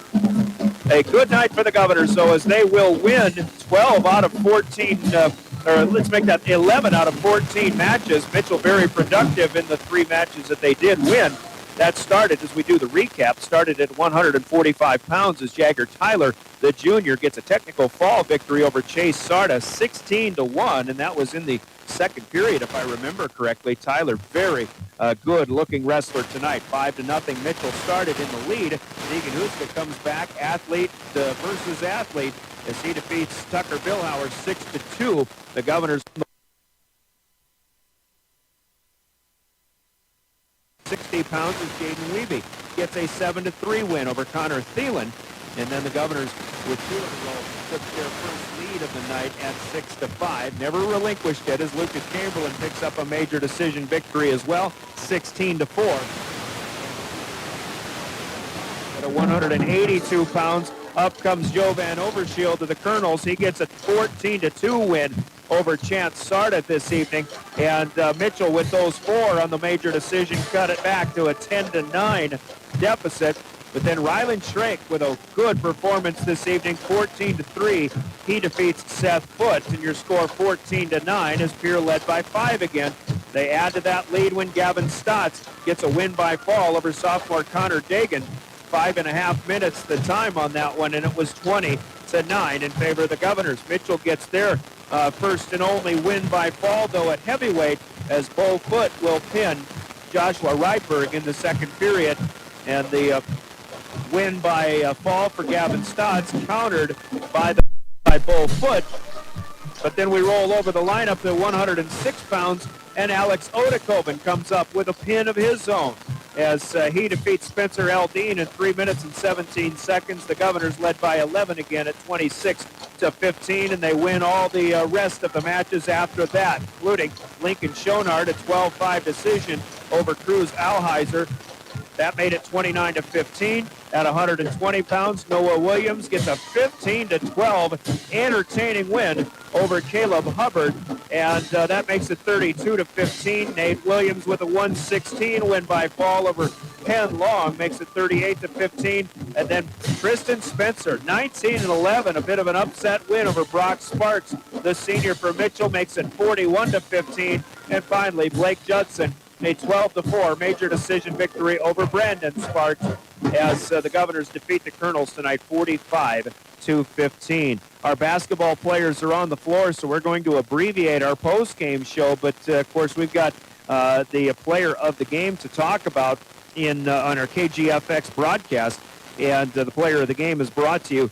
A good night for the Governors, though, as they will win 12 out of 14, or let's make that 11 out of 14 matches. Mitchell very productive in the 3 matches that they did win. That started, as we do the recap, started at 145 pounds as Jagger Tyler, the junior, gets a technical fall victory over Chase Sarda, 16-1, and that was in the second period, if I remember correctly. Tyler, very good-looking wrestler tonight. 5-0. Mitchell started in the lead. Deegan Huska comes back, athlete versus athlete, as he defeats Tucker Billhauer 6-2. The Governors 60 pounds as Jaden Weeby gets a 7-3 win over Connor Thielen. And then the Governors, with 2 in a row, took their first lead of the night at 6-5. Never relinquished it as Lucas Chamberlain picks up a major decision victory as well, 16-4. At 182 pounds, up comes Joe Van Overshield to the Kernels. He gets a 14-2 win over Chance Sarda this evening. And Mitchell, with those 4 on the major decision, cut it back to a 10-9 deficit. But then Ryland Shrake with a good performance this evening, 14-3. He defeats Seth Foote, and your score 14-9 as Pierre led by 5 again. They add to that lead when Gavin Stotts gets a win by fall over sophomore Connor Dagan. 5.5 minutes the time on that one, and it was 20-9 in favor of the Governors. Mitchell gets their first and only win by fall, though at heavyweight, as Bo Foote will pin Joshua Reitberg in the second period. And the win by fall for Gavin Stotts countered by Bo Foote. But then we roll over the lineup to 106 pounds, and Alex Odekoven comes up with a pin of his own as he defeats Spencer Aldine in 3 minutes and 17 seconds. The Governors led by 11 again at 26-15, and they win all the rest of the matches after that, including Lincoln Schonard, a 12-5 decision over Cruz Alheiser. That made it 29-15. At 120 pounds, Noah Williams gets a 15-12 entertaining win over Caleb Hubbard, and that makes it 32-15. Nate Williams with a 116 win by fall over Penn Long makes it 38-15. And then Tristan Spencer, 19-11, a bit of an upset win over Brock Sparks, the senior for Mitchell, makes it 41-15. And finally, Blake Judson, a 12-4 major decision victory over Brandon Sparks as the Governors defeat the Kernels tonight 45-15. Our basketball players are on the floor, so we're going to abbreviate our post-game show, but of course we've got the player of the game to talk about on our KGFX broadcast, and the player of the game is brought to you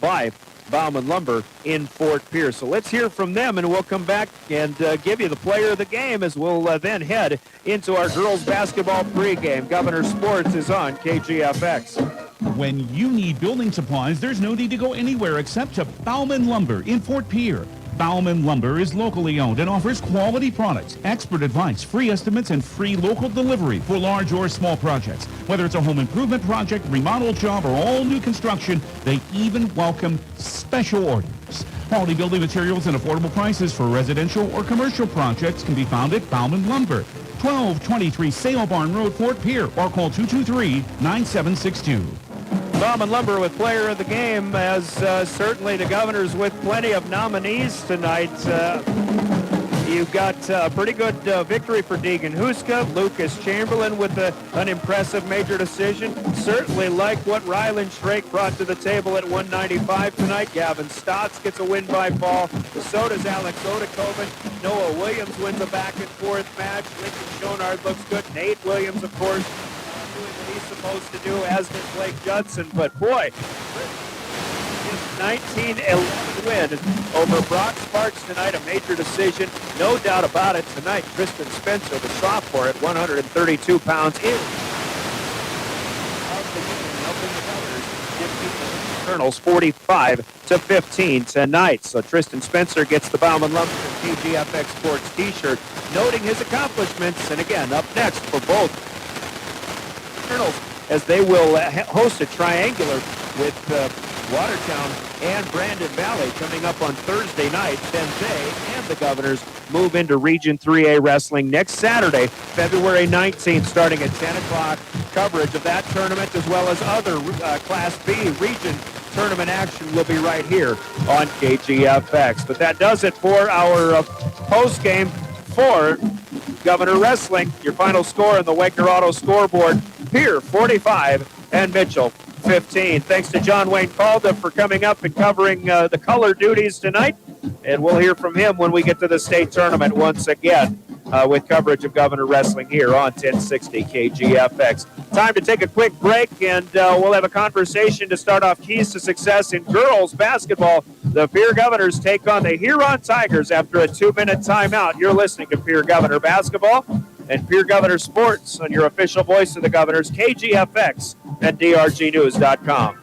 by Bauman Lumber in Fort Pierce. So let's hear from them, and we'll come back and give you the player of the game as we'll then head into our girls basketball pregame. Governor Sports is on KGFX. When you need building supplies, there's no need to go anywhere except to Bauman Lumber in Fort Pierre. Bauman Lumber is locally owned and offers quality products, expert advice, free estimates, and free local delivery for large or small projects. Whether it's a home improvement project, remodel job, or all new construction, they even welcome special orders. Quality building materials and affordable prices for residential or commercial projects can be found at Bauman Lumber, 1223 Sale Barn Road, Fort Pierre, or call 223-9762. Bauman Lumber with player of the game, as certainly the Governors with plenty of nominees tonight. You've got a pretty good victory for Deegan Huska. Lucas Chamberlain with an impressive major decision. Certainly like what Ryland Shrake brought to the table at 195 tonight. Gavin Stotts gets a win by fall. So does Alex Odekoven. Noah Williams wins a back and forth match. Lincoln Schonard looks good. Nate Williams, of course, doing what he's supposed to do, as did Blake Judson. But boy, 19-11 win over Brock Sparks tonight, a major decision, no doubt about it. Tonight, Tristan Spencer, the sophomore at 132 pounds, is helping the Governors defeat the Kernels 45-15 tonight. So Tristan Spencer gets the Bauman Lumber and KGFX Sports t-shirt, noting his accomplishments. And again, up next for both Kernels, as they will host a triangular with Watertown and Brandon Valley coming up on Thursday night. Then they and the Governors move into Region 3A wrestling next Saturday, February 19th, starting at 10 o'clock. Coverage of that tournament as well as other Class B region tournament action will be right here on KGFX. But that does it for our post game for Governor Wrestling. Your final score in the Waker Auto scoreboard: Pierre 45 and Mitchell 15. Thanks to John Wayne Calda for coming up and covering the color duties tonight. And we'll hear from him when we get to the state tournament once again with coverage of Governor Wrestling here on 1060 KGFX. Time to take a quick break, and we'll have a conversation to start off keys to success in girls basketball. The Pierre Governors take on the Huron Tigers after a 2-minute timeout. You're listening to Pierre Governor Basketball and Pierre Governor Sports on your official voice of the Governors, KGFX and DRGnews.com.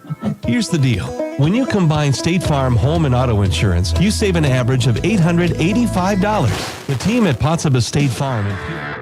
Here's the deal. When you combine State Farm home and auto insurance, you save an average of $885. The team at Potsabas State Farm in Pierre